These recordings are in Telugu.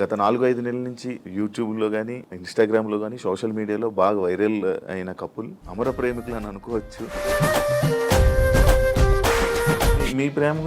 గత 4-5 నెలల నుంచి యూట్యూబ్లో కానీ ఇన్స్టాగ్రామ్లో కానీ సోషల్ మీడియాలో బాగా వైరల్ అయిన కపుల్ అమర ప్రేమికులు అని అనుకోవచ్చు. మీ ప్రేమ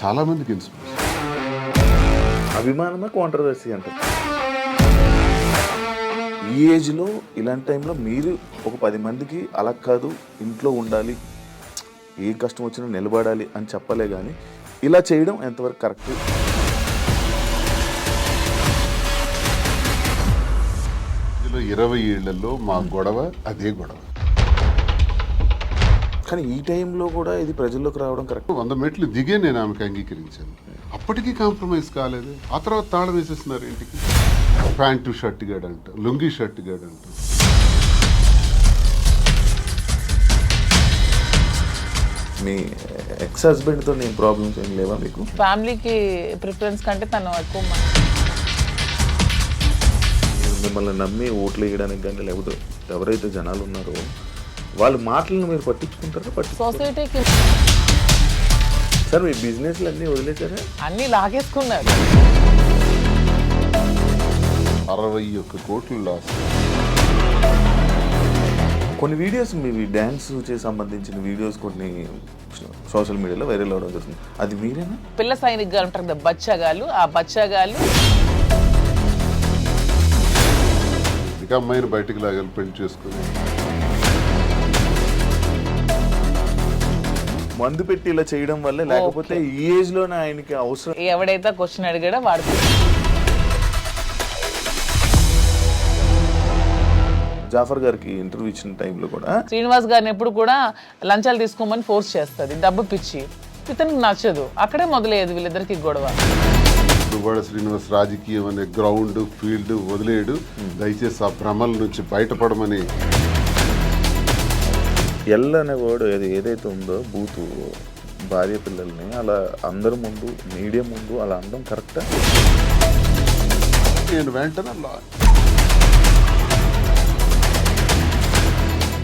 చాలా మందికి ఇన్స్పిరేషన్. అభిమానమా కాంట్రవర్సీ అంటే ఈ ఏజ్లో ఇలాంటి టైంలో మీరు ఒక 10 మందికి అలా కాదు ఇంట్లో ఉండాలి, ఏ కష్టం వచ్చినా నిలబడాలి అని చెప్పలే కానీ ఇలా చేయడం ఎంతవరకు కరెక్ట్? ఇందులో 20 ఏళ్లలో మా గొడవ అదే గొడవ. కానీ ఈ టైంలో కూడా ఇది ప్రజల్లోకి రావడం కరెక్ట్. 100 మెట్లు దిగే నేను ఆమెకు అంగీకరించాను. అప్పటికీ కాంప్రమైజ్ కాలేదు. ఆ తర్వాత తాళం వేసేస్తున్నారు ఇంటికి. ప్యాంటు షర్ట్ గాడంట, లుంగీ షర్ట్ గాడంట. మీ ఎక్స్ హస్బెండ్తో నేను ప్రాబ్లమ్స్ ఏం లేవా మీకు? ఫ్యామిలీకి ప్రిఫరెన్స్ కంటే తను ఎక్కువ మిమ్మల్ని నమ్మి ఓట్లు వేయడానికి కానీ లేకపోతే ఎవరైతే జనాలు ఉన్నారో వాళ్ళ మాటలను మీరు పట్టించుకుంటారా? సొసైటీకి సార్ మీ బిజినెస్లు అన్నీ వదిలేసారా? అన్ని లాగేసుకున్నారు. 61 కోట్లు లాస్. కొన్ని వీడియోస్ మీ డ్యాన్స్ చేసి సంబంధించిన వీడియోస్ కొన్ని సోషల్ మీడియాలో వైరల్ అవ్వడం జరుగుతుంది. అది మీరేనా? పిల్ల సైనిక్ గారు ఉంటారు కదా బచ్చాగాళ్ళు, ఆ బచ్చాగాళ్ళు ఇక అమ్మాయిని బయటికి లాగాలి పెళ్లి చేసుకుని. మందు పెట్టి ఇలా చేయడం వల్ల లేకపోతే ఈ ఏజ్ లోనే ఆయనకి అవసరం. ఎవడైతే క్వశ్చన్ అడిగాడో వాడు జాఫర్ గారికి ఇంటర్వ్యూ ఇచ్చిన టైంలో కూడా శ్రీనివాస్ గారిని ఎప్పుడు కూడా లంచాలు తీసుకోమని ఫోర్స్ చేస్తుంది, డబ్బు పిచ్చి. ఇతనికి నచ్చదు. అక్కడే మొదలయ్యేది వీళ్ళిద్దరికి గొడవ. దువ్వాడ శ్రీనివాస్ రాజకీయం అనే గ్రౌండ్ ఫీల్డ్ వదిలేడు. దయచేసి ఆ భ్రమల నుంచి బయటపడమని. ఎల్ అనే వర్డ్ ఏదైతే ఉందో బూతు భార్య పిల్లల్ని అలా అందరి ముందు మీడియా ముందు అలా అనడం కరెక్టా? నేను వెంటనే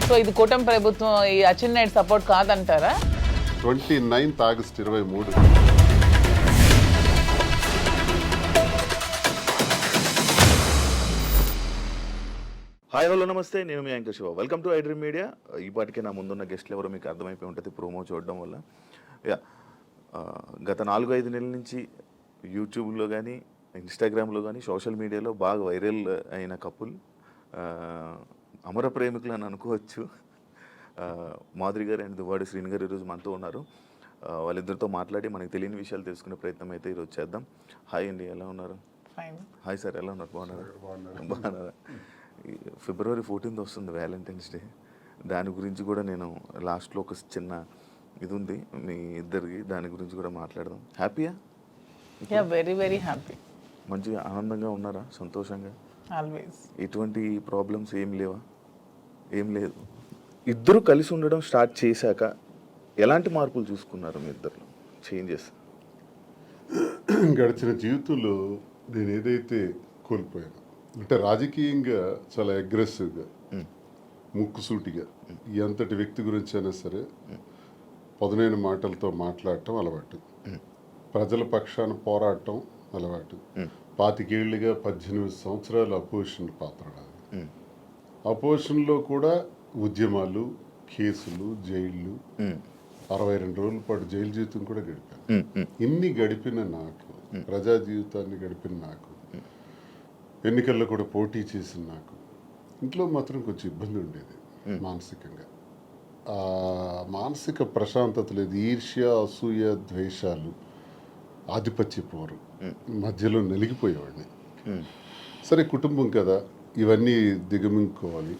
సో ఇది కూటమి ప్రభుత్వం ఈ అచ్చెన్నాయుడు సపోర్ట్ కాదంటారా? 29 ఆగస్టు 23. హాయ్ హలో నమస్తే, నేను మీ anchor Shiva. Welcome to iDream media. ఈ పాటికే నా ముందున్న గెస్ట్లు ఎవరో మీకు అర్థమైపోయి ఉంటుంది ప్రోమో చూడడం వల్ల. గత 4-5 నెలల నుంచి యూట్యూబ్లో కానీ ఇన్స్టాగ్రామ్లో కానీ సోషల్ మీడియాలో బాగా వైరల్ అయిన కపుల్ అమర ప్రేమికులు అని అనుకోవచ్చు. మాధురి గారు అండ్ దువ్వాడ శ్రీని గారు ఈరోజు మనతో ఉన్నారు. వాళ్ళిద్దరితో మాట్లాడి మనకు తెలియని విషయాలు తెలుసుకునే ప్రయత్నం అయితే ఈరోజు చేద్దాం. హాయ్ అండి, ఎలా ఉన్నారు? హాయ్ సార్, ఎలా ఉన్నారు? బాగున్నారా? ఫిబ్రవరి 14th వస్తుంది వ్యాలంటైన్స్ డే. దాని గురించి కూడా నేను లాస్ట్లో ఒక చిన్న ఇది ఉంది మీ ఇద్దరికి, దాని గురించి కూడా మాట్లాడదాం. హ్యాపీయా? Very very happy. మంచిగా ఆనందంగా ఉన్నారా? సంతోషంగా? ఆల్వేస్. ఎటువంటి ప్రాబ్లమ్స్ ఏం లేవా? ఏం లేదు. ఇద్దరు కలిసి ఉండడం స్టార్ట్ చేశాక ఎలాంటి మార్పులు చూసుకున్నారు మీ ఇద్దరు? చేంజెస్ గడిచిన జీవితంలో నేను ఏదైతే కోల్పోయాను అంటే రాజకీయంగా చాలా అగ్రెసివ్గా, ముక్కుసూటిగా ఎంతటి వ్యక్తి గురించి అయినా సరే పదునైన మాటలతో మాట్లాడటం అలవాటు, ప్రజల పక్షాన పోరాటం అలవాటు. 25 ఏళ్ళుగా 18 సంవత్సరాలు అపోజిషన్ పాత్ర. అపోజిషన్లో కూడా ఉద్యమాలు, కేసులు, జైళ్ళు, 62 రోజుల పాటు జైలు జీవితం కూడా గడిపాను. ఇన్ని గడిపిన నాకు, ప్రజా జీవితాన్ని గడిపిన నాకు, ఎన్నికల్లో కూడా పోటీ చేసిన నాకు ఇంట్లో మాత్రం కొంచెం ఇబ్బంది ఉండేది మానసికంగా. మానసిక ప్రశాంతత లేదు. ఈర్ష్య, అసూయ, ద్వేషాలు ఆధిపత్య పోరు మధ్యలో నలిగిపోయేవాడిని. సరే కుటుంబం కదా, ఇవన్నీ దిగమింగుకోవాలి,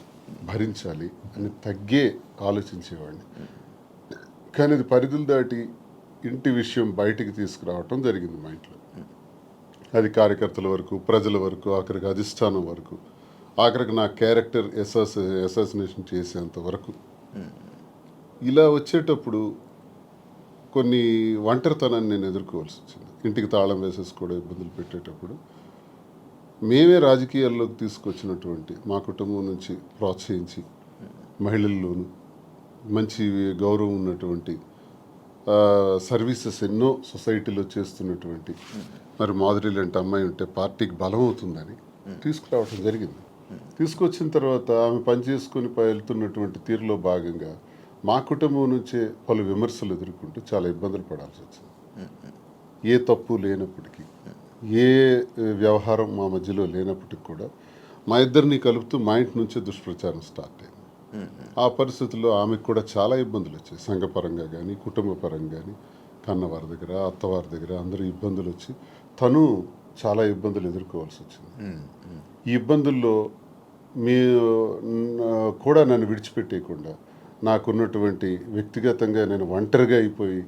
భరించాలి అని తగ్గే ఆలోచించేవాడిని. కానీ అది పరిధులు దాటి ఇంటి విషయం బయటికి తీసుకురావటం జరిగింది మా ఇంట్లో. అది కార్యకర్తల వరకు, ప్రజల వరకు, ఆఖరికి అధిష్టానం వరకు, ఆఖరికి నా క్యారెక్టర్ అసాసినేషన్ చేసేంత వరకు. ఇలా వచ్చేటప్పుడు కొన్ని ఒంటరితనాన్ని నేను ఎదుర్కోవాల్సి వచ్చింది. ఇంటికి తాళం వేసేసుకోవడం, ఇబ్బందులు పెట్టేటప్పుడు మేమే రాజకీయాల్లోకి తీసుకొచ్చినటువంటి మా కుటుంబం నుంచి ప్రోత్సహించి మహిళల్లోనూ మంచి గౌరవం ఉన్నటువంటి సర్వీసెస్ ఎన్నో సొసైటీలో చేస్తున్నటువంటి మరి మాధురి లాంటి అమ్మాయి ఉంటే పార్టీకి బలం అవుతుందని తీసుకురావడం జరిగింది. తీసుకొచ్చిన తర్వాత ఆమె పనిచేసుకొని వెళ్తున్నటువంటి తీరులో భాగంగా మా కుటుంబం నుంచే పలు విమర్శలు ఎదుర్కొంటూ చాలా ఇబ్బందులు పడాల్సి వచ్చింది. ఏ తప్పు లేనప్పటికీ, ఏ వ్యవహారం మా మధ్యలో లేనప్పటికీ కూడా మా ఇద్దరిని కలుపుతూ మా ఇంటి నుంచే దుష్ప్రచారం స్టార్ట్ అయింది. ఆ పరిస్థితుల్లో ఆమెకు కూడా చాలా ఇబ్బందులు వచ్చాయి. సంఘపరంగా కానీ, కుటుంబ పరంగా కానీ, కన్నవారి దగ్గర, అత్తవారి దగ్గర అందరూ ఇబ్బందులు వచ్చి తను చాలా ఇబ్బందులు ఎదుర్కోవాల్సి వచ్చింది. ఈ ఇబ్బందుల్లో మీ కూడా నన్ను విడిచిపెట్టేయకుండా నాకున్నటువంటి వ్యక్తిగతంగా నేను ఒంటరిగా అయిపోయి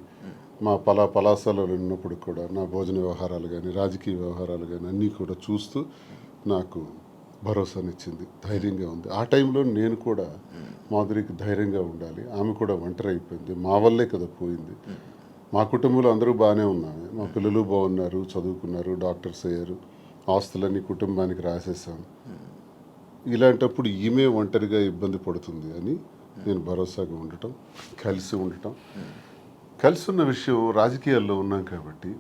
మా పలాసాలలో ఉన్నప్పుడు కూడా నా భోజన వ్యవహారాలు కానీ, రాజకీయ వ్యవహారాలు కానీ అన్నీ కూడా చూస్తూ నాకు భరోసానిచ్చింది, ధైర్యంగా ఉంది. ఆ టైంలో నేను కూడా మాధురికి ధైర్యంగా ఉండాలి, ఆమె కూడా ఒంటరి అయిపోయింది, మా వల్లే కదా పోయింది. మా కుటుంబంలో అందరూ బాగానే ఉన్నాము, మా పిల్లలు బాగున్నారు, చదువుకున్నారు, డాక్టర్స్ అయ్యారు, ఆస్తులన్నీ కుటుంబానికి రాసేసాం. ఇలాంటప్పుడు ఈమె ఒంటరిగా ఇబ్బంది పడుతుంది అని నేను భరోసాగా ఉండటం, కలిసి ఉండటం. కలిసి ఉన్న విషయం రాజకీయాల్లో ఉన్నాం కాబట్టి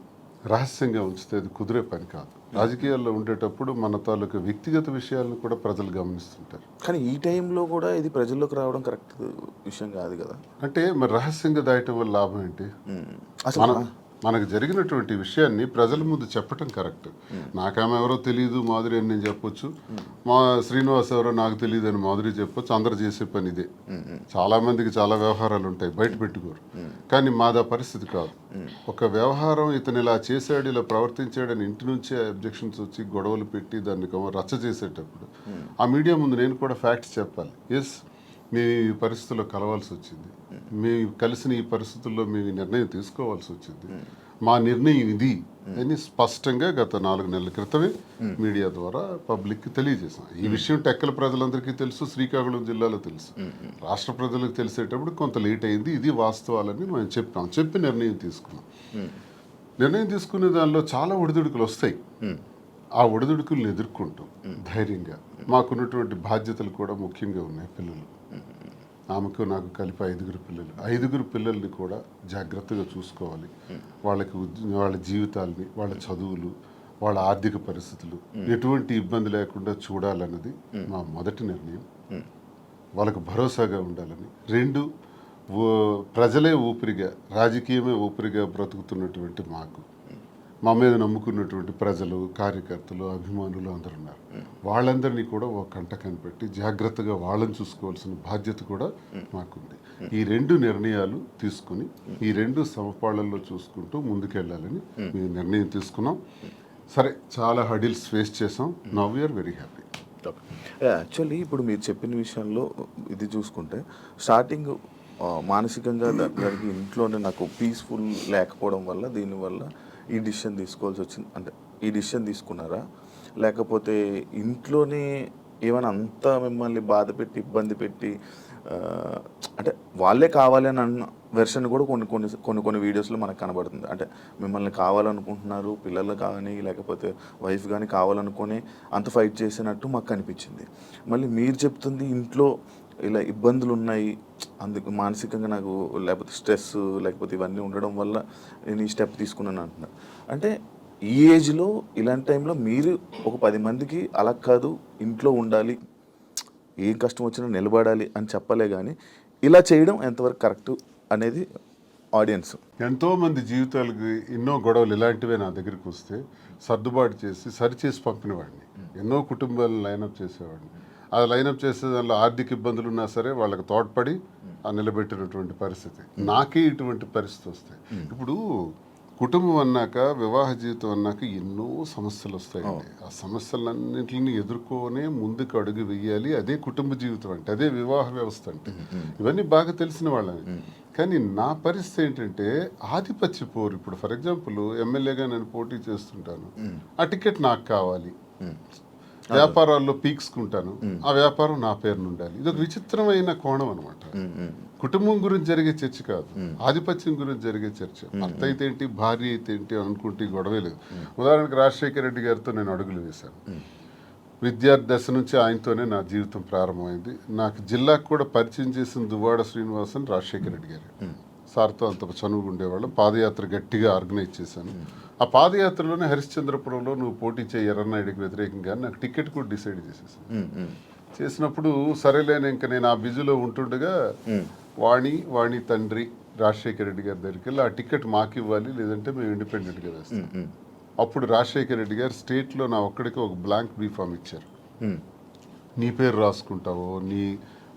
రహస్యంగా ఉంచితే అది కుదిరే పని కాదు. రాజకీయాల్లో ఉండేటప్పుడు మన తాలూకు వ్యక్తిగత విషయాలను కూడా ప్రజలు గమనిస్తుంటారు. కానీ ఈ టైంలో కూడా ఇది ప్రజల్లోకి రావడం కరెక్ట్ విషయం కాదు కదా. అంటే మరి రహస్యంగా దాయటం వల్ల లాభం ఏంటి? మనకు జరిగినటువంటి విషయాన్ని ప్రజల ముందు చెప్పటం కరెక్ట్. నాకామె ఎవరో తెలియదు మాధురి అని నేను చెప్పొచ్చు, మా శ్రీనివాస్ ఎవరో నాకు తెలియదు అని మాధురి చెప్పొచ్చు. అందరు చేసే పని ఇదే. చాలా మందికి చాలా వ్యవహారాలు ఉంటాయి, బయట పెట్టుకోరు. కానీ మాదా పరిస్థితి కాదు. ఒక వ్యవహారం ఇతను ఇలా చేశాడు, ఇలా ప్రవర్తించాడని ఇంటి నుంచే అబ్జెక్షన్స్ వచ్చి గొడవలు పెట్టి దాన్ని రచ్చ చేసేటప్పుడు ఆ మీడియా ముందు నేను కూడా ఫ్యాక్ట్స్ చెప్పాలి. ఎస్, మేము ఈ పరిస్థితుల్లో కలవాల్సి వచ్చింది, మేము కలిసిన ఈ పరిస్థితుల్లో మేము ఈ నిర్ణయం తీసుకోవాల్సి వచ్చింది, మా నిర్ణయం ఇది అని స్పష్టంగా గత 4 నెలల క్రితమే మీడియా ద్వారా పబ్లిక్కి తెలియజేసాం. ఈ విషయం టెక్కల ప్రజలందరికీ తెలుసు, శ్రీకాకుళం జిల్లాలో తెలుసు, రాష్ట్ర ప్రజలకు తెలిసేటప్పుడు కొంత లేట్ అయింది. ఇది వాస్తవాలని మేము చెప్పి నిర్ణయం తీసుకున్నాం. నిర్ణయం తీసుకునే దానిలో చాలా ఒడిదుడుకులు వస్తాయి. ఆ ఒడిదుడుకులను ఎదుర్కొంటూ ధైర్యంగా, మాకున్నటువంటి బాధ్యతలు కూడా ముఖ్యంగా ఉన్నాయి. పిల్లలు, ఆమెకు నాకు కలిపి 5 పిల్లలు. 5 పిల్లల్ని కూడా జాగ్రత్తగా చూసుకోవాలి. వాళ్ళకి వాళ్ళ జీవితాలని, వాళ్ళ చదువులు, వాళ్ళ ఆర్థిక పరిస్థితులు ఎటువంటి ఇబ్బంది లేకుండా చూడాలన్నది మా మొదటి నిర్ణయం. వాళ్ళకు భరోసాగా ఉండాలని. 2, ప్రజలే ఊపిరిగా, రాజకీయమే ఊపిరిగా బ్రతుకుతున్నటువంటి మాకు, మా మీద నమ్ముకున్నటువంటి ప్రజలు, కార్యకర్తలు, అభిమానులు అందరూ ఉన్నారు. వాళ్ళందరినీ కూడా ఒక కంట కనిపెట్టి జాగ్రత్తగా వాళ్ళని చూసుకోవాల్సిన బాధ్యత కూడా మాకుంది. ఈ 2 నిర్ణయాలు తీసుకుని ఈ 2 సమపాళ్లలో చూసుకుంటూ ముందుకెళ్ళాలని మేము నిర్ణయం తీసుకున్నాం. సరే, చాలా హడిల్స్ ఫేస్ చేసాం. Now we are very happy. Actually ఇప్పుడు మీరు చెప్పిన విషయంలో ఇది చూసుకుంటే స్టార్టింగ్ మానసికంగా దానికి ఇంట్లోనే నాకు పీస్ఫుల్ లేకపోవడం వల్ల దీనివల్ల ఈ డిసిషన్ తీసుకోవాల్సి వచ్చింది. అంటే ఈ డిసిషన్ తీసుకున్నారా, లేకపోతే ఇంట్లోనే ఏమైనా అంతా మిమ్మల్ని బాధ పెట్టి, ఇబ్బంది పెట్టి, అంటే వాళ్ళే కావాలి అని అన్న వెర్షన్ కూడా కొన్ని వీడియోస్లో మనకు కనబడుతుంది. అంటే మిమ్మల్ని కావాలనుకుంటున్నారు, పిల్లలు కానీ లేకపోతే వైఫ్ కానీ కావాలనుకొని అంత ఫైట్ చేసినట్టు మాకు కనిపించింది. మళ్ళీ మీరు చెప్తుంది ఇంట్లో ఇలా ఇబ్బందులు ఉన్నాయి, అందుకు మానసికంగా నాకు లేకపోతే స్ట్రెస్ లేకపోతే ఇవన్నీ ఉండడం వల్ల నేను ఈ స్టెప్ తీసుకున్నాను అంటున్నారు. అంటే ఈ ఏజ్లో ఇలాంటి టైంలో మీరు ఒక 10 మందికి అలా కాదు, ఇంట్లో ఉండాలి, ఏం కష్టం వచ్చినా నిలబడాలి అని చెప్పలే, కానీ ఇలా చేయడం ఎంతవరకు కరెక్ట్ అనేది ఆడియన్స్. ఎంతోమంది జీవితాలకి ఎన్నో గొడవలు ఇలాంటివే నా దగ్గరికి వస్తే సర్దుబాటు చేసి సరిచేసి పంపినవాడిని. ఎన్నో కుటుంబాలను లైనప్ చేసేవాడిని. అది లైనప్ చేసే దానిలో ఆర్థిక ఇబ్బందులు ఉన్నా సరే వాళ్ళకి తోడ్పడి నిలబెట్టినటువంటి పరిస్థితి. నాకే ఇటువంటి పరిస్థితి వస్తాయి. ఇప్పుడు కుటుంబం అన్నాక, వివాహ జీవితం అన్నాక ఎన్నో సమస్యలు వస్తాయండి. ఆ సమస్యలన్నింటిని ఎదుర్కొనే ముందుకు అడుగు వెయ్యాలి. అదే కుటుంబ జీవితం అంటే, అదే వివాహ వ్యవస్థ అంటే. ఇవన్నీ బాగా తెలిసిన వాళ్ళని. కానీ నా పరిస్థితి ఏంటంటే ఆధిపత్య పోరు. ఇప్పుడు ఫర్ ఎగ్జాంపుల్ ఎమ్మెల్యేగా నేను పోటీ చేస్తుంటాను, ఆ టికెట్ నాకు కావాలి. వ్యాపారాల్లో పీక్స్కుంటాను, ఆ వ్యాపారం నా పేరున ఉండాలి. ఇది ఒక విచిత్రమైన కోణం అనమాట. కుటుంబం గురించి జరిగే చర్చ కాదు, ఆధిపత్యం గురించి జరిగే చర్చ. భర్త అయితే ఏంటి, భార్య అయితే ఏంటి అనుకుంటే గొడవే లేదు. ఉదాహరణకు రాజశేఖర రెడ్డి గారితో నేను అడుగులు వేశాను. విద్యార్థి దశ నుంచి ఆయనతోనే నా జీవితం ప్రారంభమైంది. నాకు జిల్లాకు కూడా పరిచయం చేసిన దువ్వాడ శ్రీనివాసన్ రాజశేఖర రెడ్డి గారు. సార్తో అంత చనువుగా ఉండేవాళ్ళం. పాదయాత్ర గట్టిగా ఆర్గనైజ్ చేశాను. ఆ పాదయాత్రలోనే హరిశ్చంద్రపురంలో నువ్వు పోటీ చేయి ఎర్రన్నాయుడికి వ్యతిరేకంగా నాకు టికెట్ కూడా డిసైడ్ చేసేసాను. చేసినప్పుడు సరేలేని ఇంకా నేను ఆ బిజీలో ఉంటుండగా వాణి తండ్రి రాజశేఖర రెడ్డి గారి దగ్గరికి వెళ్ళి ఆ టికెట్ మాకు ఇవ్వాలి, లేదంటే మేము ఇండిపెండెంట్గా వేస్తాం. అప్పుడు రాజశేఖర రెడ్డి గారు స్టేట్లో నా ఒక్కడికి ఒక బ్లాంక్ బీఫామ్ ఇచ్చారు. నీ పేరు రాసుకుంటావో, నీ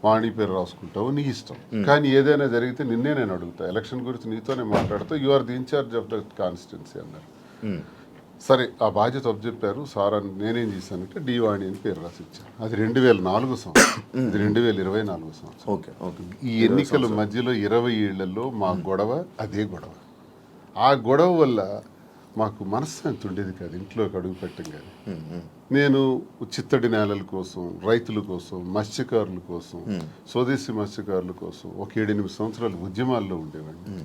వాణి పేరు రాసుకుంటావో నీ ఇష్టం, కానీ ఏదైనా జరిగితే నిన్నే నేను అడుగుతా, ఎలక్షన్ గురించి నీతోనే మాట్లాడుతూ, you are the incharge of the constituency అన్నారు. సరే ఆ బాధ్యత అప్పచెప్పారు సార్ అని నేనేం చేశానంటే డి వాణి అని పేరు రాసి ఇచ్చాను. అది 2004 సంవత్సరం, ఇది 2024 సంవత్సరం. ఈ ఎన్నికల మధ్యలో 20 ఏళ్లలో మా గొడవ అదే గొడవ. ఆ గొడవ వల్ల మాకు మనశ్శాంతి ఉండేది కాదు ఇంట్లోకి అడుగు పెట్టగానే. నేను చిత్తడి నేలల కోసం, రైతుల కోసం, మత్స్యకారుల కోసం, స్వదేశీ మత్స్యకారుల కోసం ఒక 7-8 సంవత్సరాలు ఉద్యమాల్లో ఉండేవాడిని.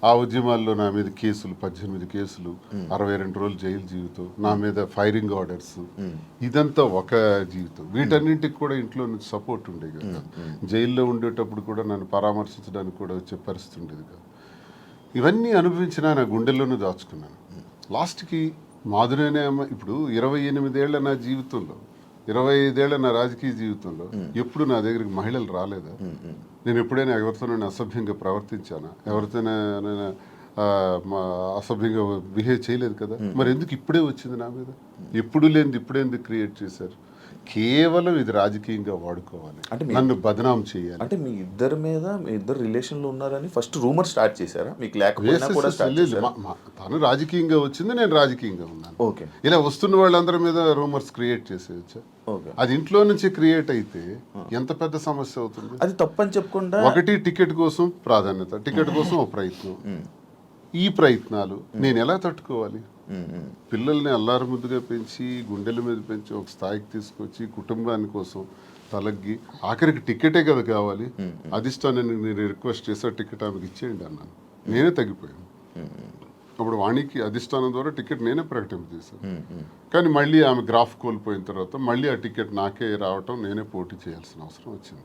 ఆ ఉద్యమాల్లో నా మీద కేసులు, 18 కేసులు, 62 రోజులు జైలు జీవితం, నా మీద ఫైరింగ్ ఆర్డర్స్, ఇదంతా ఒక జీవితం. వీటన్నింటికి కూడా ఇంట్లో నుంచి సపోర్ట్ ఉండేది కదా. జైల్లో ఉండేటప్పుడు కూడా నన్ను పరామర్శించడానికి కూడా వచ్చే పరిస్థితి ఉండేది కాదు. ఇవన్నీ అనుభవించినా నా గుండెల్లోనూ దాచుకున్నాను. లాస్ట్కి మాధురేనే అమ్మ. ఇప్పుడు 28 ఏళ్ల నా జీవితంలో, 25 ఏళ్ల నా రాజకీయ జీవితంలో ఎప్పుడు నా దగ్గరికి మహిళలు రాలేదా? నేను ఎప్పుడైనా ఎవరితోనైనా అసభ్యంగా ప్రవర్తించానా? ఎవరితోనైనా అసభ్యంగా బిహేవ్ చేయలేదు కదా. మరి ఎందుకు ఇప్పుడే వచ్చింది నా మీద? ఎప్పుడు లేనిది ఇప్పుడే ఎందుకు క్రియేట్ చేశారు? కేవలం ఇది రాజకీయంగా వాడుకోవాలి, అంటే నన్ను బదనాం చేయాలి. అంటే మీ ఇద్దరు రిలేషన్లో ఉన్నారని ఫస్ట్ రూమర్ స్టార్ట్ చేశారా? మీకు లేకపోయినా కూడా తను రాజకీయంగా వచ్చింది, నేను రాజకీయంగా ఉన్నాను. ఓకే, ఇలా వస్తున్న వాళ్ళందరి మీద రూమర్స్ క్రియేట్ చేసేయచ్చా? అది ఇంట్లో నుంచి క్రియేట్ అయితే ఎంత పెద్ద సమస్య అవుతుంది. అది తప్పని చెప్పకుండా ఒకటి టికెట్ కోసం ప్రాధాన్యత, టికెట్ కోసం ఒక ప్రయత్నం. ఈ ప్రయత్నాలు నేను ఎలా తట్టుకోవాలి? పిల్లల్ని అల్లారు ముద్దుగా పెంచి, గుండెల మీద పెంచి, ఒక స్థాయికి తీసుకొచ్చి, కుటుంబాని కోసం తలగ్గి, ఆఖరికి టికెటే కదా కావాలి. అధిష్టాన్ని నేను రిక్వెస్ట్ చేసా, టికెట్ ఆమెకి ఇచ్చేయండి అన్నాను. నేనే తగ్గిపోయాను. అప్పుడు వాణికి అధిష్టానం ద్వారా టికెట్ నేనే ప్రకటన చేశాను. కానీ మళ్ళీ ఆమె గ్రాఫ్ కోల్పోయిన తర్వాత మళ్ళీ ఆ టికెట్ నాకే రావటం, నేనే పోటీ చేయాల్సిన అవసరం వచ్చింది.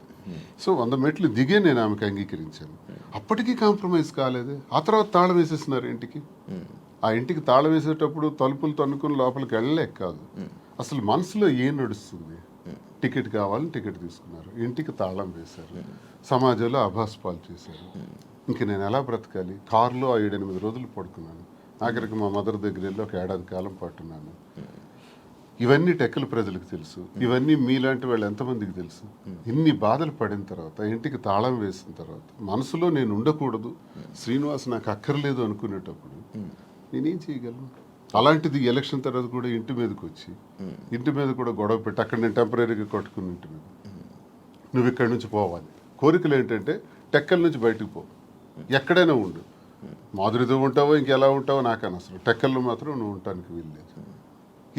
సో 100 మెట్లు దిగే నేను ఆమెకు అంగీకరించాను. అప్పటికీ కాంప్రమైజ్ కాలేదే. ఆ తర్వాత తాళం వేసేస్తున్నారు ఇంటికి. ఆ ఇంటికి తాళం వేసేటప్పుడు తలుపులు తన్నుకుని లోపలికి వెళ్ళలేక కాదు, అసలు మనసులో ఏం నడుస్తుంది? టికెట్ కావాలని టికెట్ తీసుకున్నారు, ఇంటికి తాళం వేశారు, సమాజంలో అభాస్పాలు చేశారు. ఇంక నేను ఎలా బ్రతకాలి? కారులో 7-8 రోజులు పడుకున్నాను. ఆఖరికి మా మదర్ దగ్గర వెళ్ళి ఒక 1 ఏడాది కాలం పట్టున్నాను. ఇవన్నీ టెక్కల ప్రజలకు తెలుసు, ఇవన్నీ మీలాంటి వాళ్ళు ఎంతమందికి తెలుసు? ఇన్ని బాధలు పడిన తర్వాత, ఇంటికి తాళం వేసిన తర్వాత, మనసులో నేను ఉండకూడదు, శ్రీనివాస్ నాకు అక్కర్లేదు అనుకునేటప్పుడు నేనేం చేయగలను? అలాంటిది ఎలక్షన్ తర్వాత కూడా ఇంటి మీదకి వచ్చి, ఇంటి మీద కూడా గొడవ పెట్టి, అక్కడ నేను టెంపరీగా కట్టుకుని ఇంటి మీద, నువ్వు ఇక్కడి నుంచి పోవాలి. కోరికలు ఏంటంటే టెక్కల నుంచి బయటకు పో, ఎక్కడైనా ఉండు, మాధురితో ఉంటావో ఇంకెలా ఉంటావో నాకు అనవసరం, టెక్కల్లో మాత్రం నువ్వు ఉండటానికి వీల్లేదు.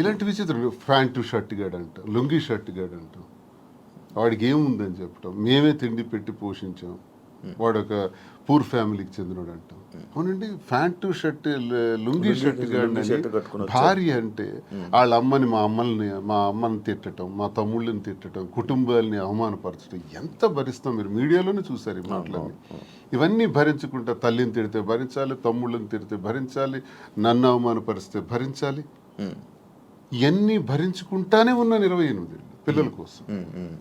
ఇలాంటి విచిత్రం. ప్యాంటు షర్ట్ గాడు అంటాం, లుంగీ షర్ట్ గాడు అంటాం, వాడికి ఏముందని చెప్పటం, మేమే తిండి పెట్టి పోషించాం, వాడు ఒక పూర్ ఫ్యామిలీకి చెందినోడు అంటాం. అవునండి, ప్యాంటు షర్ట్ లుంగీ షర్ట్ గాడు భార్య అంటే వాళ్ళ అమ్మని, మా అమ్మని తిట్టడం, మా తమ్ముళ్ళని తిట్టడం, కుటుంబాలని అవమానపరచడం ఎంత భరిస్తాం? మీరు మీడియాలోనే చూసారు ఈ మాటలన్నీ. ఇవన్నీ భరించుకుంటా, తల్లిని తిడితే భరించాలి, తమ్ముళ్ళని తిడితే భరించాలి, నన్ను అవమానపరిస్తే భరించాలి. ఇవన్నీ భరించుకుంటానే ఉన్నాను 28 ఏళ్ళు పిల్లల కోసం.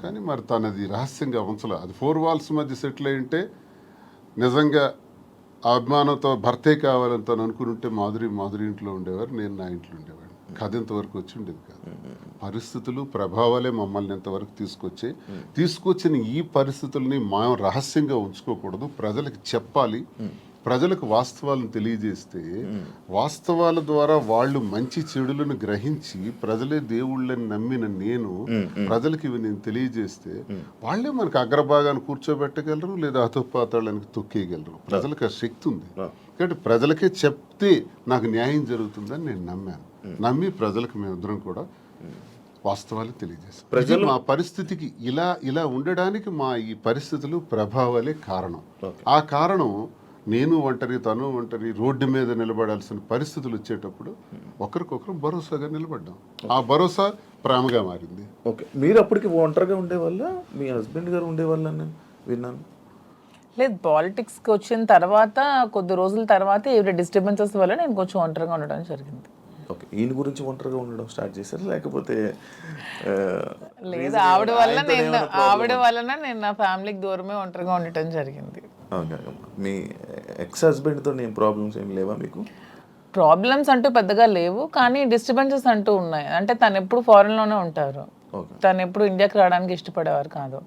కానీ మరి తనది రహస్యంగా ఉంచలే. అది 4 వాల్స్ మధ్య సెటిల్ అయ్యింటే నిజంగా అభిమానంతో భర్తే కావాలని తను అనుకుని ఉంటే మాధురి ఇంట్లో ఉండేవారు, నేను నా ఇంట్లో ఉండేవాడిని. కథ ఇంతవరకు వచ్చి ఉండేది కాదు. పరిస్థితులు, ప్రభావాలే మమ్మల్ని ఇంతవరకు తీసుకొచ్చిన ఈ పరిస్థితుల్ని మనం రహస్యంగా ఉంచుకోకూడదు, ప్రజలకు చెప్పాలి. ప్రజలకు వాస్తవాలను తెలియజేస్తే వాస్తవాల ద్వారా వాళ్ళు మంచి చెడులను గ్రహించి ప్రజలే దేవుళ్ళని నమ్మిన నేను ప్రజలకు ఇవి నేను తెలియజేస్తే వాళ్ళే మనకు అగ్రభాగాన్ని కూర్చోబెట్టగలరు లేదా అధోపాతాళానికి తొక్కేయగలరు. ప్రజలకు ఆ శక్తి ఉంది కాబట్టి ప్రజలకే చెప్తే నాకు న్యాయం జరుగుతుందని నేను నమ్మాను. నమ్మి ప్రజలకు మేమిద్దరం కూడా వాస్తవాలు తెలియజేస్తాం. ఇది మా పరిస్థితికి ఇలా ఉండడానికి మా ఈ పరిస్థితులు ప్రభావాలే కారణం. ఆ కారణం నేను ఒంటరి, తను ఒంటరి, రోడ్డు మీద నిలబడాల్సిన పరిస్థితులు వచ్చేటప్పుడు ఒకరికొకరు భరోసాగా నిలబడ్డాం. ఆ భరోసా ప్రేమగా మారింది. ఓకే, మీరు అప్పటికి ఒంటరిగా ఉండేవాళ్ళ, మీ హస్బెండ్ గారు ఉండేవాళ్ళ నేను విన్నాను. లేదు, పాలిటిక్స్కి వచ్చిన తర్వాత కొద్ది రోజుల తర్వాత ఏవి డిస్టర్బెన్సెస్ వల్ల నేను కొంచెం ఒంటరిగా ఉండడం జరిగింది. ఓకే, ఈయన గురించి ఒంటరిగా ఉండడం స్టార్ట్ చేశారు లేకపోతే లేదు, ఆవిడ వలన నేను నా ఫ్యామిలీకి దూరమే ఒంటరిగా ఉండటం జరిగింది. ఓకే, మీ ఎక్స్ హస్బెండ్తో ఏం ప్రాబ్లమ్స్ ఏం లేవా మీకు? ప్రాబ్లమ్స్ అంటూ పెద్దగా లేవు, కానీ డిస్టర్బెన్సెస్ అంటూ ఉన్నాయి. అంటే తను ఎప్పుడు ఫారెన్లోనే ఉంటారు, తను ఎప్పుడు ఇండియాకి రావడానికి ఇష్టపడేవారు కాదు.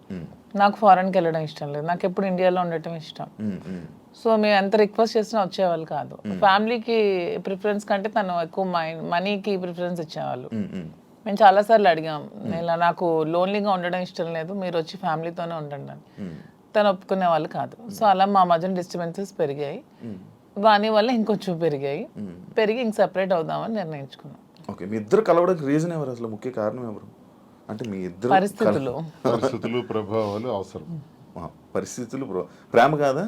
నాకు ఫారెన్కి వెళ్ళడం ఇష్టం లేదు, నాకు ఎప్పుడు ఇండియాలో ఉండటం ఇష్టం. సో మేము ఎంత రిక్వెస్ట్ చేసినా వచ్చేవాళ్ళు కాదు. ఫ్యామిలీకి ప్రిఫరెన్స్ కంటే తను ఎక్కువ మనీకి ప్రిఫరెన్స్ ఇచ్చేవాళ్ళు. మేము చాలాసార్లు అడిగాం, ఇలా నాకు లోన్లీగా ఉండడం ఇష్టం లేదు, మీరు వచ్చి ఫ్యామిలీతోనే ఉండండి అని. తను ఒప్పుకునే వాళ్ళు కాదు. సో అలా మా మధ్యన డిస్టర్బెన్సెస్ పెరిగాయి. వాని వల్ల ఇంకొంచెం పెరిగి ఇంక సెపరేట్ అవుదామని నిర్ణయించుకున్నాం. ఓకే, మీ ఇద్దరు కలవడానికి రీజన్ ఎవరు, అసలు ముఖ్య కారణం ఎవరు? అంటే మీ ఇద్దరు పరిస్థితులు ప్రభావాలు అవసరం. పరిస్థితులు ప్రేమ కాదా?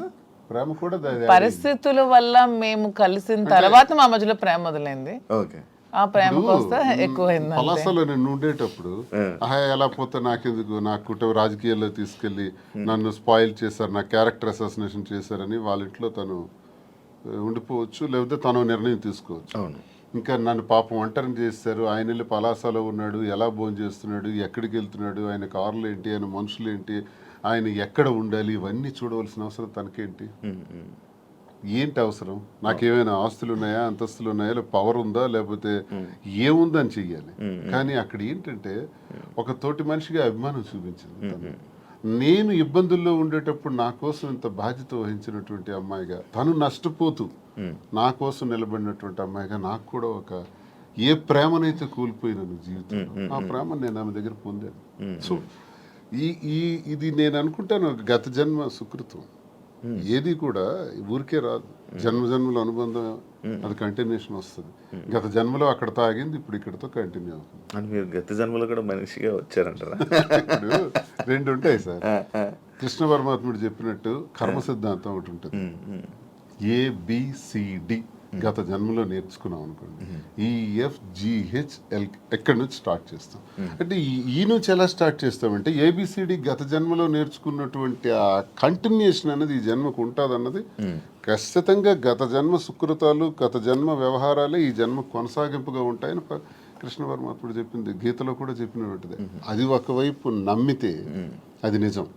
ప్రేమ కూడా పరిస్థితుల వల్ల మేము కలిసిన తర్వాత మా మధ్యలో ప్రేమ మొదలైంది. ఓకే, ఆ ప్రేమ కోస్తే ఎక్కువైంది. పలాసలో నేను ఉండేటప్పుడు ఎలా పోతే నాకెందుకు, నా కుటుంబ రాజకీయాల్లో తీసుకెళ్లి నన్ను స్పాయిల్ చేశారు, నా క్యారెక్టర్ అసాసినేషన్ చేశారని వాళ్ళ ఇంట్లో తను ఉండిపోవచ్చు, లేకపోతే తను నిర్ణయం తీసుకోవచ్చు. ఇంకా నన్ను పాపం ఒంటరిని చేస్తారు, ఆయన వెళ్ళి పలాసలో ఉన్నాడు, ఎలా భోజనం చేస్తున్నాడు, ఎక్కడికి వెళ్తున్నాడు, ఆయన కార్లు ఏంటి, ఆయన మనుషులు ఏంటి, ఆయన ఎక్కడ ఉండాలి, ఇవన్నీ చూడవలసిన అవసరం తనకేంటి? ఏంటి అవసరం? నాకేమైనా ఆస్తులు ఉన్నాయా, అంతస్తులు ఉన్నాయా, లేదా పవర్ ఉందా, లేకపోతే ఏముందని చెయ్యాలి. కానీ అక్కడ ఏంటంటే ఒక తోటి మనిషిగా అభిమానం చూపించింది తను. నేను ఇబ్బందుల్లో ఉండేటప్పుడు నా కోసం ఇంత బాధ్యత వహించినటువంటి అమ్మాయిగా, తను నష్టపోతూ నా కోసం నిలబడినటువంటి అమ్మాయిగా నాకు కూడా ఒక ఏ ప్రేమనైతే కోల్పోయినాను జీవితంలో, ఆ ప్రేమ నేను ఆమె దగ్గర పొందాను. సో ఇది నేను అనుకుంటాను గత జన్మ సుకృతం. ఏది కూడా ఊరికే రాదు, జన్మజన్మల అనుబంధం, అది కంటిన్యూషన్ వస్తుంది. గత జన్మలో అక్కడ తాగింది, ఇప్పుడు ఇక్కడతో కంటిన్యూ అవుతుంది. అని మీరు గత జన్మలో కూడా మనిషిగా వచ్చారంటారా? ఇప్పుడు రెండు ఉంటాయి సార్. కృష్ణ పరమాత్ముడు చెప్పినట్టు కర్మ సిద్ధాంతం ఒకటి ఉంటుంది. ABCD గత జన్మలో నేర్చుకున్నాం అనుకోండి, EFGHL ఎక్కడి నుంచి స్టార్ట్ చేస్తాం. అంటే ఈ నుంచి ఎలా స్టార్ట్ చేస్తామంటే ABCD గత జన్మలో నేర్చుకున్నటువంటి ఆ కంటిన్యూషన్ అనేది ఈ జన్మకు ఉంటుంది అన్నది ఖచ్చితంగా గత జన్మ సుకృతాలు, గత జన్మ వ్యవహారాలే ఈ జన్మ కొనసాగింపుగా ఉంటాయని కృష్ణ పరమాత్ముడు చెప్పింది, గీతలో కూడా చెప్పినటువంటిది. అది ఒకవైపు నమ్మితే అది నిజం.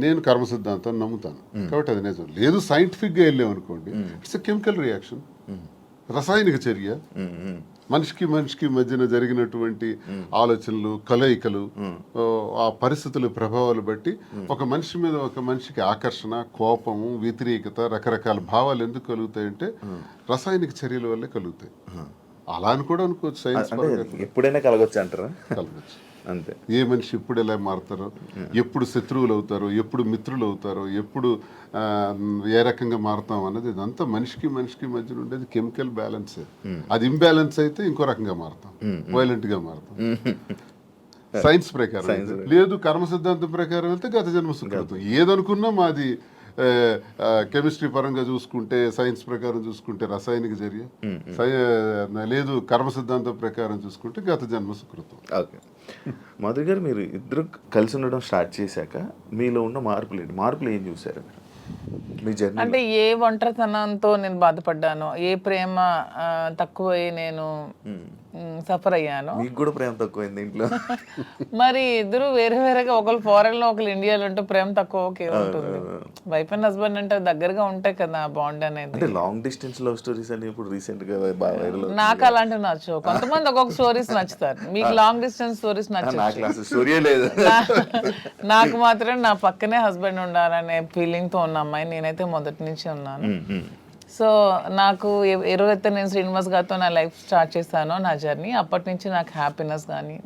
నేను కర్మ సిద్ధాంతాన్ని నమ్ముతాను కాబట్టి అది నిజం. లేదు సైంటిఫిక్గా వెళ్ళామనుకోండి, ఇట్స్ ఎ కెమికల్ రియాక్షన్, రసాయనిక చర్య. మనిషికి మధ్యన జరిగినటువంటి ఆలోచనలు, కలయికలు, ఆ పరిస్థితుల ప్రభావాలు బట్టి ఒక మనిషి మీద ఒక మనిషికి ఆకర్షణ, కోపము, వ్యతిరేకత, రకరకాల భావాలు ఎందుకు కలుగుతాయంటే రసాయనిక చర్యల వల్లే కలుగుతాయి. అలా అని కూడా అనుకోవచ్చు. సైన్స్ ఎప్పుడైనా కలగొచ్చు అంటారా? కలగచ్చు అంతే. ఏ మనిషి ఎప్పుడు ఎలా మారుతారో, ఎప్పుడు శత్రువులు అవుతారో, ఎప్పుడు మిత్రులు అవుతారో, ఎప్పుడు ఏ రకంగా మారుతాం అన్నది ఇదంతా మనిషికి మధ్యన ఉండేది కెమికల్ బ్యాలెన్స్. అది ఇంబ్యాలెన్స్ అయితే ఇంకో రకంగా మారుతాం, వైలెంట్ గా మారుతాం. సైన్స్ ప్రకారం లేదు, కర్మ సిద్ధాంతం ప్రకారం వెళ్తే గత జన్మ సుకృతం. ఏదనుకున్నా మాది కెమిస్ట్రీ పరంగా చూసుకుంటే, సైన్స్ ప్రకారం చూసుకుంటే రసాయనిక చర్య, లేదు కర్మ సిద్ధాంతం ప్రకారం చూసుకుంటే గత జన్మ సుకృతం. ఓకే, మాధురి గారు, మీరు ఇద్దరు కలిసి ఉండడం స్టార్ట్ చేశాక మీలో ఉన్న మార్పులు ఏం చూసారు మీ జర్నీ? అంటే ఏ ఒంటరితనంతో నేను బాధపడ్డానో, ఏ ప్రేమ తక్కువై నేను సఫర్ అయ్యాను. మీకు కూడా ప్రేమ తక్కువైంది ఇంట్లో? మరి ఇద్దరు వేరే వేరేగా, ఒకళ్ళు ఫారెన్ లో ఒకళ్ళు ఇండియాలో ఉంటే ప్రేమ తక్కువ ఓకే ఉంటుంది. వైఫ్ అండ్ హస్బెండ్ అంటే దగ్గరగా ఉంటాయి కదా బాండ్ అనేది. అంటే లాంగ్ డిస్టెన్స్ లవ్ స్టోరీస్ అని ఇప్పుడు రీసెంట్ గా బాగా వైరల్. నాకు అలాంటివి నచ్చవు. కొంతమంది ఒక్కొక్క స్టోరీస్ నచ్చుతారు. మీకు లాంగ్ డిస్టెన్స్ స్టోరీస్ నచ్చవు. స్టోరీ లేదు. నాకు మాత్రం నా పక్కనే హస్బెండ్ ఉండాలనే ఫీలింగ్ తో ఉన్న అమ్మాయి నేనైతే మొదటి నుంచి ఉన్నాను. సో నాకు ఎవరైతే నేను శ్రీనివాస్ గారితో నా లైఫ్ స్టార్ట్ చేశానో నా జర్నీ, అప్పటి నుంచి నాకు హ్యాపీనెస్ కానీ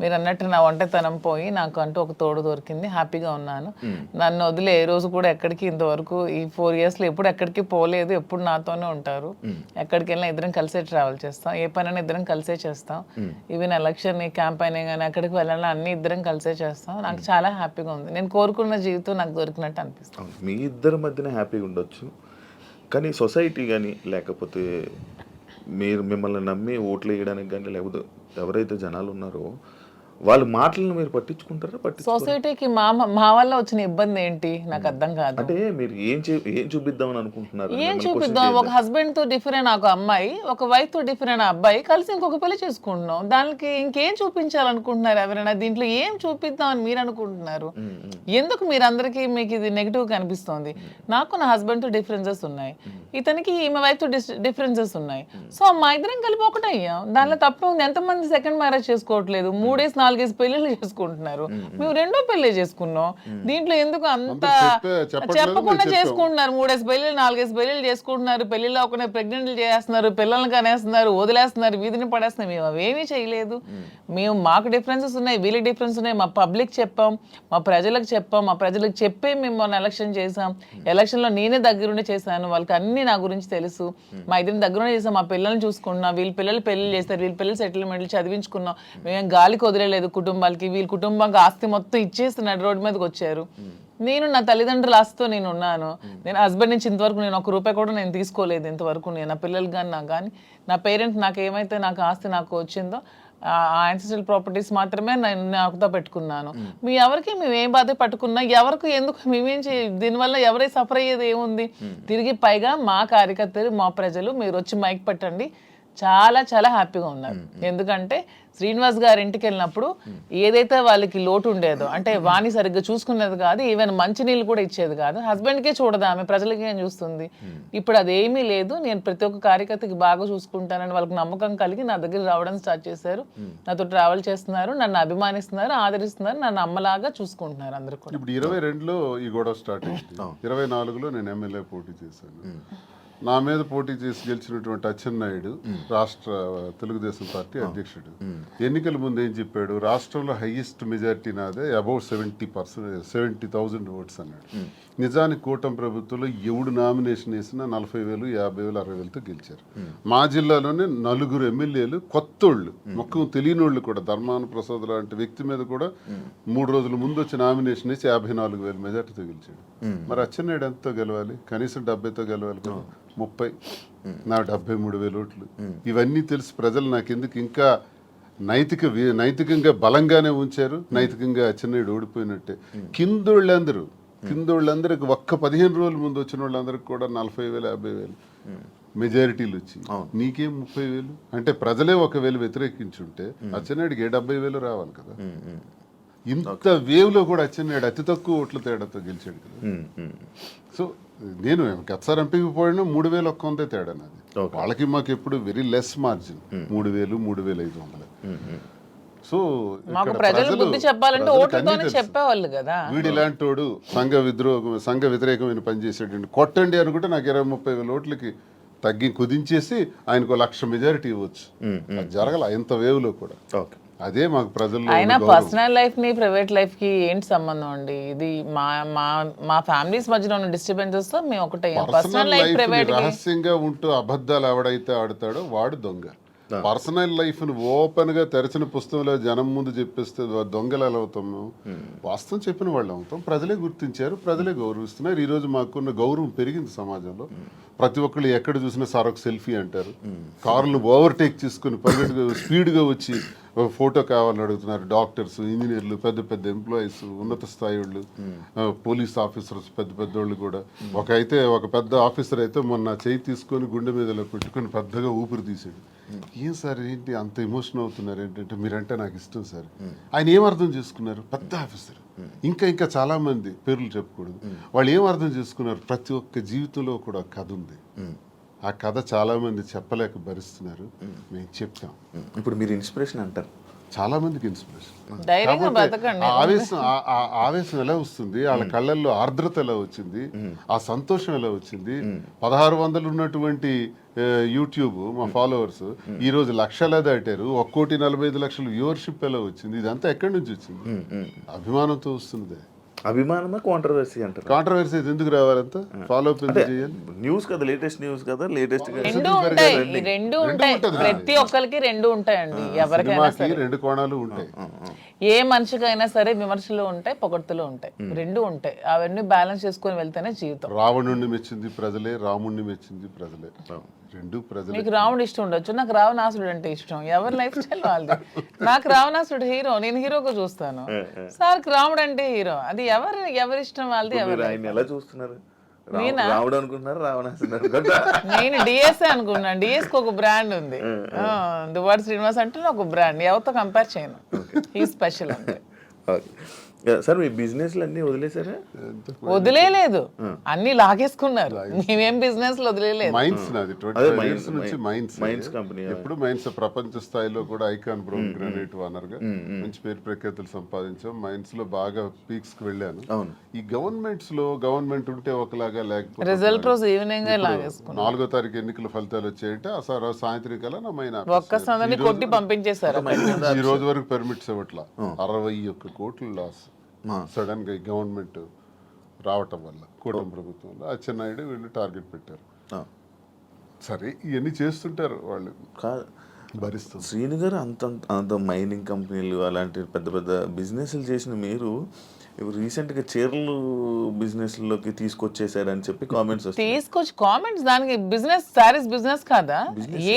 మీరు అన్నట్టు నా ఒంటరితనం పోయి నాకు అంటూ ఒక తోడు దొరికింది. హ్యాపీగా ఉన్నాను. నన్ను వదిలే ఏ రోజు కూడా ఎక్కడికి ఇంతవరకు ఈ 4 yearsలో ఎప్పుడు ఎక్కడికి పోలేదు. ఎప్పుడు నాతోనే ఉంటారు. ఎక్కడికి వెళ్ళినా ఇద్దరం కలిసే ట్రావెల్ చేస్తాం. ఏ పనైనా ఇద్దరం కలిసే చేస్తాం. ఈవెన్ ఎలక్షన్ క్యాంపెయిన్ కానీ ఎక్కడికి వెళ్ళాలని అన్ని ఇద్దరం కలిసే చేస్తాం. నాకు చాలా హ్యాపీగా ఉంది. నేను కోరుకున్న జీవితం నాకు దొరికినట్టు అనిపిస్తుంది. మీ ఇద్దరి మధ్యన హ్యాపీగా ఉండొచ్చు, కానీ సొసైటీ కానీ లేకపోతే మీరు మిమ్మల్ని నమ్మి ఓట్లు వేయడానికి కానీ లేకపోతే ఎవరైతే జనాలు ఉన్నారో వాళ్ళ మాటలను మీరు పట్టించుకుంటారా? సొసైటీకి మా వల్ల వచ్చిన ఇబ్బంది ఏంటి నాకు అర్థం కాదు. అంటే మీరు ఏం చూపిద్దామని అనుకుంటున్నారు? ఏం చూపిద్దాం? ఒక హస్బెండ్ తో డిఫరెంట్ ఒక అమ్మాయి, ఒక వైఫ్ తో డిఫరెంట్ అబ్బాయి కలిసి ఇంకొక పెళ్లి చేసుకుంటున్నాం. దానికి ఇంకేం చూపించాలనుకుంటున్నారు ఎవరైనా? దీంట్లో ఏం చూపిద్దాం అని మీరు అనుకుంటున్నారు? ఎందుకు మీరందరికీ మీకు ఇది నెగిటివ్ కనిపిస్తుంది? నాకు నా హస్బెండ్ తో డిఫరెన్సెస్ ఉన్నాయి, ఇతనికి ఈమె వైఫ్ తో డిఫరెన్సెస్ ఉన్నాయి. సో మా ఇద్దరం కలిపి ఒకటే అయ్యాం. దానిలో తప్పే ఉంది. ఎంతమంది సెకండ్ మ్యారేజ్ చేసుకోవట్లేదు, 3-4 పెళ్లిళ్ళు చేసుకుంటున్నారు. మేము 2వ పెళ్లి చేసుకున్నాం. దీంట్లో ఎందుకు అంత చెప్పకుండా చేసుకుంటున్నారు? 3 పెళ్లిళ్ళు 4 పెళ్లిళ్ళు చేసుకుంటున్నారు. పెళ్లిలో ఒక ప్రెగ్నెంట్లు చేస్తున్నారు, పిల్లల్ని కనేస్తున్నారు, వదిలేస్తున్నారు, వీధిని పడేస్తున్నారు. మేము అవేమీ చేయలేదు. మేము మాకు డిఫరెన్సెస్ ఉన్నాయి, వీళ్ళకి డిఫరెన్స్ ఉన్నాయి. మా పబ్లిక్ చెప్పాం, మా ప్రజలకు చెప్పాం, మా ప్రజలకు చెప్పే మేము మొన్న ఎలక్షన్ చేసాం. ఎలక్షన్లో నేనే దగ్గరుండి చేశాను. వాళ్ళకి అన్ని నా గురించి తెలుసు. మా ఇద్దరిని దగ్గరుండి చేసాం. మా పిల్లల్ని చూసుకున్నాం. వీళ్ళ పిల్లలు పెళ్లి చేస్తారు, వీళ్ళ పిల్లలు సెటిల్మెంట్లు చదివించుకున్నాం. మేము గాలికి వదిలేదు కుటుంబాలకి. వీళ్ళ కుటుంబానికి ఆస్తి మొత్తం ఇచ్చేస్తున్నాడు, రోడ్డు మీదకి వచ్చారు. నేను నా తల్లిదండ్రుల ఆస్తితో నేను ఉన్నాను. నేను హస్బెండ్ నుంచి ఇంతవరకు నేను ₹1 కూడా నేను తీసుకోలేదు ఇంతవరకు. నేను నా పిల్లలు కానీ నాకు కానీ నా పేరెంట్స్ నాకు ఏమైతే నాకు ఆస్తి నాకు వచ్చిందో ఆ యాన్సిస్ట్రల్ ప్రాపర్టీస్ మాత్రమే నేను నాకుతో పెట్టుకున్నాను. మీ ఎవరికి మేము ఏం బాధ పట్టుకున్నా, ఎవరికి ఎందుకు మేమేం దీనివల్ల ఎవరై సఫర్ అయ్యేది ఏముంది? తిరిగి పైగా మా కార్యకర్తలు మా ప్రజలు మీరు వచ్చి మైక్ పెట్టండి చాలా చాలా హ్యాపీగా ఉన్నారు. ఎందుకంటే శ్రీనివాస్ గారి ఇంటికి వెళ్ళినప్పుడు ఏదైతే వాళ్ళకి లోటు ఉండేదో, అంటే వాణి సరిగ్గా చూసుకునేది కాదు, ఈవెన్ మంచినీళ్ళు కూడా ఇచ్చేది కాదు. హస్బెండ్కే చూడదు ఆమె, ప్రజలకి ఏం చూస్తుంది. ఇప్పుడు అదేమీ లేదు. నేను ప్రతి ఒక్క కార్యకర్తకి బాగా చూసుకుంటానని వాళ్ళకి నమ్మకం కలిగి నా దగ్గర రావడం స్టార్ట్ చేశారు. నాతో ట్రావెల్ చేస్తున్నారు, నన్ను అభిమానిస్తున్నారు, ఆదరిస్తున్నారు, నన్ను అమ్మలాగా చూసుకుంటున్నారు అందరూ కూడా. ఇప్పుడు 22లో ఈ గొడవ స్టార్ట్ అయింది. 24లో నేను ఎమ్మెల్యే పోటీ చేశాను. నా మీద పోటీ చేసి గెలిచినటువంటి అచ్చెన్నాయుడు రాష్ట్ర తెలుగుదేశం పార్టీ అధ్యక్షుడు ఎన్నికల ముందు ఏం చెప్పాడు? రాష్ట్రంలో హైయెస్ట్ మెజారిటీ నాదే, అబౌట్ 70,000 ఓట్స్ అన్నాడు. నిజానికి కూటమి ప్రభుత్వంలో ఎవడు నామినేషన్ వేసినా 40,000, 50,000, 60,000తో గెలిచారు. మా జిల్లాలోనే 4 ఎమ్మెల్యేలు కొత్తోళ్ళు, మొక్కం తెలియనోళ్ళు కూడా, ధర్మాన ప్రసాద్ లాంటి వ్యక్తి మీద కూడా 3 రోజుల ముందు వచ్చి నామినేషన్ వేసి 54,000 మెజార్టీతో గెలిచాడు. మరి అచ్చెన్నాయుడు ఎంతో గెలవాలి? కనీసం 70తో గెలవాలి కదా. 30, నా 73,000 ఓట్లు. ఇవన్నీ తెలిసి ప్రజలు నాకెందుకు ఇంకా నైతికంగా బలంగానే ఉంచారు. నైతికంగా అచ్చెన్నాయుడు ఓడిపోయినట్టే. కిందోళ్ళందరికి ఒక్క 15 రోజుల ముందు వచ్చిన వాళ్ళందరికి కూడా 40,000, 50,000 మెజారిటీలు వచ్చి నీకేం 30,000? అంటే ప్రజలే ఒకవేళ వ్యతిరేకించుంటే అచ్చెన్నాయుడికి 70,000 రావాలి కదా. ఇంత వేవ్లో కూడా అచ్చెన్నాయుడు అతి తక్కువ ఓట్ల తేడాతో గెలిచాడు కదా. సో నేను గతసారి ఎంపీకి పోయినా 3,100 తేడా నాది. వాళ్ళకి మాకు ఎప్పుడు వెరీ లెస్ మార్జిన్, 3,000, 3,500. సో వీడు ఇలాంటోడు సంఘ వ్యతిరేకమైన పని చేసేటండి, కొట్టండి అనుకుంటే నాకు 20-30,000 ఓట్లకి తగ్గి కుదించేసి ఆయనకు 1,00,000 మెజారిటీ ఇవ్వచ్చు. అది జరగల ఇంత వేవ్లో కూడా. అదే మాకు ప్రజల్లో. అయినా పర్సనల్ లైఫ్ ని ప్రైవేట్ లైఫ్ కి ఏంటి సంబంధం అండి? ఇది మా ఫ్యామిలీస్ మధ్యలో ఉన్న డిస్టర్బెన్సెస్ తో మేము ఒకటే. పర్సనల్ లైఫ్ ప్రైవేట్ రహస్యంగా ఉంటూ అబద్ధాలు ఎవడైతే ఆడతాడో వాడు దొంగ. పర్సనల్ లైఫ్ ను ఓపెన్ గా తెరచిన పుస్తకంలో జనం ముందు చెప్పేస్తే దొంగలు ఎలా అవుతాము? వాస్తవం చెప్పిన వాళ్ళు అవుతాం. ప్రజలే గుర్తించారు, ప్రజలే గౌరవిస్తున్నారు. ఈ రోజు మాకున్న గౌరవం పెరిగింది సమాజంలో. ప్రతి ఒక్కళ్ళు ఎక్కడ చూసినా సార్ ఒక సెల్ఫీ అంటారు. కార్లు ఓవర్టేక్ చేసుకుని స్పీడ్గా వచ్చి ఫోటో కావాలని అడుగుతున్నారు. డాక్టర్స్, ఇంజనీర్లు, పెద్ద పెద్ద ఎంప్లాయీస్, ఉన్నత స్థాయి వాళ్ళు, పోలీస్ ఆఫీసర్స్, పెద్ద పెద్దోళ్ళు కూడా. ఒక పెద్ద ఆఫీసర్ అయితే మొన్న చేయి తీసుకొని గుండె మీద పెట్టుకుని పెద్దగా ఊపిరి తీసాడు. ఏం సార్ ఏంటి అంత ఎమోషన్ అవుతున్నారు ఏంటంటే మీరంటే నాకు ఇష్టం సార్. ఆయన ఏం అర్థం చేసుకున్నారు? పెద్ద ఆఫీసర్, ఇంకా చాలా మంది పేర్లు చెప్పకూడదు. వాళ్ళు ఏం అర్థం చేసుకున్నారు? ప్రతి ఒక్క జీవితంలో కూడా ఒక కథ ఉంది. ఆ కథ చాలా మంది చెప్పలేక భరిస్తున్నారు. మేము చెప్తాం. ఇప్పుడు మీరు ఇన్స్పిరేషన్ అంటారు, చాలా మందికి ఇన్స్పిరేషన్. ధైర్యంగా బతకండి. ఆవేశం ఎలా వస్తుంది, వాళ్ళ కళ్ళల్లో ఆర్ద్రత ఎలా వచ్చింది, ఆ సంతోషం ఎలా వచ్చింది. 1600 ఉన్నటువంటి యూట్యూబ్ మా ఫాలోవర్స్ ఈ రోజు లక్షలా దాటారు. 1,45,00,000 వ్యూవర్షిప్ ఎలా వచ్చింది? ఇదంతా ఎక్కడి నుంచి వచ్చింది? అభిమానంతో వస్తుంది. అభిమానమా కాంట్రవర్సీ అంటారు? కాంట్రవర్సీ ఎందుకు రావాలంతా? ఫాలో అప్ ఎందుకు చేయాలి? న్యూస్ కదా, లేటెస్ట్ న్యూస్ కదా, లేటెస్ట్ రెండు ఉంటాయి, ఈ రెండు ఉంటాయి. ప్రతి ఒక్కరికి రెండు ఉంటాయండి. ఎవరికైనా సరే రెండు కోణాలు ఉంటాయి. ఏ మనిషికైనా సరే విమర్శలు ఉంటాయి, పొగడ్తలు ఉంటాయి, రెండు ఉంటాయి. అవన్నీ బ్యాలెన్స్ చేసుకొని వెళ్తేనే జీవితం. రావణుణ్ణి మెచ్చింది ప్రజలే, రాముణ్ణి మెచ్చింది ప్రజలే. రెండు ప్రజలే. మీకు రావణుడు ఇష్టం ఉండొచ్చు, నాకు రావణాసుడు అంటే ఇష్టం. ఎవరి లైఫ్ స్టైల్ వాళ్ళది. నాకు రావణాసుడు హీరో, నేను హీరోగా చూస్తాను. సార్ రాముడు అంటే హీరో. అది ఎవరి ఇష్టం వాళ్ళది. ఆయన ఎలా చూస్తున్నారు? రాముడు అనుకుంటున్నారు, రావణాసుడు? నేను డిఎస్ఏ అనుకున్నాను. డిఎస్ కి ఒక బ్రాండ్ ఉంది, దువ్వాడ శ్రీనివాస్ అంటే ఒక బ్రాండ్. ఎవరితో కంపేర్ చేయను. ఈ స్పెషల్ అంటే. సార్ మీ బిజినెస్లు అన్నీ వదిలేసారా? వదిలేదు, అన్ని లాగేసుకున్నారు. మేమేం బిజినెస్ వదిలేదు. మైన్స్ నాది 25 years నుంచి మైన్స్ కంపెనీ. ఎప్పుడు మైన్స్ ప్రపంచ స్థాయిలో కూడా ఐకాన్ బ్రౌన్ గ్రానైట్ ఓనర్ గా మంచి పేరు ప్రఖ్యాతులు సంపాదించాం. మైన్స్ లో బాగా పీక్స్ కి వెళ్ళాను. ఈ గవర్నమెంట్స్ లో గవర్నమెంట్ ఉంటే ఒకలాగా, లేకపోతే రిజల్ట్ రోజు ఈవినింగ్ లాగేసుకున్నాం. 4వ తారీఖు ఎన్నికల ఫలితాలు వచ్చాయంటే ఆ సాయంత్రం కల్లా నా మైన్ ఒక్క సందని కొట్టి పంపించేశారు. ఈ రోజు వరకు పర్మిట్స్ ఇవ్వట్లా. 61 కోట్లు లాస్ సడన్ గా గవర్నమెంట్ రావటం వల్ల, కూటమి ప్రభుత్వంలో అచ్చెన్నాయుడు వీళ్ళు టార్గెట్ పెట్టారు. సరే ఇవన్నీ చేస్తుంటారు వాళ్ళు, భరిస్తారు. శ్రీను గారు అంత మైనింగ్ కంపెనీలు అలాంటి పెద్ద పెద్ద బిజినెస్లు చేసిన మీరు రీసెంట్గా చీరలు బిజినెస్లోకి తీసుకొచ్చేసారని చెప్పి కామెంట్స్ కామెంట్స్. దానికి బిజినెస్, సారీస్ బిజినెస్ కాదా?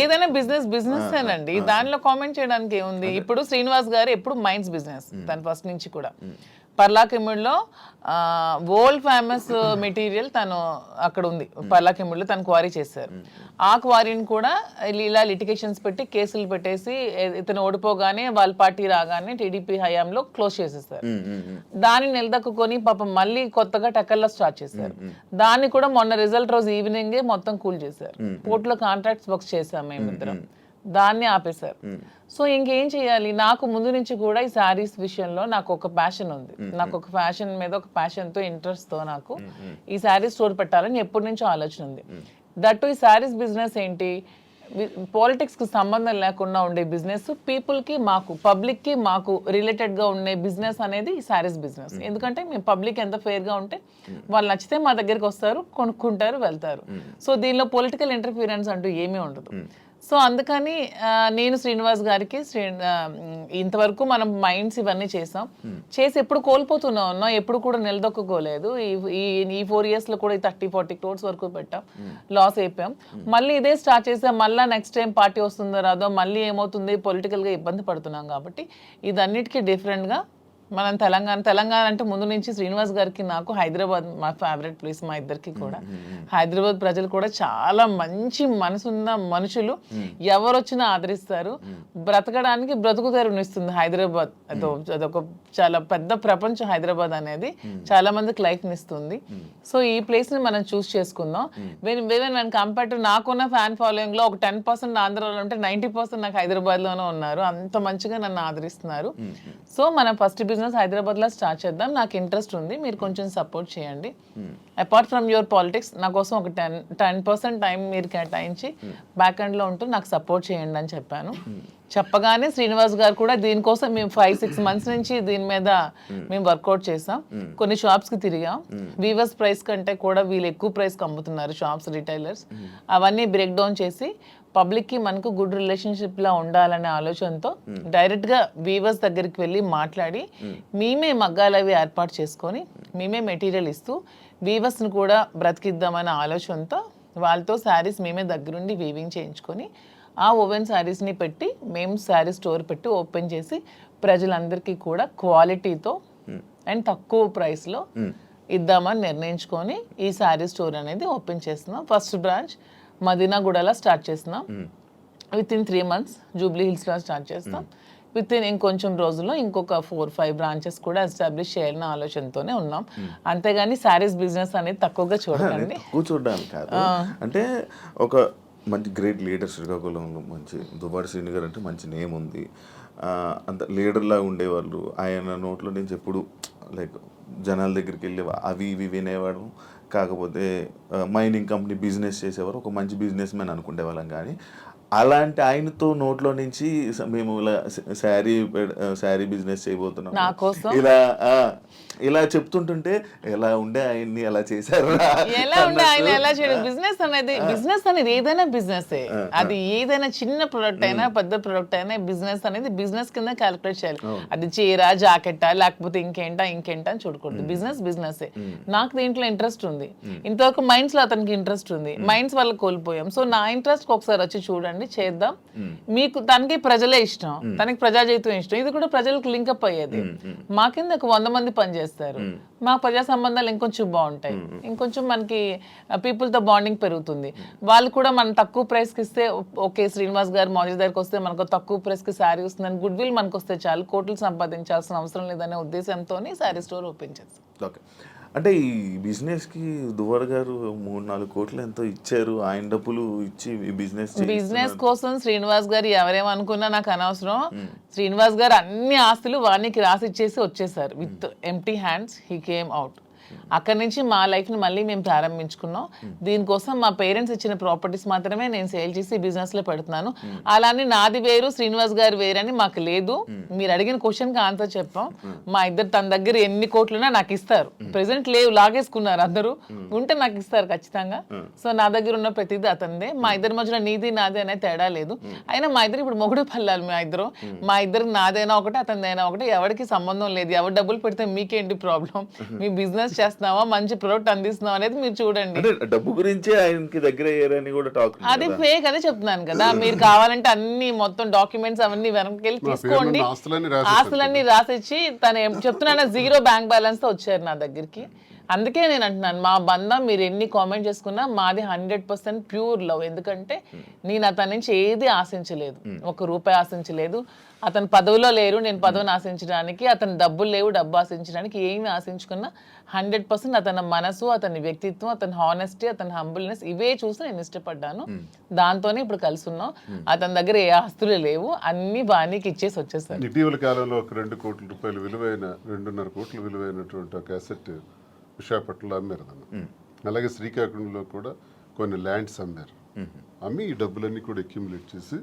ఏదైనా బిజినెస్ ఏనండి. దానిలో కామెంట్ చేయడానికి ఏముంది? ఇప్పుడు శ్రీనివాస్ గారు ఎప్పుడు మైన్స్ బిజినెస్, తను ఫస్ట్ నుంచి కూడా. పర్లాకిమిడిలో వరల్డ్ ఫేమస్ మెటీరియల్ తను అక్కడ ఉంది. పర్లాకిమిడిలో తను క్వారీ చేశారు. ఆ క్వారీని కూడా ఇలా లిటిగేషన్స్ పెట్టి కేసులు పెట్టేసి ఇతను ఓడిపోగానే వాళ్ళ పార్టీ రాగానే టీడీపీ హయాంలో క్లోజ్ చేసేసారు. దాన్ని నిలదక్కుని పాపం మళ్ళీ కొత్తగా టెక్కల్లో స్టార్ట్ చేశారు. దాన్ని కూడా మొన్న రిజల్ట్ రోజు ఈవినింగే మొత్తం కూల్ చేశారు. పోర్టులో కాంట్రాక్ట్స్ వర్క్స్ చేశాం మేమిద్దరం. దాన్ని ఆపేశారు. సో ఇంకేం చేయాలి? నాకు ముందు నుంచి కూడా ఈ శారీస్ విషయంలో నాకు ఒక ప్యాషన్ ఉంది. నాకు ఒక ఫ్యాషన్ మీద ఒక ప్యాషన్తో, ఇంట్రెస్ట్తో నాకు ఈ శారీస్ స్టోర్ పెట్టాలని ఎప్పటి నుంచో ఆలోచన ఉంది. దట్టు ఈ శారీస్ బిజినెస్ ఏంటి, పాలిటిక్స్కి సంబంధం లేకుండా ఉండే బిజినెస్, పీపుల్కి మాకు, పబ్లిక్కి మాకు రిలేటెడ్గా ఉండే బిజినెస్ అనేది ఈ శారీస్ బిజినెస్. ఎందుకంటే మేము పబ్లిక్ ఎంత ఫెయిర్గా ఉంటే వాళ్ళు నచ్చితే మా దగ్గరికి వస్తారు, కొనుక్కుంటారు, వెళ్తారు. సో దీనిలో పొలిటికల్ ఇంటర్ఫీరెన్స్ అంటూ ఏమీ ఉండదు. సో అందుకని నేను శ్రీనివాస్ గారికి ఇంతవరకు మనం మైండ్స్ ఇవన్నీ చేసాం, చేసి ఎప్పుడు కోల్పోతూనే ఉన్నాం, ఎప్పుడు కూడా నిలదొక్కుకోలేదు. ఈ 4 years లో కూడా 30-40 crores వరకు పెట్టాం, లాస్ అయిపోయాం. మళ్ళీ ఇదే స్టార్ట్ చేసాం. మళ్ళీ నెక్స్ట్ టైం పార్టీ వస్తుందో రాదో, మళ్ళీ ఏమవుతుంది, పొలిటికల్గా ఇబ్బంది పడుతున్నాం. కాబట్టి ఇదన్నిటికీ డిఫరెంట్గా మనం తెలంగాణ అంటే ముందు నుంచి శ్రీనివాస్ గారికి నాకు హైదరాబాద్ మా ఫేవరెట్ ప్లేస్, మా ఇద్దరికి కూడా. హైదరాబాద్ ప్రజలు కూడా చాలా మంచి మనసున్న మనుషులు, ఎవరు వచ్చినా ఆదరిస్తారు. బ్రతకడానికి బ్రతుకు తెరునిస్తుంది హైదరాబాద్. అదొక చాలా పెద్ద ప్రపంచం హైదరాబాద్ అనేది, చాలా మందికి లైఫ్ని ఇస్తుంది. సో ఈ ప్లేస్ని మనం చూస్ చేసుకుందాం. వెన్ కంపేర్ టు నాకున్న ఫ్యాన్ ఫాలోయింగ్లో ఒక 10% ఆంధ్రాలో ఉంటే 90% నాకు హైదరాబాద్లోనే ఉన్నారు. అంత మంచిగా నన్ను ఆదరిస్తున్నారు. సో మనం ఫస్ట్ బిజినెస్ హైదరాబాద్లో స్టార్ట్ చేద్దాం. నాకు ఇంట్రెస్ట్ ఉంది, మీరు కొంచెం సపోర్ట్ చేయండి. అపార్ట్ ఫ్రమ్ యువర్ పాలిటిక్స్ నా కోసం ఒక 10% టైం మీరు కేటాయించి బ్యాక్ ఎండ్లో ఉంటూ నాకు సపోర్ట్ చేయండి అని చెప్పాను. చెప్పగానే శ్రీనివాస్ గారు కూడా దీనికోసం మేము 5-6 months నుంచి దీని మీద మేము వర్కౌట్ చేసాం. కొన్ని షాప్స్కి తిరిగాం. వీవర్స్ ప్రైస్ కంటే కూడా వీళ్ళు ఎక్కువ ప్రైస్కి అమ్ముతున్నారు షాప్స్, రిటైలర్స్. అవన్నీ బ్రేక్ డౌన్ చేసి పబ్లిక్కి మనకు గుడ్ రిలేషన్షిప్లా ఉండాలనే ఆలోచనతో డైరెక్ట్గా వీవర్స్ దగ్గరికి వెళ్ళి మాట్లాడి మేమే మగ్గాలు అవి ఏర్పాటు చేసుకొని మేమే మెటీరియల్ ఇస్తూ వీవర్స్ని కూడా బ్రతికిద్దామనే ఆలోచనతో వాళ్ళతో శారీస్ మేమే దగ్గరుండి వీవింగ్ చేయించుకొని ఆ ఓవెన్ శారీస్ని పెట్టి మేము శారీ స్టోర్ పెట్టి ఓపెన్ చేసి ప్రజలందరికీ కూడా క్వాలిటీతో అండ్ తక్కువ ప్రైస్లో ఇద్దామని నిర్ణయించుకొని ఈ శారీ స్టోర్ అనేది ఓపెన్ చేస్తున్నాం. ఫస్ట్ బ్రాంచ్ మదీనాగూడలో స్టార్ట్ చేస్తున్నాం. విత్ ఇన్ 3 months జూబ్లీ హిల్స్లో స్టార్ట్ చేస్తాం. విత్ ఇన్ ఇంకొంచెం రోజుల్లో ఇంకొక 4-5 బ్రాంచెస్ కూడా ఎస్టాబ్లిష్ చేయాలన్న ఆలోచనతోనే ఉన్నాం. అంతేగాని శారీస్ బిజినెస్ అనేది తక్కువగా చూడకండి. కూర్చోడానికి కాదు, అంటే ఒక మంచి గ్రేట్ లీడర్ శ్రీకాకుళంలో మంచి దువ్వాడ శ్రీని గారు అంటే మంచి నేమ్ ఉంది. అంత లీడర్లా ఉండేవాళ్ళు. ఆయన నోట్లో నుంచి ఎప్పుడు లైక్ జనాల దగ్గరికి వెళ్ళి అవి ఇవి వినేవాడు. కాకపోతే మైనింగ్ కంపెనీ బిజినెస్ చేసేవారు, ఒక మంచి బిజినెస్ మ్యాన్ అనుకునే వాళ్ళం. కానీ అలాంటి ఆయనతో నోట్లో నుంచి మేము ఇలా శారీ బిజినెస్ చేయబోతున్నాం ఇలా చెప్తుంటుంటే ఎలా ఉండే ఆయన్ని ఎలా చేశారు, ఎలా ఉండే ఆయన ఎలా చేయడం. బిజినెస్ అనేది ఏదైనా బిజినెస్, అది ఏదైనా చిన్న ప్రొడక్ట్ అయినా పెద్ద ప్రొడక్ట్ అయినా బిజినెస్ అనేది బిజినెస్ కింద క్యాలిక్యులేట్ చేయాలి. అది చీర జాకెట్టా లేకపోతే ఇంకేంటా అని చూడకూడదు. బిజినెస్ నాకు దీంట్లో ఇంట్రెస్ట్ ఉంది. ఇంతవరకు మైండ్స్ లో అతనికి ఇంట్రెస్ట్ ఉంది, మైండ్స్ వల్ల కోల్పోయాం. సో నా ఇంట్రెస్ట్ ఒకసారి వచ్చి చూడండి, చేద్దాం. మీకు తనకి ప్రజలే ఇష్టం, తనకి ప్రజాజీవితం ఇష్టం, ఇది కూడా ప్రజలకు లింకప్ అయ్యేది. మా కింద ఒక 100 మంది పనిచేస్తారు, మా ప్రజా సంబంధాలు ఇంకొంచెం బాగుంటాయి, ఇంకొంచెం మనకి పీపుల్ తో బాండింగ్ పెరుగుతుంది. వాళ్ళు కూడా మనం తక్కువ ప్రైస్ కి ఇస్తే ఓకే, శ్రీనివాస్ గారు మౌజీ దగ్గరికి వస్తే మనకు తక్కువ ప్రైస్ కి శారీ వస్తుందని గుడ్ విల్ మనకు వస్తే చాలు, కోట్లు సంపాదించాల్సిన అవసరం లేదనే ఉద్దేశంతో శారీ స్టోర్ ఓపెన్ చేస్తాం. ఓకే, అంటే ఈ బిజినెస్కి దువ్వాడ గారు 3-4 కోట్లు ఎంతో ఇచ్చారు. ఆయన డబ్బులు ఇచ్చి ఈ బిజినెస్ కోసం శ్రీనివాస్ గారు ఎవరేమనుకున్నా నాకు అనవసరం. శ్రీనివాస్ గారు అన్ని ఆస్తులు వానికి రాసి ఇచ్చేసి వచ్చేసారు. With empty hands he came out. అక్కడి నుంచి మా లైఫ్ని మళ్ళీ మేము ప్రారంభించుకున్నాం. దీనికోసం మా పేరెంట్స్ ఇచ్చిన ప్రాపర్టీస్ మాత్రమే నేను సేల్ చేసి బిజినెస్లో పెడుతున్నాను. అలానే నాది వేరు శ్రీనివాస్ గారు వేరని మాకు లేదు. మీరు అడిగిన క్వశ్చన్కి ఆన్సర్ చెప్పాం. మా ఇద్దరు తన దగ్గర ఎన్ని కోట్లున్నా నాకు ఇస్తారు. ప్రెసెంట్ లేవు, లాగేసుకున్నారు అందరూ, ఉంటే నాకు ఇస్తారు ఖచ్చితంగా. సో నా దగ్గర ఉన్న ప్రతిదీ అతనిదే. మా ఇద్దరి మధ్యలో నీది నాది అనే తేడా లేదు. అయినా మా ఇద్దరు ఇప్పుడు మొగుడు పల్లాలి. మా ఇద్దరికి నాదైనా ఒకటి అతనిదైనా ఒకటి, ఎవరికి సంబంధం లేదు. ఎవరు డబ్బులు పెడితే మీకేంటి ప్రాబ్లం? మీ బిజినెస్ చేస్తున్నావా, మంచి ప్రొడక్ట్ అందిస్తున్నావా అనేది మీరు చూడండి. డబ్బు గురించి ఆయనకి దగ్గర అయ్యారని కూడా టాక్. అది ఫేక్, అదే చెప్తున్నాను కదా. మీరు కావాలంటే అన్ని మొత్తం డాక్యుమెంట్స్ అవన్నీ వెనక్కి వెళ్ళి తీసుకోండి. ఆస్తులన్నీ రాసిచ్చి తను చెప్తున్నాను 0 బ్యాంక్ బ్యాలెన్స్ తో వచ్చారు నా దగ్గరికి. అందుకే నేను అంటున్నాను, మా బంధం మీరు ఎన్ని కామెంట్ చేసుకున్నా మాది 100% ప్యూర్ లవ్. ఎందుకంటే నేను అతని నుంచి ఏది ఆశించలేదు, 1 రూపాయి ఆశించలేదు. అతను పదవిలో లేరు, నేను పదవిని ఆశించడానికి, అతని డబ్బులు లేవు, డబ్బు ఆశించడానికి. ఏమి ఆశించుకున్నా 100% అతని మనసు, అతని వ్యక్తిత్వం, అతని హానెస్టీ, అతని హంబుల్నెస్ ఇవే చూసి నేను ఇష్టపడ్డాను. దాంతోనే ఇప్పుడు కలిసి ఉన్నాం. అతని దగ్గర ఏ ఆస్తులు లేవు, అన్ని బాణీకి ఇచ్చేసి వచ్చేసారు. ఇటీవల కాలంలో ఒక 2 కోట్ల రూపాయలు విలువైన 2.5 కోట్ల విలువైనటువంటి ఒక అసెట్ విశాఖపట్నంలో అమ్మారు. అలాగే శ్రీకాకుళంలో కూడా కొన్ని ల్యాండ్స్ అమ్మారు. అమ్మి ఈ డబ్బులన్నీ కూడా అక్యుములేట్ చేసి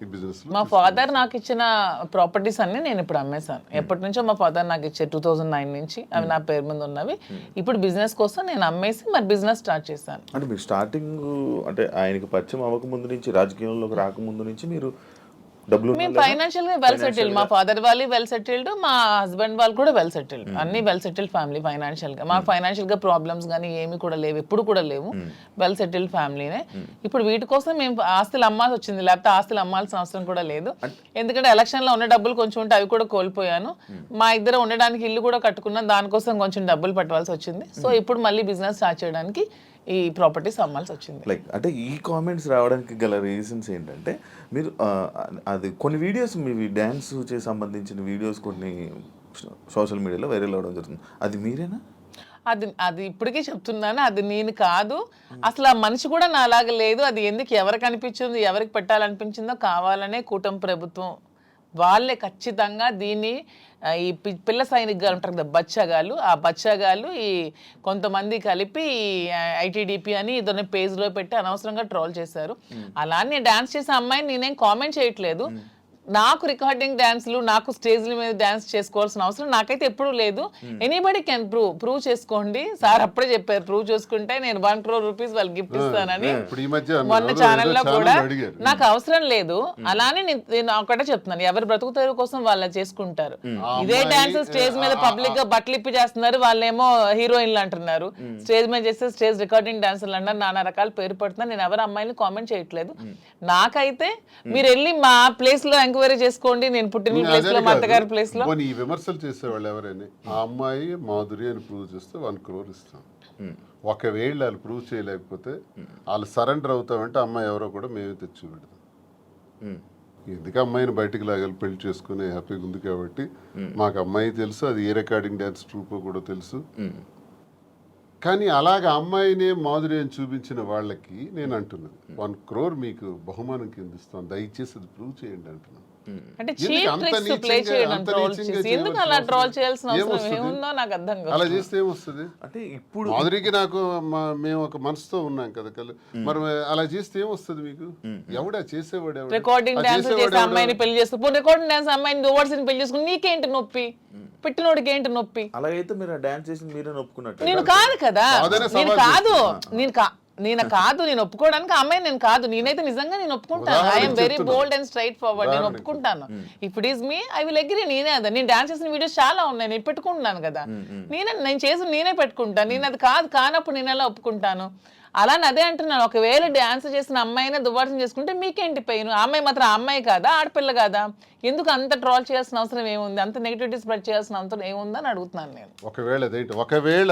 ఈ బిజినెస్. మా ఫాదర్ నాకు ఇచ్చిన ప్రాపర్టీస్ అన్ని నేను ఇప్పుడు అమ్మేశాను. ఎప్పటి నుంచో మా ఫాదర్ నాకు ఇచ్చే 2009 నుంచి అవి నా పేరు మీద ఉన్నవి. ఇప్పుడు బిజినెస్ కోసం నేను అమ్మేసి మరి బిజినెస్ స్టార్ట్ చేశాను. అంటే మీరు స్టార్టింగ్ అంటే ఆయనకి పరిచయం అవ్వక ముందు నుంచి, రాజకీయంలోకి రాకముందు నుంచి మీరు మేము ఫైనాన్షియల్ గా వెల్ సెటిల్డ్. మా ఫాదర్ వాళ్ళు వెల్ సెటిల్డ్, మా హస్బెండ్ వాళ్ళు కూడా వెల్ సెటిల్డ్. అన్ని వెల్ సెటిల్డ్ ఫ్యామిలీ ఫైనాన్షియల్ గా. మా ఫైనాన్షియల్ గా ప్రాబ్లమ్స్ కానీ ఏమి కూడా లేవు, ఎప్పుడు కూడా లేవు. వెల్ సెటిల్డ్ ఫ్యామిలీనే. ఇప్పుడు వీటి కోసం మేము ఆస్తులు అమ్మాల్సి వచ్చింది, లేకపోతే ఆస్తులు అమ్మాల్సిన అవసరం కూడా లేదు. ఎందుకంటే ఎలక్షన్ లో ఉన్న డబ్బులు కొంచెం ఉంటే అవి కూడా కోల్పోయాను. మా ఇద్దరు ఉండడానికి ఇల్లు కూడా కట్టుకున్నాం, దానికోసం కొంచెం డబ్బులు పట్టవలసి వచ్చింది. సో ఇప్పుడు మళ్ళీ బిజినెస్ స్టార్ట్ చేయడానికి ఈ ప్రాపర్టీస్ అమ్మాల్సి వచ్చింది. లైక్ అంటే ఈ కామెంట్స్ రావడానికి గల రీజన్స్ ఏంటంటే, మీరు అది కొన్ని వీడియోస్ మీ డ్యాన్స్ చే సంబంధించిన వీడియోస్ కొన్ని సోషల్ మీడియాలో వైరల్ అవ్వడం జరుగుతుంది. అది మీరేనా? అది ఇప్పటికీ చెప్తున్నాను, అది నేను కాదు. అసలు ఆ మనిషి కూడా నా అలాగ లేదు. అది ఎందుకు ఎవరికి అనిపించిందో, ఎవరికి పెట్టాలనిపించిందో కావాలనే కూటమి ప్రభుత్వం వాళ్ళే ఖచ్చితంగా దీన్ని ఈ పిల్ల సైనికులు ఉంటారు కదా, బచ్చగాళ్ళు, ఆ బచ్చగాళ్ళు ఈ కొంతమంది కలిపి ఐటీడీపీ అని ఇదొన్న పేజ్లో పెట్టి అనవసరంగా ట్రోల్ చేశారు. అలానే డాన్స్ చేసే అమ్మాయిని నేనేం కామెంట్ చేయట్లేదు. నాకు రికార్డింగ్ డాన్స్లు, నాకు స్టేజ్ల మీద డాన్స్ చేసుకోవాల్సిన అవసరం నాకైతే ఎప్పుడూ లేదు. ఎనీబడి కెన్ ప్రూవ్ చేసుకోండి. సార్ అప్పుడే చెప్పారు, ప్రూవ్ చేసుకుంటే నేను 1 crore rupees వాళ్ళకి గిఫ్ట్ ఇస్తానని మొన్న ఛానల్లో కూడా. నాకు అవసరం లేదు. అలానే నేను ఒకటే చెప్తున్నాను, ఎవరి బ్రతుకుతారు కోసం వాళ్ళు చేసుకుంటారు. ఇదే డాన్స్ స్టేజ్ మీద పబ్లిక్ గా బట్టలు ఇప్పి చేస్తున్నారు, వాళ్ళేమో హీరోయిన్లు అంటున్నారు. స్టేజ్ మీద చేస్తే స్టేజ్ రికార్డింగ్ డాన్సర్లు అంటారు, నానా రకాల పేరు పడుతున్నారు. నేను ఎవరి అమ్మాయిని కామెంట్ చేయట్లేదు. నాకైతే మీరు వెళ్ళి మా ప్లేస్ లో ఎంక్వైరీ చేసుకోండి, నేను పుట్టిన ప్లేస్ లో, మా అత్తగారి ప్లేస్ లో. ఈ విమర్శలు చేసేవాళ్ళు ఎవరైనా ఆ అమ్మాయి మాధురి అని ప్రూవ్ చేస్తే 1 crore ఇస్తాం. ఒకవేళ వాళ్ళు ప్రూవ్ చేయలేకపోతే వాళ్ళు సరెండర్ అవుతామంటే అమ్మాయి ఎవరో కూడా మేమే తెచ్చి పెడతాం. ఎందుకు అమ్మాయిని బయటికి లాగాలి, పెళ్లి చేసుకుని హ్యాపీగా ఉంది కాబట్టి. మాకు అమ్మాయి తెలుసు, అది ఏ రికార్డింగ్ డ్యాన్స్ ట్రూపో కూడా తెలుసు. కానీ అలాగ అమ్మాయినే మాధురి అని చూపించిన వాళ్ళకి నేను అంటున్నాను 1 crore మీకు బహుమానం కింద ఇస్తాను, దయచేసి అది ప్రూవ్ చేయండి అంటున్నాను. అంటే ఎందుకు చీప్ అంత ట్రిక్స్ ప్లే నీచంగా, చేయడం, అంత ట్రోల్ నీచంగా చేసి ఎందుకు అలా చేయవలసిన ట్రోల్ చేయాల్సిన అవసరం ఏమొస్తుంది? ఏముందో నాకు అర్థం కాదు. అలా చేస్తే ఏమొస్తుంది? అంటే ఇప్పుడు మాధురికి నాకు మేము ఒక మనసుతో ఉన్నాం కదా మరి అలా చేస్తే ఏమొస్తుంది మీకు? ఎవడా చేసేవాడు? ఎవడు? రికార్డింగ్ ఆ డాన్స్ చేసేవాడు చేసే ఎవడు? అమ్మాయిని పెళ్లి చేసుకుని రికార్డింగ్ డాన్స్ అమ్మాయిని ని పెళ్లి చేసుకుని నీకేంటి నొప్పి? పెట్టినోడికి ఏంటి నొప్పి? అలాగైతే మీరు డాన్స్ చేసి మీరే ఒప్పుకున్నట్టు. నేను కాదు కదా, కాదనే నేను సవాల్ కాదు, చేస్తున్నా. నేను ఒప్పుకోవడానికి అమ్మాయి నేను కాదు. నేనైతే నిజంగా నేను ఒప్పుకుంటాను. I'm very bold and straight forward. నేను ఒప్పుకుంటాను. If it is me I will agree. నేనే అదా, నేను డాన్స్ చేసిన వీడియోస్ చాలా ఉన్నాయి, నేను పెట్టుకుంటున్నాను కదా. నేను చేసి నేనే పెట్టుకుంటాను. నేను అది కానప్పుడు నేను ఎలా ఒప్పుకుంటాను? అలానే అదే అంటున్నాను, ఒకవేళ డాన్స్ చేసిన అమ్మాయినే దువ్వాసం చేసుకుంటే మీకేంటి పెయిన్? అమ్మాయి మాత్రం అమ్మాయి కాదా, ఆడపిల్ల కాదా? ఎందుకు అంత ట్రోల్ చేయాల్సిన అవసరం ఏముంది? అంత నెగిటివిటీ స్ప్రెడ్ చేయాల్సిన అవసరం ఏముందని అడుగుతున్నాను నేను. ఒకవేళ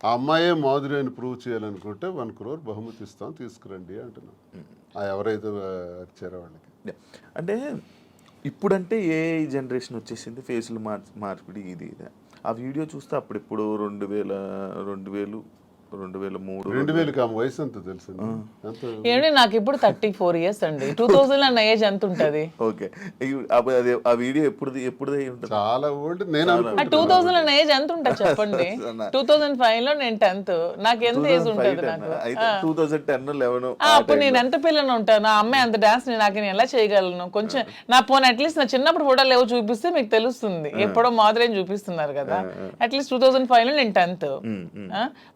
ఆ అమ్మాయే మాధురి అని ప్రూవ్ చేయాలనుకుంటే 1 crore బహుమతి ఇస్తాం, తీసుకురండి అంటున్నాం. ఎవరైతే వచ్చారో వాళ్ళకి. అంటే ఇప్పుడంటే ఏ జనరేషన్ వచ్చేసింది, ఫేసులు మార్పిడి ఇది. ఆ వీడియో చూస్తే అప్పుడిప్పుడు 2003 2000 ఆమె వయసు ఎంత తెలుసు? ఏమండి నాకు ఇప్పుడు 34 years అండి. 2000 అన్న ఏజ్ ఎంత ఉంటది? ఓకే, ఆ వీడియో ఎప్పుడుది ఉంటుంది? చాలా ఓల్డ్. నేను 2000 అన్న ఏజ్ ఎంత ఉంటుంది చెప్పండి? 2005 లో నేను 10th. నాకు ఎంత ఏజ్ ఉంటుంది? నాకు 2010 11 అప్పుడు నేను ఎంత పిల్లని ఉంటాను? ఆ అమ్మాయి అంత డాన్స్ నాకు నేను ఎలా చేయగలను? కొంచెం నా పోనీ అట్లీస్ట్ నా చిన్నప్పుడు ఫోటోలు ఏవో చూపిస్తే మీకు తెలుస్తుంది. ఎప్పుడో మాదిరి చూపిస్తున్నారు కదా. అట్లీస్ట్ 2005 లో నేను 10th.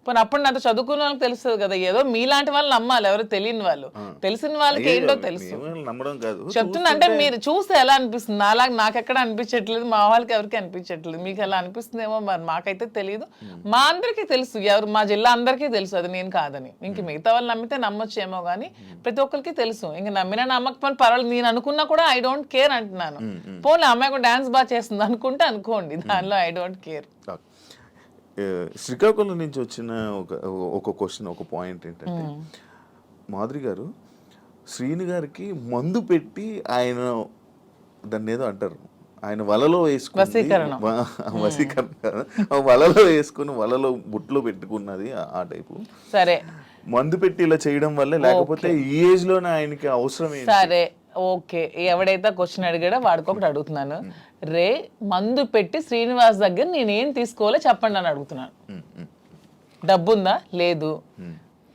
పోనీ అప్పుడు నాతో చదువుకున్న వాళ్ళకి తెలుస్తుంది కదా. ఏదో మీలాంటి వాళ్ళు నమ్మాలి, ఎవరు తెలియని వాళ్ళు. తెలిసిన వాళ్ళకి ఏంటో తెలుసు. నమ్మడం కాదు చెప్తున్నా, అంటే మీరు చూస్తే ఎలా అనిపిస్తుంది? అలాగే నాకు ఎక్కడ అనిపించట్లేదు, మా వాళ్ళకి ఎవరికి అనిపించట్లేదు. మీకు ఎలా అనిపిస్తుందేమో మరి, మాకైతే తెలియదు. మా అందరికీ తెలుసు, ఎవరు మా జిల్లా అందరికీ తెలుసు అది నేను కాదని. ఇంక మిగతా వాళ్ళు నమ్మితే నమ్మొచ్చేమో కానీ ప్రతి ఒక్కరికి తెలుసు. ఇంక నమ్మినా నమ్మకపోయినా పర్వాలేదు, నేను అనుకున్నా కూడా ఐ డోంట్ కేర్ అంటున్నాను. పోనీ అమ్మాయి కూడా డాన్స్ బాగా చేస్తుంది అనుకుంటే అనుకోండి, దానిలో ఐ డోంట్ కేర్. శ్రీకాకుళం నుంచి వచ్చిన ఒక క్వశ్చన్, ఒక పాయింట్ ఏంటంటే, మాధురి గారు శ్రీని గారికి మందు పెట్టి ఆయన దాన్ని ఏదో అంటారు, ఆయన వలలో వేసుకుని వలలో వేసుకుని వలలో బుట్లో పెట్టుకున్నది ఆ టైపు. సరే, మందు పెట్టి ఇలా చేయడం వల్ల, లేకపోతే ఈ ఏజ్ లోనే ఆయనకి అవసరం ఏంటి? సరే ఓకే, ఎవడైతే క్వశ్చన్ అడిగాడో వాడికి ఒకటి అడుగుతున్నాను. మందు పెట్టి శ్రీనివాస్ దగ్గర నేనేం తీసుకోవాలో చెప్పండి అని అడుగుతున్నాను. డబ్బుందా? లేదు.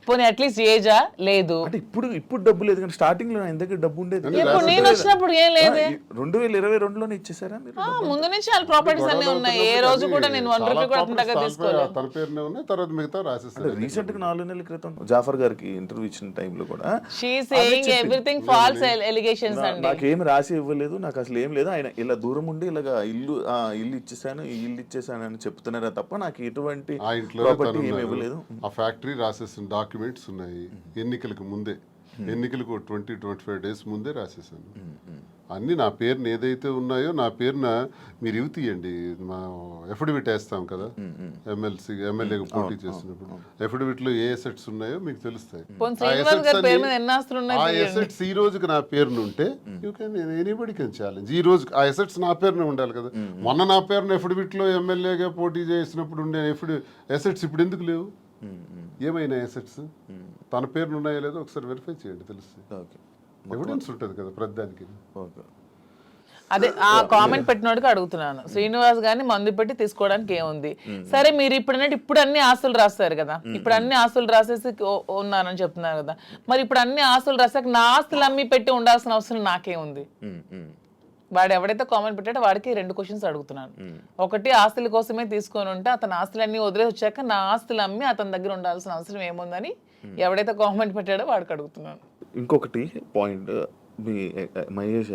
పోనీ అట్లీస్ట్ ఏజా? లేదు. అంటే ఇప్పుడు డబ్బు లేదు, కానీ స్టార్టింగ్ లో ఆయన దగ్గర డబ్బు ఉండేది. ఇప్పుడు నేను వచ్చినప్పుడు ఏం లేదు. 2022లోనే ఇచ్చేసారా మీరు? ముందు నుంచి వాళ్ళ ప్రాపర్టీస్ అన్ని ఉన్నాయి. ఏ రోజు కూడా నేను 1 రూపీ కూడా అంతగా తీసుకోలేదు. తన పేరునే ఉన్నాయి, తర్వాత మిగతా రాసేస్తారు. రీసెంట్ గా 4 నెలల క్రితం జాఫర్ గారికి ఇంటర్వ్యూ ఇచ్చిన టైంలో కూడా she saying everything false allegations అండి. నాకేం రాసి ఇవ్వలేదు, నాకు అసలు ఏం లేదు, ఆయన ఇలా దూరం ఉండి ఇలాగా ఇల్లు ఇచ్చేసాను, ఈ ఇల్లు ఇచ్చేసాను అని చెప్తున్నారా తప్ప నాకు ఎటువంటి ప్రాపర్టీ ఏమి ఇవ్వలేదు. ఆ ఫ్యాక్టరీ రాసేసిన డాక్యుమెంట్స్ ఉన్నాయి. ఎన్నికలకు ముందే, ఎన్నికలకు 20-25 days ముందే రాసేసాను అన్ని. నా పేరున ఏదైతే ఉన్నాయో నా పేరున మీరు ఇవి తీయండి, మా ఎఫిడవిట్ వేస్తాం కదా ఎమ్మెల్యేగా పోటీ చేసినప్పుడు, ఎఫిడవిట్ లో ఏ అసెట్స్ ఉన్నాయో మీకు తెలుస్తాయి. ఆ అసెట్స్ ఈ రోజుకి నా పేరున ఉంటే you can anybody can challenge. ఈ రోజు ఆ అసెట్స్ నా పేరున ఉండాలి కదా. మొన్న నా పేరున ఎఫిడవిట్ లో ఎమ్మెల్యేగా పోటీ చేసినప్పుడు ఉండే అసెట్స్ ఇప్పుడు ఎందుకు లేవు? ఏమైనా అసెట్స్ తన పేరును ఉన్నాయో లేదో ఒకసారి వెరిఫై చేయండి, తెలుస్తుంది. ఎవిడెన్స్ ఉంటుంది కదా ప్రతిదానికి. అదే ఆ కామెంట్ పెట్టినోడికి అడుగుతున్నాను, శ్రీనివాస్ గారిని మందు పెట్టి తీసుకోవడానికి ఏముంది? సరే, మీరు ఇప్పుడు అన్ని ఆస్తులు రాస్తారు కదా, ఇప్పుడు అన్ని ఆస్తులు రాసేసి ఉన్నారని చెప్తున్నారు కదా, మరి ఇప్పుడు అన్ని ఆస్తులు రాసాక నా ఆస్తులు అమ్మి పెట్టి ఉండాల్సిన అవసరం నాకేముంది? వాడు ఎవడైతే కామెంట్ పెట్టాడో వాడికి 2 క్వశ్చన్స్ అడుగుతున్నాను. ఒకటి, ఆస్తుల కోసమే తీసుకొని ఉంటే అతని ఆస్తులన్నీ వదిలేసి వచ్చాక నా ఆస్తులు అమ్మి అతని దగ్గర ఉండాల్సిన అవసరం ఏముందని ఎవడైతే కామెంట్ పెట్టాడో వాడికి అడుగుతున్నాను. ఇంకొకటి పాయింట్, మీ మహేష్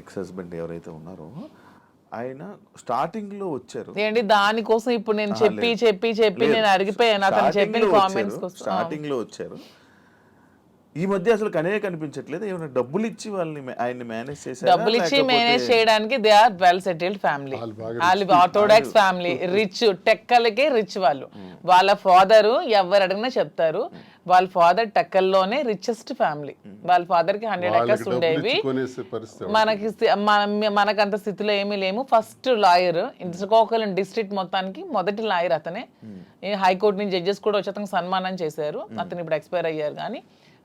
ఎక్స్ హస్బెండ్ ఎవరైతే ఉన్నారో ఆయన స్టార్టింగ్ లో వచ్చారు ఏంటి దానికోసం ఇప్పుడు నేను చెప్పి నేను అరిగిపోయాను అతను చెప్పిన కామెంట్స్ కోసం. స్టార్టింగ్ లో వచ్చారు, ఈ మధ్య అసలు కనిపించట్లేదు. ఏమైనా డబ్బులు ఇచ్చి వాళ్ళని ఆయన్ని మేనేజ్ చేశారు? డబ్బులు ఇచ్చి మేనేజ్ చేయడానికి they are well settled family. వాళ్ళు ఆర్థోడాక్స్ ఫ్యామిలీ, రిచ్, టెక్కలకే రిచ్ వాళ్ళు. వాళ్ళ ఫాదరు ఎవరు అడిగినా చెప్తారు. వాళ్ళ ఫాదర్ టెక్కల్లోనే రిచెస్ట్ ఫ్యామిలీ. వాళ్ళ ఫాదర్ కి 100 acres ఉండేవి. కొనేసే పరిస్థితి మనకి మనకంత స్థితిలో ఏమీ లేము. ఫస్ట్ లాయర్ శ్రీకాకుళం డిస్ట్రిక్ట్ మొత్తానికి మొదటి లాయర్ అతనే. హైకోర్టు నుంచి జడ్జెస్ కూడా వచ్చి అతనికి సన్మానం చేశారు. అతను ఇప్పుడు ఎక్స్పైర్ అయ్యారు. కానీ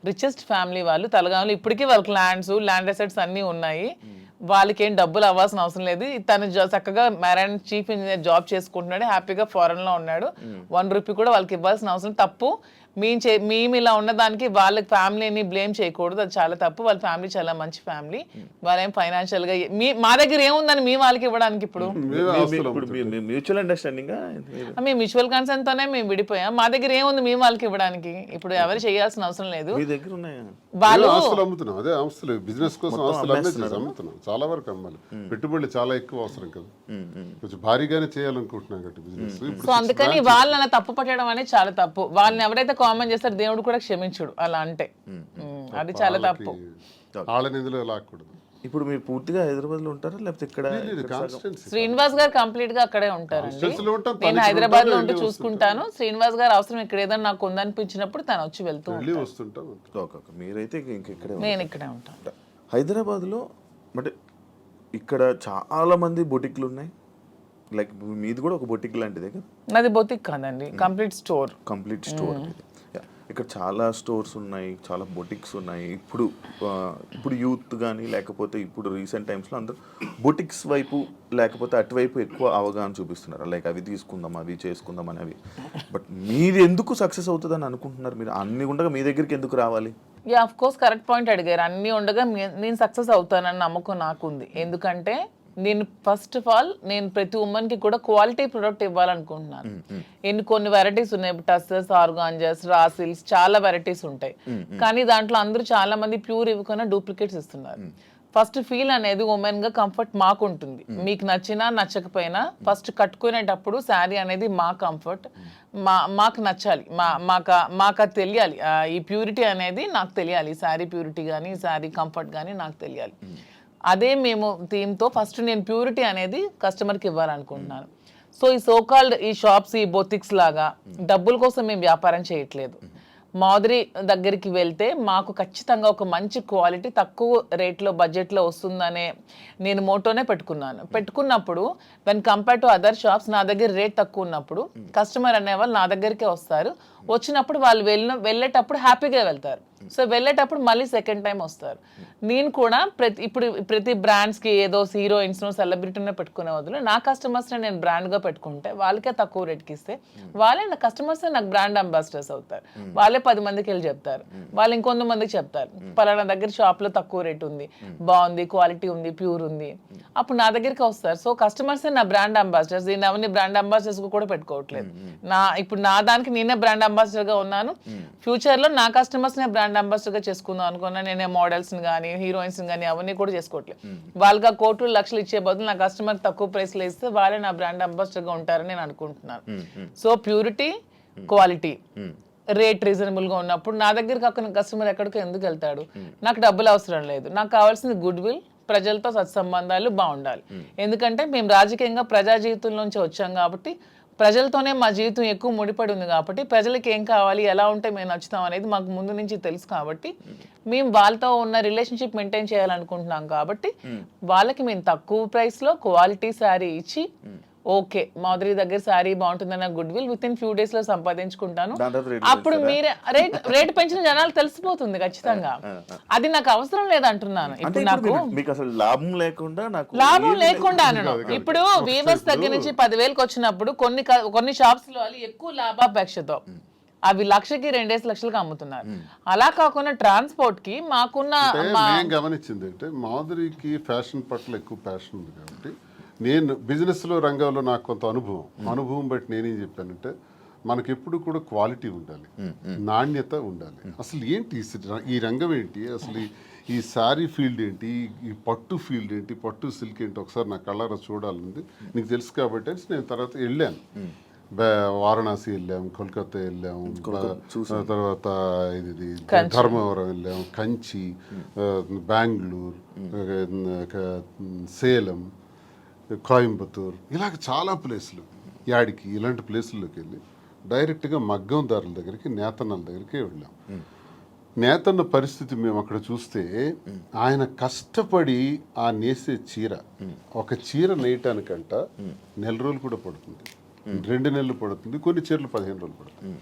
రిచెస్ట్ ఫ్యామిలీ వాళ్ళు తెలంగాణలో ఇప్పటికీ వాళ్ళకి ల్యాండ్ అసెట్స్ అన్నీ ఉన్నాయి. వాళ్ళకి ఏం డబ్బులు అవ్వాల్సిన అవసరం లేదు. తను చక్కగా మెరైన్ చీఫ్ ఇంజనీర్ జాబ్ చేసుకుంటున్నాడు, హ్యాపీగా ఫారెన్ లో ఉన్నాడు. 1 రూపీ కూడా వాళ్ళకి ఇవ్వాల్సిన అవసరం తప్పు. మేము ఇలా ఉన్నదానికి వాళ్ళ ఫ్యామిలీని బ్లేమ్ చేయకూడదు, అది చాలా తప్పు. వాళ్ళ ఫ్యామిలీ చాలా మంచి ఫ్యామిలీ. వాళ్ళేం ఫైనాన్షియల్ గా మా దగ్గర ఏముందని మీ వాళ్ళకి ఇవ్వడానికి ఇప్పుడు మ్యూచువల్ అండర్స్టాండింగ్ మేము మ్యూచువల్ కన్సర్న్ తోనే మేము విడిపోయాం. మా దగ్గర ఏముంది మీ వాళ్ళకి ఇవ్వడానికి? ఇప్పుడు ఎవరు చేయాల్సిన అవసరం లేదు. మీ దగ్గర ఉన్నాయా? వాళ్ళు ఆస్తులు అమ్ముతున్నాం, అదే ఆస్తులు బిజినెస్ కోసం ఆస్తులు అమ్ముతున్నాం. చాలా వరకు అమ్మాలి, పెట్టుబడులు చాలా ఎక్కువ అవసరం కదా, కొంచెం భారీగానే చేయాలనుకుంటున్నాం కాబట్టి బిజినెస్. సో అందుకని వాళ్ళని తప్పు పట్టడం అనేది చాలా తప్పు. వాళ్ళని ఎవరైతే కామెంట్ చేస్తారు దేవుడు కూడా క్షమించుడు అలా అంటే, అది చాలా తప్పు. వాళ్ళని ఇందులో లాక్కూడదు. ఇప్పుడు మీరు పూర్తిగా హైదరాబాద్ లో ఉంటారా లేకపోతే ఇక్కడ? శ్రీనివాస్ గారు కంప్లీట్ గా అక్కడే ఉంటారండి. నేను హైదరాబాద్ లో ఉంటే చూసుకుంటాను. శ్రీనివాస్ గారు అవసరం ఇక్కడ ఏదైనా నాకు ఉందనిపించినప్పుడు తను వచ్చి వెళ్తూ వస్తుంటాం. మీరైతే ఇంకెక్కడే? నేను ఇక్కడే ఉంటాను హైదరాబాద్ లో. బట్ ఇక్కడ చాలా మంది బొటిక్లు ఉన్నాయి. లైక్ మీది కూడా ఒక బొటిక్ లాంటిదే కదా? నాది బొటిక్ కాదండి, కంప్లీట్ స్టోర్. ఇక్కడ చాలా స్టోర్స్ ఉన్నాయి, చాలా బొటిక్స్ ఉన్నాయి. ఇప్పుడు యూత్ కానీ లేకపోతే ఇప్పుడు రీసెంట్ టైమ్స్లో అందరూ బొటిక్స్ వైపు లేకపోతే అటువైపు ఎక్కువ అవగాహన చూపిస్తున్నారు. లైక్ అవి తీసుకుందాం, అవి చేసుకుందాం అనేవి. బట్ మీది ఎందుకు సక్సెస్ అవుతుందని అనుకుంటున్నారు? మీరు అన్ని ఉండగా మీ దగ్గరికి ఎందుకు రావాలి? ఆఫ్ కోర్స్ కరెక్ట్ పాయింట్ అడిగారు. అన్ని ఉండగా నేను సక్సెస్ అవుతానని నమ్మకం నాకుంది. ఎందుకంటే నేను ఫస్ట్ ఆఫ్ ఆల్ నేను ప్రతి ఉమెన్ కి కూడా క్వాలిటీ ప్రొడక్ట్ ఇవ్వాలనుకుంటున్నాను. కొన్ని వెరైటీస్ ఉన్నాయి, టస్సెస్, ఆర్గాంజాస్, రాసిల్స్, చాలా వెరైటీస్ ఉంటాయి. కానీ దాంట్లో అందరూ చాలా మంది ప్యూర్ ఇవ్వకుండా డూప్లికేట్స్ ఇస్తున్నారు. ఫస్ట్ ఫీల్ అనేది ఉమెన్ గా కంఫర్ట్ మాకు ఉంటుంది. మీకు నచ్చినా నచ్చకపోయినా ఫస్ట్ కట్టుకునేటప్పుడు శారీ అనేది మా కంఫర్ట్, మాకు నచ్చాలి, మాకు తెలియాలి. ఈ ప్యూరిటీ అనేది నాకు తెలియాలి. శారీ ప్యూరిటీ కానీ శారీ కంఫర్ట్ కానీ నాకు తెలియాలి. అదే మేము థీమ్తో ఫస్ట్ నేను ప్యూరిటీ అనేది కస్టమర్కి ఇవ్వాలనుకుంటున్నాను. సో ఈ సోకాల్డ్ ఈ షాప్స్, ఈ బొటిక్స్ లాగా డబ్బుల కోసం మేము వ్యాపారం చేయట్లేదు. మాధురి దగ్గరికి వెళ్తే మాకు ఖచ్చితంగా ఒక మంచి క్వాలిటీ తక్కువ రేట్లో బడ్జెట్లో వస్తుందనే నేను మోటోనే పెట్టుకున్నప్పుడు when compare to other shops నా దగ్గర రేట్ తక్కువ ఉన్నప్పుడు కస్టమర్ అనేవాళ్ళు నా దగ్గరికే వస్తారు. వచ్చినప్పుడు వాళ్ళు వెళ్ళేటప్పుడు హ్యాపీగా వెళ్తారు. సో వెళ్ళేటప్పుడు మళ్ళీ సెకండ్ టైం వస్తారు. నేను కూడా ప్రతి బ్రాండ్స్కి ఏదో హీరోయిన్స్ను సెలబ్రిటీనే పెట్టుకునే వదిలే నా కస్టమర్స్ని నేను బ్రాండ్గా పెట్టుకుంటే వాళ్ళకే తక్కువ రేట్కి ఇస్తే వాళ్ళే నా కస్టమర్స్ నాకు బ్రాండ్ అంబాసిడర్స్ అవుతారు. వాళ్ళే 10 మందికి వెళ్ళి చెప్తారు, వాళ్ళు ఇంకొంతమందికి చెప్తారు పలానా దగ్గర షాప్లో తక్కువ రేట్ ఉంది, బాగుంది, క్వాలిటీ ఉంది, ప్యూర్ ఉంది, అప్పుడు నా దగ్గరికి వస్తారు. సో కస్టమర్స్ నా బ్రాండ్ అంబాసిడర్స్. నేను అవన్నీ బ్రాండ్ అంబాసిడర్స్ కూడా పెట్టుకోవట్లేదు. ఇప్పుడు నా దానికి నేనే బ్రాండ్ అంబాసిడర్గా ఉన్నాను. ఫ్యూచర్లో నా కస్టమర్స్నే బ్రాండ్ అంబాసిడర్గా చేసుకుందాం అనుకున్నా. నేనే మోడల్స్ని కానీ హీరోయిన్స్ని కానీ అవన్నీ కూడా చేసుకోవట్లేదు. వాళ్ళకి ఆ కోట్లు లక్షలు ఇచ్చే బదులు నా కస్టమర్ తక్కువ ప్రైస్లో ఇస్తే వాళ్ళే నా బ్రాండ్ అంబాసిడర్గా ఉంటారని నేను అనుకుంటున్నాను. సో ప్యూరిటీ, క్వాలిటీ, రేట్ రీజనబుల్గా ఉన్నప్పుడు నా దగ్గరికి అక్కడ కస్టమర్ ఎక్కడికి ఎందుకు వెళ్తాడు? నాకు డబ్బులు అవసరం లేదు, నాకు కావాల్సింది గుడ్ విల్, ప్రజలతో సత్సంబంధాలు బాగుండాలి. ఎందుకంటే మేము రాజకీయంగా ప్రజా జీవితంలోంచి వచ్చాం కాబట్టి ప్రజలతోనే మా జీవితం ఎక్కువ ముడిపడి ఉంది కాబట్టి ప్రజలకి ఏం కావాలి, ఎలా ఉంటే మేము నచ్చుతాం అనేది మాకు ముందు నుంచి తెలుసు. కాబట్టి మేము వాళ్ళతో ఉన్న రిలేషన్షిప్ మెయింటైన్ చేయాలనుకుంటున్నాం. కాబట్టి వాళ్ళకి మేము తక్కువ ప్రైస్లో క్వాలిటీ శారీ ఇచ్చి ఓకే మాధురి దగ్గర శారీ బాగుంటుందన్న good will within few days లో సంపాదించుకుంటాను. అప్పుడు మీరే రేట్ పెంచిన జనాలు తెలిసిపోతుంది ఖచ్చితంగా. అది నాకు అవసరం లేదంటున్నాను. ఇప్పుడు నాకు లాభం లేకుండా అనను. ఇప్పుడు వీవర్స్ దగ్గర నుంచి 10,000కి వచ్చినప్పుడు కొన్ని షాప్స్ లో ఎక్కువ లాభాపేక్షతో అవి 1,00,000కి 2 లక్షలకి అమ్ముతున్నారు. అలా కాకుండా ట్రాన్స్పోర్ట్ కి మాకున్న గమనించింది అంటే మాధురికి ఫ్యాషన్ పట్ల ఎక్కువ ప్యాషన్ ఉంది కాబట్టి నేను బిజినెస్లో రంగంలో నాకు కొంత అనుభవం బట్టి నేనేం చెప్పానంటే మనకి ఎప్పుడు కూడా క్వాలిటీ ఉండాలి, నాణ్యత ఉండాలి. అసలు ఏంటి ఈ రంగం ఏంటి, అసలు ఈ శారీ ఫీల్డ్ ఏంటి, ఈ పట్టు ఫీల్డ్ ఏంటి, పట్టు సిల్క్ ఏంటి ఒకసారి నా కళ్ళారా చూడాలంది. నీకు తెలుసు కాబట్టి నేను తర్వాత వెళ్ళాను, వారణాసి వెళ్ళాము, కోల్కతా వెళ్ళాము, తర్వాత ఇది ధర్మవరం వెళ్ళాము, కంచి, బెంగళూరు, సేలం, కోయంబత్తూర్, ఇలాగ చాలా ప్లేసులు, యాడికి ఇలాంటి ప్లేసుల్లోకి వెళ్ళి డైరెక్ట్గా మగ్గందారుల దగ్గరికి, నేతన్నల దగ్గరికి వెళ్ళాం. నేతన్న పరిస్థితి మేము అక్కడ చూస్తే ఆయన కష్టపడి ఆ నేసే చీర, ఒక చీర నేయటానికంట నెల రోజులు కూడా పడుతుంది, 2 నెలలు పడుతుంది, కొన్ని చీరలు 15 రోజులు పడుతుంది.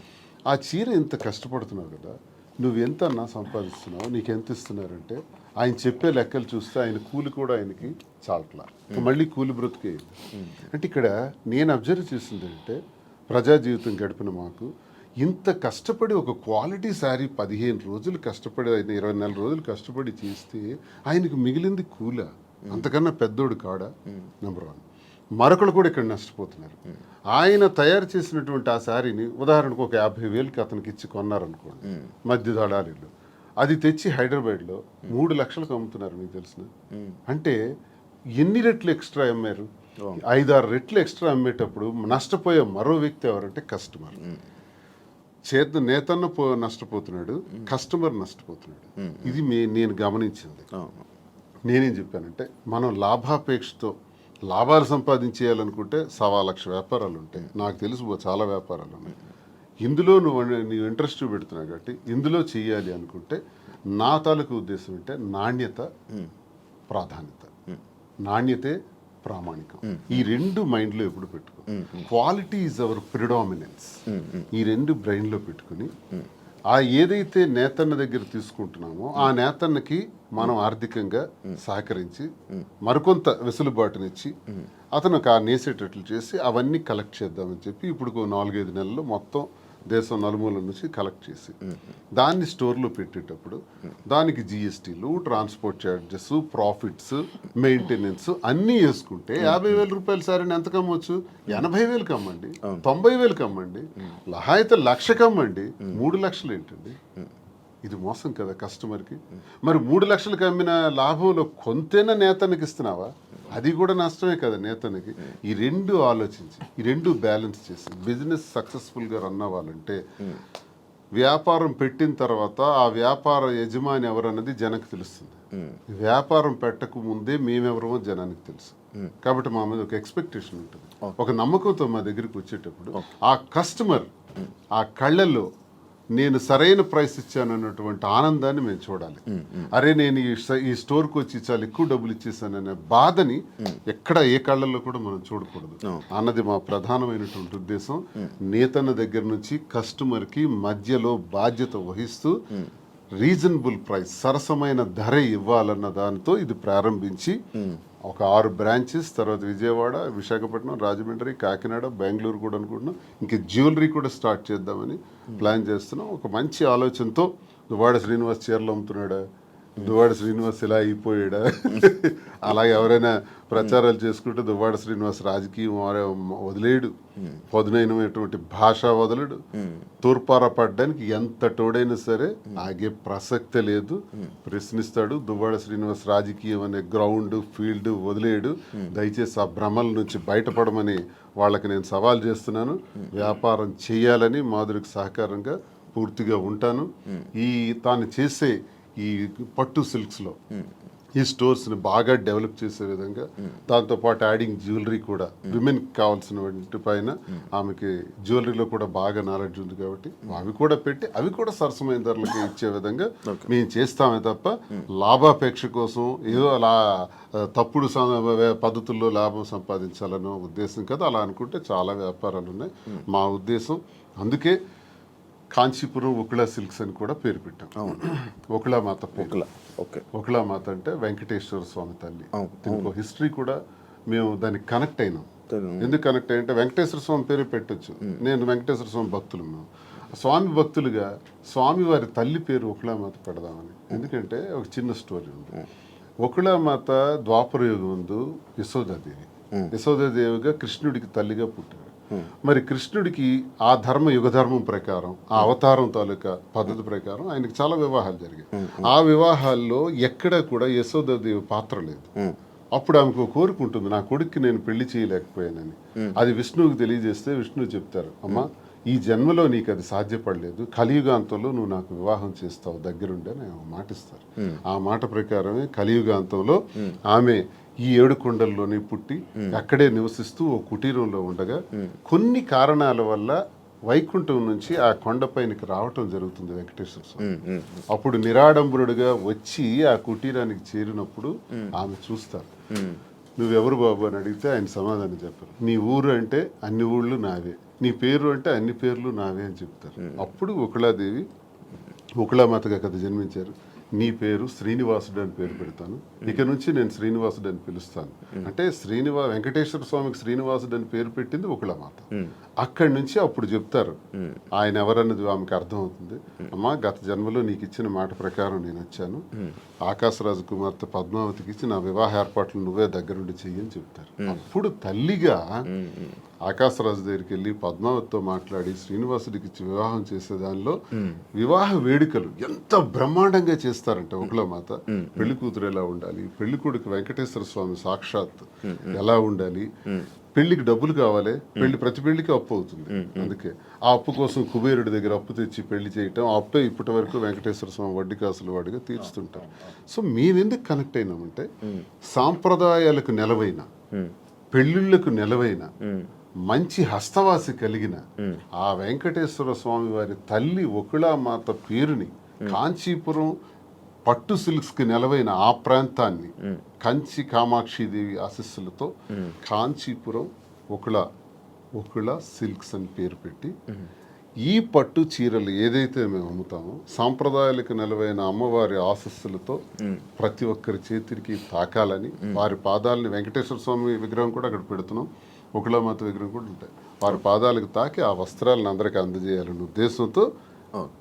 ఆ చీర ఇంత కష్టపడుతున్నావు కదా, నువ్వు ఎంత అన్నా సంపాదిస్తున్నావు, నీకు ఎంత ఇస్తున్నారంటే ఆయన చెప్పే లెక్కలు చూస్తే ఆయన కూలి కూడా ఆయనకి చాలట్లా, మళ్ళీ కూలి బ్రతికే. అంటే ఇక్కడ నేను అబ్జర్వ్ చేసింది అంటే ప్రజా జీవితం గడిపిన మాకు ఇంత కష్టపడి ఒక క్వాలిటీ శారీ 15 రోజులు కష్టపడి, ఆయన 24 రోజులు కష్టపడి చేస్తే ఆయనకు మిగిలింది కూల, అంతకన్నా పెద్దోడు కాడా? నెంబర్ 1. మరొకరు కూడా ఇక్కడ నష్టపోతున్నారు. ఆయన తయారు చేసినటువంటి ఆ శారీని ఉదాహరణకు ఒక 50,000కి అతనికి ఇచ్చి కొన్నారనుకోండి మధ్య దళారీలు, అది తెచ్చి హైదరాబాద్లో 3 లక్షలకు అమ్ముతున్నారు. మీకు తెలిసిన అంటే ఎన్ని రెట్లు ఎక్స్ట్రా అమ్మారు? 5-6 రెట్లు ఎక్స్ట్రా అమ్మేటప్పుడు నష్టపోయే మరో వ్యక్తి ఎవరంటే కస్టమర్. నేతన్న నష్టపోతున్నాడు, కస్టమర్ నష్టపోతున్నాడు. ఇది నేను గమనించింది. నేనేం చెప్పానంటే మనం లాభాపేక్షతో లాభాలు సంపాదించేయాలనుకుంటే 1,00,000 వ్యాపారాలు ఉంటాయి. నాకు తెలుసు చాలా వ్యాపారాలు ఉన్నాయి. ఇందులో నువ్వు ఇంట్రెస్ట్ చూపెడుతున్నావు కాబట్టి ఇందులో చెయ్యాలి అనుకుంటే నా తాలూకు ఉద్దేశం అంటే నాణ్యత, ప్రాధాన్యత. నాణ్యతే ప్రామాణికం. ఈ 2 మైండ్లో ఎప్పుడు పెట్టుకో. Quality is our predominance. ఈ 2 బ్రెయిన్లో పెట్టుకుని ఆ ఏదైతే నేతన్న దగ్గర తీసుకుంటున్నామో ఆ నేతన్నకి మనం ఆర్థికంగా సహకరించి మరికొంత వెసులుబాటునిచ్చి అతను ఆ నేసేటట్లు చేసి అవన్నీ కలెక్ట్ చేద్దామని చెప్పి ఇప్పుడు 4-5 నెలల్లో మొత్తం దేశం నలుమూల నుంచి కలెక్ట్ చేసి దాన్ని స్టోర్లో పెట్టేటప్పుడు దానికి జిఎస్టీలు, ట్రాన్స్పోర్ట్ ఛార్జెస్, ప్రాఫిట్స్, మెయింటెనెన్స్ అన్నీ వేసుకుంటే 50,000 రూపాయలు సారీని ఎంత కమ్మొచ్చు? 80,000కి అమ్మండి, 90,000కి అమ్మండి, లహాయిత 1,00,000కి అమ్మండి. 3 లక్షలు ఏంటండి? ఇది మోసం కదా కస్టమర్కి. మరి 3 లక్షలకు అమ్మిన లాభంలో కొంతైనా నేతనికి ఇస్తున్నావా? అది కూడా నష్టమే కదా నేతనికి. ఈ 2 ఆలోచించి ఈ 2 బ్యాలెన్స్ చేసి బిజినెస్ సక్సెస్ఫుల్గా రన్ అవ్వాలంటే వ్యాపారం పెట్టిన తర్వాత ఆ వ్యాపార యజమాని ఎవరన్నది జనానికి తెలుస్తుంది. వ్యాపారం పెట్టక ముందే మేమెవరమో జనానికి తెలుసు. కాబట్టి మా మీద ఒక ఎక్స్పెక్టేషన్ ఉంటుంది, ఒక నమ్మకంతో మా దగ్గరికి వచ్చేటప్పుడు ఆ కస్టమర్ ఆ కళ్ళల్లో నేను సరైన ప్రైస్ ఇచ్చాను అన్నటువంటి ఆనందాన్ని మేము చూడాలి. అరే నేను ఈ స్టోర్కి వచ్చి చాలా ఎక్కువ డబ్బులు ఇచ్చేసాననే బాధని ఎక్కడ ఏ కళ్ళల్లో కూడా మనం చూడకూడదు అన్నది మా ప్రధానమైనటువంటి ఉద్దేశం. నేతన్న దగ్గర నుంచి కస్టమర్కి మధ్యలో బాధ్యత వహిస్తూ రీజనబుల్ ప్రైస్, సరసమైన ధర ఇవ్వాలన్న దానితో ఇది ప్రారంభించి ఒక 6 బ్రాంచెస్, తర్వాత విజయవాడ, విశాఖపట్నం, రాజమండ్రి, కాకినాడ, బెంగళూరు కూడా అనుకుంటున్నాం. ఇంక జ్యువెలరీ కూడా స్టార్ట్ చేద్దామని ప్లాన్ చేస్తున్నాం. ఒక మంచి ఆలోచనతో దువ్వాడ శ్రీనివాస్ చీరలు అమ్ముతున్నాడా, దువ్వాడ శ్రీనివాస్ ఇలా అయిపోయాడా, అలాగే ఎవరైనా ప్రచారాలు చేసుకుంటే దువ్వాడ శ్రీనివాస్ రాజకీయం వదిలేడు, పదునైనటువంటి భాష వదలడు, తూర్పార పడ్డానికి ఎంత తోడైనా సరే ఆగే ప్రసక్తే లేదు, ప్రశ్నిస్తాడు. దువ్వాడ శ్రీనివాస్ రాజకీయం అనే గ్రౌండ్ ఫీల్డ్ వదిలేడు. దయచేసి ఆ భ్రమల నుంచి బయటపడమని వాళ్ళకి నేను సవాల్ చేస్తున్నాను. వ్యాపారం చేయాలని మాధురికి సహకారంగా పూర్తిగా ఉంటాను. తాను చేసే ఈ పట్టు సిల్క్స్లో ఈ స్టోర్స్ని బాగా డెవలప్ చేసే విధంగా, దాంతోపాటు యాడింగ్ జ్యువెలరీ కూడా విమెన్కి కావాల్సిన వాటి పైన ఆమెకి జ్యువెలరీలో కూడా బాగా నాలెడ్జ్ ఉంది కాబట్టి అవి కూడా పెట్టి అవి కూడా సరసమైన ధరలకి ఇచ్చే విధంగా మేము చేస్తామే తప్ప లాభాపేక్ష కోసం ఏదో అలా తప్పుడు పద్ధతుల్లో లాభం సంపాదించాలనే ఉద్దేశం కదా. అలా అనుకుంటే చాలా వ్యాపారాలు ఉన్నాయి. మా ఉద్దేశం అందుకే కాంచీపురం ఒకుళా సిల్క్స్ అని కూడా పేరు పెట్టాం. ఒకుళామాత పేరు. ఒకుళామాత అంటే వెంకటేశ్వర స్వామి తల్లి. దీనికి హిస్టరీ కూడా మేము దానికి కనెక్ట్ అయినాం. ఎందుకు కనెక్ట్ అయ్యంటే వెంకటేశ్వర స్వామి పేరు పెట్టచ్చు. నేను వెంకటేశ్వర స్వామి భక్తులు, మేము స్వామి భక్తులుగా స్వామి వారి తల్లి పేరు ఒకుళామాత పెడదామని. ఎందుకంటే ఒక చిన్న స్టోరీ ఉంది. ఒకుళామాత ద్వాపర యుగం ముందు యశోదాదేవిగా కృష్ణుడికి తల్లిగా పుట్టారు. మరి కృష్ణుడికి ఆ యుగధర్మం ప్రకారం, ఆ అవతారం తాలూకా పద్ధతి ప్రకారం ఆయనకి చాలా వివాహాలు జరిగాయి. ఆ వివాహాల్లో ఎక్కడా కూడా యశోదాదేవి పాత్ర లేదు. అప్పుడు ఆమెకు కోరిక ఉంటుంది, నా కొడుక్కి నేను పెళ్లి చేయలేకపోయానని. అది విష్ణువుకి తెలియజేస్తే విష్ణువు చెప్తారు, అమ్మా ఈ జన్మలో నీకు అది సాధ్యపడలేదు, కలియుగాంతంలో నువ్వు నాకు వివాహం చేస్తావు దగ్గరుండే అని మాటిస్తారు. ఆ మాట ప్రకారమే కలియుగాంతంలో ఆమె ఈ 7 కొండల్లోనే పుట్టి అక్కడే నివసిస్తూ ఓ కుటీరంలో ఉండగా కొన్ని కారణాల వల్ల వైకుంఠం నుంచి ఆ కొండపైనకి రావటం జరుగుతుంది వెంకటేశ్వర స్వామి. అప్పుడు నిరాడంబరుడుగా వచ్చి ఆ కుటీరానికి చేరినప్పుడు ఆమె చూస్తారు. నువ్వెవరు బాబు అని అడిగితే ఆయన సమాధానం చెప్పారు. నీ ఊరు అంటే అన్ని ఊళ్ళు నావే, నీ పేరు అంటే అన్ని పేర్లు నావే అని చెప్తారు. అప్పుడు ఉకళాదేవి ఉకళామాతగా కదా జన్మించారు. నీ పేరు శ్రీనివాసుడు అని పేరు పెడతాను, ఇక నుంచి నేను శ్రీనివాసుడు అని పిలుస్తాను అంటే వెంకటేశ్వర స్వామికి శ్రీనివాసుడు అని పేరు పెట్టింది ఉకళామాత. అక్కడి నుంచి అప్పుడు చెప్తారు ఆయన ఎవరన్నది ఆమెకు అర్థమవుతుంది. అమ్మా, గత జన్మలో నీకు ఇచ్చిన మాట ప్రకారం నేను వచ్చాను, ఆకాశరాజు కుమార్తె పద్మావతికి ఇచ్చి నా వివాహ ఏర్పాట్లు నువ్వే దగ్గరుండి చెయ్యని చెప్తారు. అప్పుడు తల్లిగా ఆకాశరాజు దగ్గరికి వెళ్ళి పద్మావతితో మాట్లాడి శ్రీనివాసుడికి ఇచ్చి వివాహం చేసే దానిలో వివాహ వేడుకలు ఎంత బ్రహ్మాండంగా చేస్తారంటే ఉకళామాత. పెళ్లి కూతురు ఎలా ఉండాలి, పెళ్లి కొడుకు వెంకటేశ్వర స్వామి సాక్షాత్ ఎలా ఉండాలి, పెళ్లికి డబ్బులు కావాలి, ప్రతి పెళ్లికి అప్పు అవుతుంది, అందుకే ఆ అప్పు కోసం కుబేరుడి దగ్గర అప్పు తెచ్చి పెళ్లి చేయటం, ఆ అప్పే ఇప్పటి వరకు వెంకటేశ్వర స్వామి వడ్డీ కాసులు వాడిగా తీర్చుతుంటారు. సో మేమెందుకు కనెక్ట్ అయినామంటే సాంప్రదాయాలకు నెలవైన, పెళ్లిళ్లకు నెలవైన, మంచి హస్తవాసి కలిగిన ఆ వెంకటేశ్వర స్వామి వారి తల్లి ఉకళామాత పేరుని కాంచీపురం పట్టు సిల్క్స్ కి నెలవైన ఆ ప్రాంతాన్ని కంచి కామాక్షిదేవి ఆశీస్సులతో కాంచీపురం ఉకళ సిల్క్స్ అని పేరు పెట్టి ఈ పట్టు చీరలు ఏదైతే మేము అమ్ముతామో సాంప్రదాయాలకు నెలవైన అమ్మవారి ఆశీస్సులతో ప్రతి ఒక్కరి చేతికి తాకాలని, వారి పాదాలని, వెంకటేశ్వర స్వామి విగ్రహం కూడా అక్కడ పెడుతున్నాం, ఉకళామాత విగ్రహం కూడా ఉంటాయి, వారి పాదాలకు తాకి ఆ వస్త్రాలను అందరికీ అందజేయాలనే ఉద్దేశంతో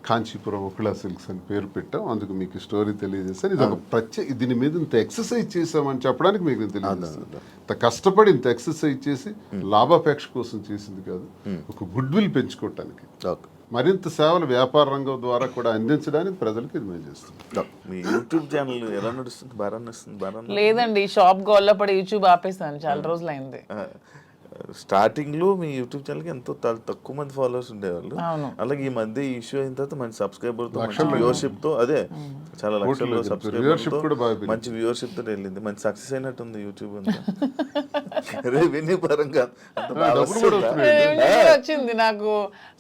కాంచీపురం ఉకళ సిల్క్స్ అని పేరు పెట్టాం. అందుకు మీకు స్టోరీ తెలియజేస్తాను. ఇది ఒక దీని మీద ఇంత ఎక్సర్సైజ్ చేసామని చెప్పడానికి మీకు నేను తెలియజేస్తాను. ఇంత కష్టపడి ఇంత ఎక్సర్సైజ్ చేసి లాభాపేక్ష కోసం చేసింది కాదు, ఒక గుడ్ విల్ పెంచుకోవటానికి, మరింత సేవలు వ్యాపార రంగం ద్వారా కూడా అందించడానికి ప్రజలకు ఇది మేము చేస్తున్నాం. మీ యూట్యూబ్ ఛానల్ ఎలా నడుస్తుంది? బాగా నడుస్తుంది? లేదండి, షాప్ గోల్లో పడి యూట్యూబ్ ఆపేసాను, చాలా రోజులు అయింది. స్టార్టింగ్ లో మీ యూట్యూబ్ ఛానల్ కి ఎంతో తక్కువ మంది ఫాలోవర్స్ ఉండేవాళ్ళు, అలాగే ఈ మధ్య ఈ ఇష్యూ అయిన తర్వాత మంచి సబ్స్క్రైబర్ తో, మంచి వ్యూవర్షిప్ తో, అదే చాలా లక్షల్లో సబ్స్క్రైబర్, మంచి వ్యూవర్షిప్ తో వెళ్ళింది, మంచి సక్సెస్ అయినట్టుంది యూట్యూబ్ అంతా. రెవెన్యూ పరంగా వచ్చింది నాకు.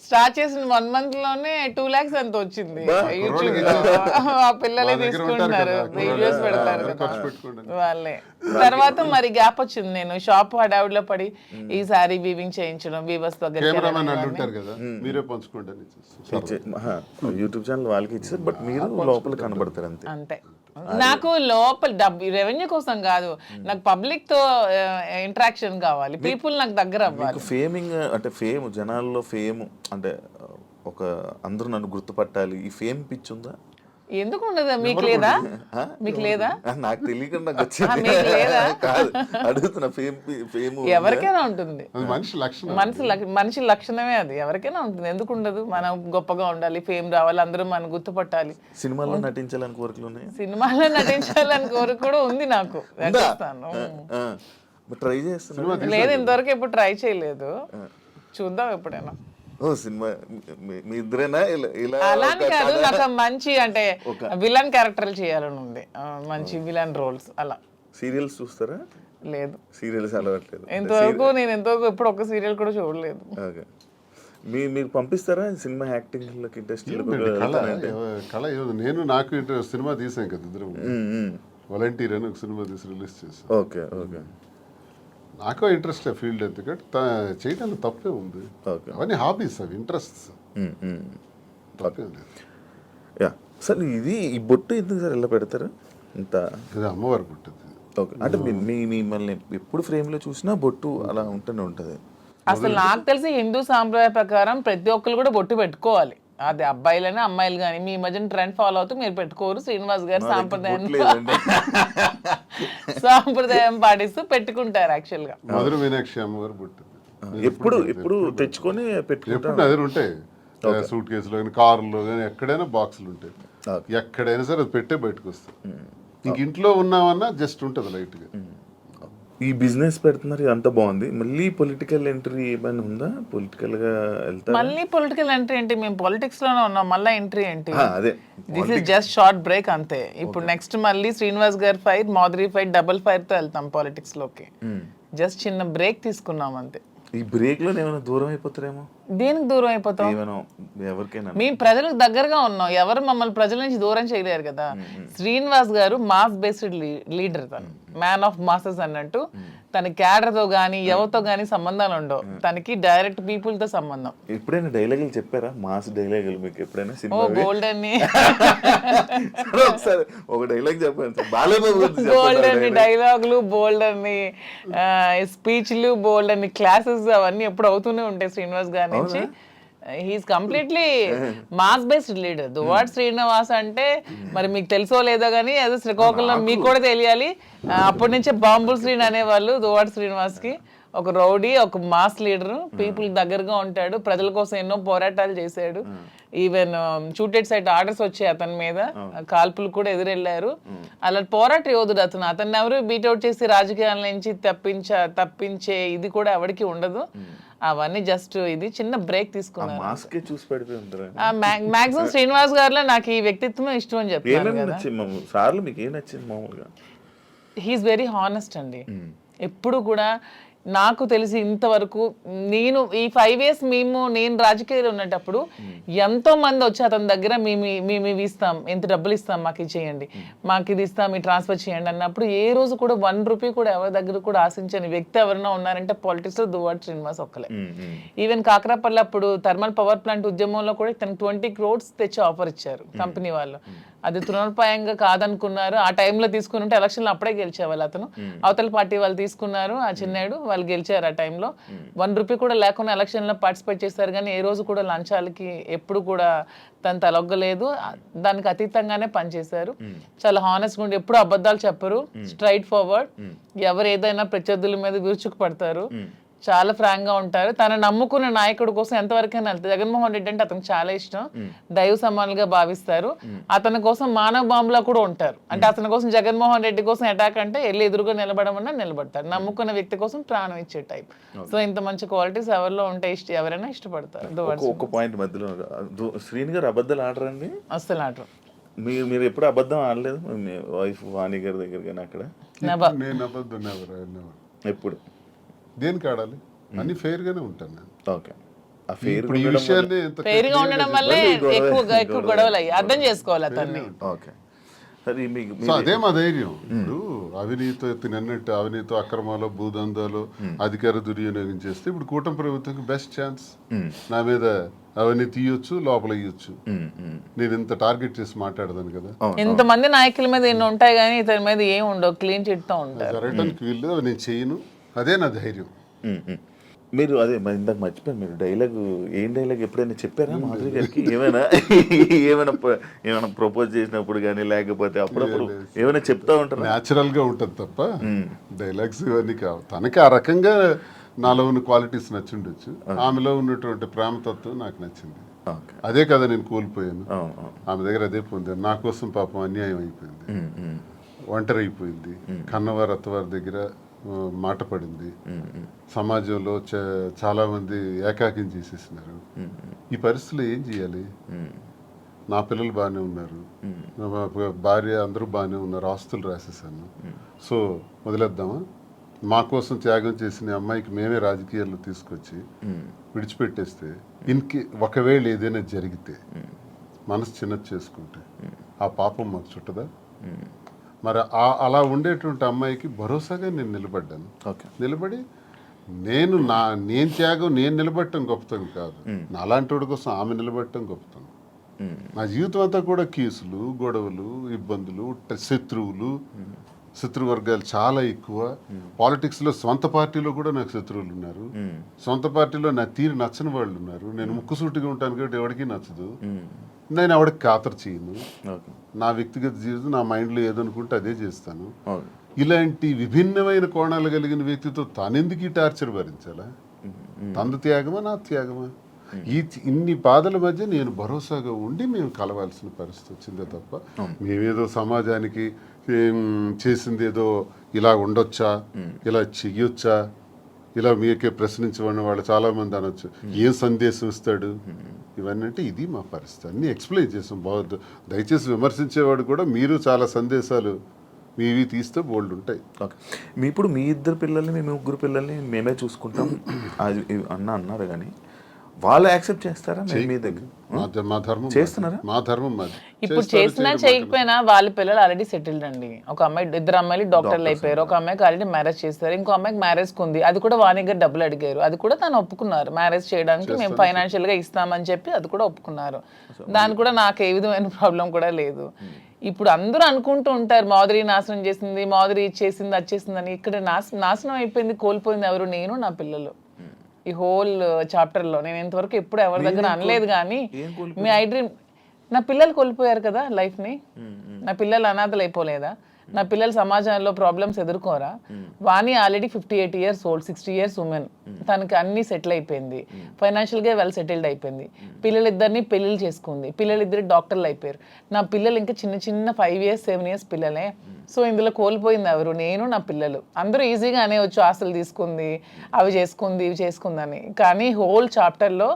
స్టార్ట్ చేసిన 1 month లోనే 2 lakhs అంత వచ్చింది యూట్యూబ్ లో. ఆ పిల్లలే తీసుకుంటున్నారు, వీడియోస్ పెడతారు కదా వాళ్ళే. తర్వాత మరి గ్యాప్ వచ్చింది, నేను షాప్ హడావుడిలో పడి ఈ సారీ వీవింగ్ చేయించడం, వీవర్స్ దగ్గర యూట్యూబ్ ఛానల్ వాళ్ళకి ఇచ్చారు, బట్ మీరు లోపల కనబడతారు అంతే. అంతే, నాకు లోపల డబ్బు రెవెన్యూ కోసం కాదు, నాకు పబ్లిక్ తో ఇంటరాక్షన్ కావాలి, పీపుల్ నాకు దగ్గర అవ్వాలి. ఫేమింగ్ అంటే ఫేమ్, జనాల్లో ఫేమ్ అంటే ఒక అందరూ నన్ను గుర్తుపట్టాలి, ఈ ఫేమ్ పిచ్ ఉందా? ఎందుకు ఉండదు? మీకు లేదా? మీకు లేదా? నాకు తెలియకుండా నాకు వచ్చింది కాదు, అడుగుతున్నా. ఫేమ్ ఎవరికైనా ఉంటుంది, మనిషి లక్షణమే అది, ఎవరికైనా ఉంటుంది, ఎందుకు ఉండదు? మనం గొప్పగా ఉండాలి, ఫేమ్ రావాలి, అందరూ మనం గుర్తుపట్టాలి. సినిమాలో నటించాలని కోరికలు ఉన్నాయి? సినిమాలో నటించాలని కోరిక కూడా ఉంది నాకు, ట్రై చేస్తున్నా. లేదు, ఇంతవరకు ఎప్పుడు ట్రై చేయలేదు, చూద్దాం ఎప్పుడైనా. సినిమా మీ ఇద్దరేనా? అలానే కాదు, నాకు మంచి అంటే విలన్ క్యారెక్టర్లు చేయాలని ఉంది, మంచి విలన్ రోల్స్. అలా సీరియల్స్ చూస్తారా? లేదు, సీరియల్స్ అలవాట్లేదు నేను ఎంతవరకు ఎప్పుడు ఒక సీరియల్ కూడా చూడలేదు. మీకు పంపిస్తారా సినిమా యాక్టింగ్ ఇంట్రెస్ట్? నాకు సినిమా తీసాం కదా ఇద్దరు, వాలంటీర్ అని ఒక సినిమా తీసి రిలీజ్ చేసాం. ఓకే ఓకే, నాకు ఇంట్రెస్ట్ ఫీల్డ్, ఎందుకంటే చేయడానికి తప్పే ఉంది, అవన్నీ హాబీస్, అవి ఇంట్రెస్ట్స్, తప్పే లేదు. సార్ ఇది ఈ బొట్టు ఎందుకు సార్ ఇలా పెడతారు? ఇంత ఇది అమ్మవారి బొట్టు. ఓకే, అంటే మిమ్మల్ని ఎప్పుడు ఫ్రేమ్లో చూసినా బొట్టు అలా ఉంటూనే ఉంటుంది. అసలు నాకు తెలిసి హిందూ సాంప్రదాయ ప్రకారం ప్రతి ఒక్కరు కూడా బొట్టు పెట్టుకోవాలి, అది అబ్బాయిలైనా అమ్మాయిలు కానీ. మీ మధ్యన ట్రెండ్ ఫాలో అవుతూ మీరు పెట్టుకోరు, శ్రీనివాస్ గారు సాంప్రదాయం పాటిస్తూ పెట్టుకుంటారు. యాక్చువల్ గా మధుర మీనాక్షి అమ్మవారు బొట్టు ఎప్పుడు తెచ్చుకొని పెట్టుకుంటారు, అదే ఉంటాయి సూట్ కేసులో కానీ, కారులో కానీ, ఎక్కడైనా బాక్సులు ఉంటాయి, ఎక్కడైనా సరే అది పెట్టే బయటకు వస్తాయి. ఇంక ఇంట్లో ఉన్నామన్నా జస్ట్ ఉంటుంది లైట్ గా. ఈ బిజినెస్ పెడుతున్నారు, అంత బాగుంది, మళ్ళీ పొలిటికల్ ఎంట్రీ ఏమైనా ఉందా? పొలిటికల్ గా వెళ్తారు? మళ్ళీ పొలిటికల్ ఎంట్రీ ఏంటి? మేము పాలిటిక్స్ లోనే ఉన్నాం, మళ్ళీ ఎంట్రీ ఏంటి? అదే, this is just short break అంతే. ఇప్పుడు నెక్స్ట్ మళ్ళీ శ్రీనివాస్ గారి fire, Madhuri fire, double fire తో వెళ్తాం పాలిటిక్స్ లోకి. జస్ట్ చిన్న బ్రేక్ తీసుకున్నాం అంతే. ఈ బ్రేక్ లో ఏమైనా దూరం అయిపోతారేమో? దేనికి దూరం అయిపోతాం? ఏమైనా ఎవరికైనా మేము ప్రజలకు దగ్గరగా ఉన్నాం, ఎవరు మమ్మల్ని ప్రజల నుంచి దూరం చేయలేరు కదా. శ్రీనివాస్ గారు మాస్ బేస్డ్ లీడర్, తను మ్యాన్ ఆఫ్ మాసెస్ అన్నట్టు. తన క్యాడర్ తో గానీ ఎవరితో గానీ సంబంధాలు ఉండవు, తనకి డైరెక్ట్ పీపుల్ తో సంబంధం. ఎప్పుడైనా డైలాగులు చెప్పారా, మాస్ డైలాగులు మీకు ఎప్పుడైనా ఓ సినిమా? గోల్డ్ అని ఒకసారి ఒక డైలాగ్ చెప్పండి సార్. బాలయ్య గురించి బోల్డ్ చెప్పండి. అని డైలాగులు, బోల్డ్ అని స్పీచ్లు, బోల్డ్ అని క్లాసెస్ అవన్నీ ఎప్పుడు అవుతూనే ఉంటాయి శ్రీనివాస్ గారి నుంచి. He is completely mass based leader. Duvvada Srinivas అంటే మరి మీకు తెలుసో లేదో కానీ అదే శ్రీకాకుళం మీకు కూడా తెలియాలి. అప్పటి నుంచే బాంబుల్ శ్రీని అనేవాళ్ళు దువ్వాడ శ్రీనివాస్ కి. ఒక రౌడీ, ఒక మాస్ లీడర్, పీపుల్ దగ్గరగా ఉంటాడు, ప్రజల కోసం ఎన్నో పోరాటాలు చేశాడు. ఈవెన్ షూటెడ్ సైట్ ఆర్డర్స్ వచ్చాయి అతని మీద, కాల్పులు కూడా ఎదురెళ్లారు. అలా పోరాట యోధుడు అతను. అతన్ని ఎవరు బీట్అవుట్ చేసి రాజకీయాల నుంచి తప్పించే ఇది కూడా ఎవరికి ఉండదు. అవన్నీ జస్ట్ ఇది చిన్న బ్రేక్ తీసుకున్నారు. మాస్కే చూసి పడిపోయి ఉంటారు. మాక్సిమం శ్రీనివాస్ గారిలో నాకు ఈ వ్యక్తిత్వం ఇష్టం అని చెప్తాను ఏమేమి కదా. నచ్చింది సార్లు, మీకు ఏం నచ్చింది మామూలుగా? హీఈస్ వెరీ హానెస్ట్ అండి. ఎప్పుడు కూడా నాకు తెలిసి ఇంతవరకు నేను ఈ 5 years నేను రాజకీయాలు ఉన్నప్పుడు ఎంతో మంది వచ్చి అతని దగ్గర మేము ఇవి ఇస్తాం, ఎంత డబ్బులు ఇస్తాం, మాకు ఇది చేయండి, మాకు ఇది ఇస్తాం, ఈ ట్రాన్స్ఫర్ చేయండి అన్నప్పుడు ఏ రోజు కూడా 1 రూపీ కూడా ఎవరి దగ్గర కూడా ఆశించని వ్యక్తి ఎవరైనా ఉన్నారంటే పాలిటిక్స్ లో దువ్వాడ శ్రీనివాస్ ఒక్కలే. ఈవెన్ కాకరాపల్లి అప్పుడు థర్మల్ పవర్ ప్లాంట్ ఉద్యమంలో కూడా తనకు 20 crores తెచ్చి ఆఫర్ ఇచ్చారు కంపెనీ వాళ్ళు. అది తృణోపాయంగా కాదనుకున్నారు. ఆ టైంలో తీసుకుని ఉంటే ఎలక్షన్లో అప్పుడే గెలిచేవాళ్ళు. అతను అవతల పార్టీ వాళ్ళు తీసుకున్నారు, ఆ చిన్నాడు వాళ్ళు గెలిచారు. ఆ టైంలో 1 రూపీ కూడా లేకుండా ఎలక్షన్లో పార్టిసిపేట్ చేశారు. కానీ ఏ రోజు కూడా లంచాలకి ఎప్పుడు కూడా తను తలొగ్గలేదు. దానికి అతీతంగానే పనిచేశారు. చాలా హానెస్ట్గా ఉండి ఎప్పుడు అబద్ధాలు చెప్పరు, స్ట్రైట్ ఫార్వర్డ్. ఎవరు ఏదైనా ప్రత్యర్థుల మీద విరుచుకు పడతారు, చాలా ఫ్రాంక్ గా ఉంటారు. తన నమ్ముకున్న నాయకుడి కోసం ఎంతవరకైనా వెళ్తారు. జగన్మోహన్ రెడ్డి అంటే అతనికి చాలా ఇష్టం, దైవ సమానులుగా భావిస్తారు. అతని కోసం మానవ బాంబులా కూడా ఉంటారు. అంటే అతని కోసం జగన్మోహన్ రెడ్డి కోసం అటాక్ అంటే వెళ్ళి ఎదురుగా నిలబడమన్నా నిలబడతారు. నమ్ముకున్న వ్యక్తి కోసం ప్రాణం ఇచ్చే టైప్. సో ఇంత మంచి క్వాలిటీస్ ఎవరిలో ఉంటే ఎవరైనా ఇష్టపడతారు. ఒక పాయింట్ మధ్యలో, శ్రీని గారు అబద్ధాలు ఆడరండి? అస్సలు ఆడరు. మీరు ఎప్పుడు అబద్ధం ఆడలేదు మీ వైఫ్ వాణి గారి దగ్గర కానీ అక్కడ? నేను అబద్ధం ఎప్పుడు? దేనికి ఆడాలి? అన్ని ఫెయిర్ గానే ఉంటాను నేను. ఓకే. ఆ ఫెయిర్ ఇప్పుడు ఈ విషయాన్ని ఎంత ఫెయిర్ గా ఉండడం వల్లే ఎక్కువ గొడవలు అయ్యి అర్థం చేసుకోవాలి అతన్ని. ఓకే. సరే, మీకు సో అదే మా ధైర్యం. ఇప్పుడు అవినీతి అవినీతి అక్రమాలు, భూదందాలు, అధికార దుర్వినియోగం చేస్తే ఇప్పుడు కూటమి ప్రభుత్వంకి బెస్ట్ ఛాన్స్. నా మీద అవన్నీ తీయొచ్చు, లోపల ఇయ్యొచ్చు. నేను ఇంత టార్గెట్ చేసి మాట్లాడదాను కదా. ఇంతమంది నాయకుల మీద ఎన్ని ఉంటాయి కానీ ఇతని మీద ఏం ఉండవు, క్లీన్ చిట్ తో ఉంటారు. జరగటానికి వీళ్ళు నేను చేయను, అదే నా ధైర్యం. మీరు అదే ఇందాక మర్చిపోయాను, మీరు ఏం డైలాగ్ ఎప్పుడైనా చెప్పారా మాధురి గారికి? ఏమైనా ప్రపోజ్ చేసినప్పుడు కానీ లేకపోతే అప్పుడప్పుడు ఏమైనా చెప్తా ఉంటారు? న్యాచురల్ గా ఉంటుంది తప్ప డైలాగ్స్ ఇవన్నీ కావు. తనకి ఆ రకంగా నాలో ఉన్న క్వాలిటీస్ నచ్చిండొచ్చు. ఆమెలో ఉన్నటువంటి ప్రేమతత్వం నాకు నచ్చింది. అదే కదా నేను కోల్పోయాను. ఆమె దగ్గర అదే పొందాను. నా కోసం పాపం అన్యాయం అయిపోయింది, ఒంటరి అయిపోయింది, కన్నవారి అత్తవారి దగ్గర మాట పడింది. సమాజంలో చాలా మంది ఏకాకిం చేసేసినారు. ఈ పరిస్థితుల్లో ఏం చేయాలి? నా పిల్లలు బాగానే ఉన్నారు, నా భార్య అందరూ బాగానే ఉన్నారు, ఆస్తులు రాసేసాను. సో వదిలేద్దామా? మా కోసం త్యాగం చేసిన అమ్మాయికి మేమే రాజకీయాల్లో తీసుకొచ్చి విడిచిపెట్టేస్తే ఒకవేళ ఏదైనా జరిగితే మనసు చిన్నది చేసుకుంటే ఆ పాపం మాకు చుట్టదా? మరి అలా ఉండేటువంటి అమ్మాయికి భరోసాగా నేను నిలబడ్డాను. నిలబడి నేను త్యాగం నేను నిలబడటం గొప్పతనం కాదు, నాలాంటి వాడి కోసం ఆమె నిలబడటం గొప్పతనం. నా జీవితం అంతా కూడా కేసులు, గొడవలు, ఇబ్బందులు, శత్రువర్గాలు చాలా ఎక్కువ. పాలిటిక్స్లో సొంత పార్టీలో కూడా నాకు శత్రువులు ఉన్నారు, సొంత పార్టీలో నా తీరు నచ్చని వాళ్ళు ఉన్నారు. నేను ముక్కుసూటిగా ఉంటాను కాబట్టి ఎవరికి నచ్చదు. నేను ఎవరికి ఖాతరు చేయను. నా వ్యక్తిగత జీవితం, నా మైండ్లో ఏదనుకుంటే అదే చేస్తాను. ఇలాంటి విభిన్నమైన కోణాలు కలిగిన వ్యక్తితో తానెందుకు ఈ టార్చర్ భరించాలా? తన త్యాగమా నా త్యాగమా? ఇన్ని బాధల మధ్య నేను భరోసాగా ఉండి మేము కలవాల్సిన పరిస్థితి వచ్చిందే తప్ప మేమేదో సమాజానికి చేసింది ఏదో ఇలా ఉండొచ్చా, ఇలా చెయ్యొచ్చా, ఇలా మీకే ప్రశ్నించబడిన వాళ్ళు చాలా మంది అనొచ్చు, ఏం సందేశం ఇస్తాడు, ఇవన్నీ అంటే ఇది మా పరిస్థితి. అన్ని ఎక్స్ప్లెయిన్ చేసాం. బాగుంది, దయచేసి విమర్శించేవాడు కూడా మీరు చాలా సందేశాలు మీవి తీస్తే బోల్డ్ ఉంటాయి. ఓకే. ఇప్పుడు మీ 2 పిల్లల్ని, మీ 3 పిల్లల్ని మేమే చూసుకుంటాం అది అన్నారు. కానీ వాళ్ళు యాక్సెప్ట్ చేస్తారా మీ దగ్గర మా ధర్మం చేస్తున్నారా? మా ధర్మం మాది. ఇప్పుడు చేసినా చేయకపోయినా వాళ్ళ పిల్లలు ఆల్రెడీ సెటిల్డ్ అండి. ఒక అమ్మాయి, ఇద్దరు అమ్మాయిలు డాక్టర్లు అయిపోయారు. ఒక అమ్మాయికి ఆల్రెడీ మ్యారేజ్ చేస్తారు, ఇంకో అమ్మాయికి మ్యారేజ్ ఉంది. అది కూడా వాణి గారు డబ్బులు అడిగారు, అది కూడా తను ఒప్పుకున్నారు. మ్యారేజ్ చేయడానికి మేము ఫైనాన్షియల్ గా ఇస్తామని చెప్పి అది కూడా ఒప్పుకున్నారు. దాని కూడా నాకు ఏ విధమైన ప్రాబ్లం కూడా లేదు. ఇప్పుడు అందరూ అనుకుంటూ ఉంటారు మాధురి నాశనం చేసింది, మాధురి ఇచ్చేసింది, వచ్చేసింది అని. ఇక్కడ నాశనం అయిపోయింది, కోల్పోయింది ఎవరు? నేను, నా పిల్లలు. ఈ హోల్ చాప్టర్ లో నేను ఇంతవరకు ఎప్పుడు ఎవరి దగ్గర అనలేదు, కానీ మీ ఐ డ్రీమ్, నా పిల్లలు కోల్పోయారు కదా లైఫ్ ని. నా పిల్లలు అనాథలు అయిపోలేదా? నా పిల్లలు సమాజంలో ప్రాబ్లమ్స్ ఎదుర్కోరా? Vani already 58 years old, 60 years women. తనకి అన్ని సెటిల్ అయిపోయింది, ఫైనాన్షియల్ గా వెల్ సెటిల్డ్ అయిపోయింది. పిల్లలిద్దరిని పెళ్లిళ్ళు చేసుకుంది, పిల్లలిద్దరు డాక్టర్లు అయిపోయారు. నా పిల్లలు ఇంకా చిన్న 5 years 7 years పిల్లలే. సో ఇందులో కోల్పోయింది ఎవరు? నేను, నా పిల్లలు. అందరూ ఈజీగా అనేవచ్చు ఆస్తులు తీసుకుంది, అవి చేసుకుంది, ఇవి చేసుకుందని. కానీ హోల్ చాప్టర్లో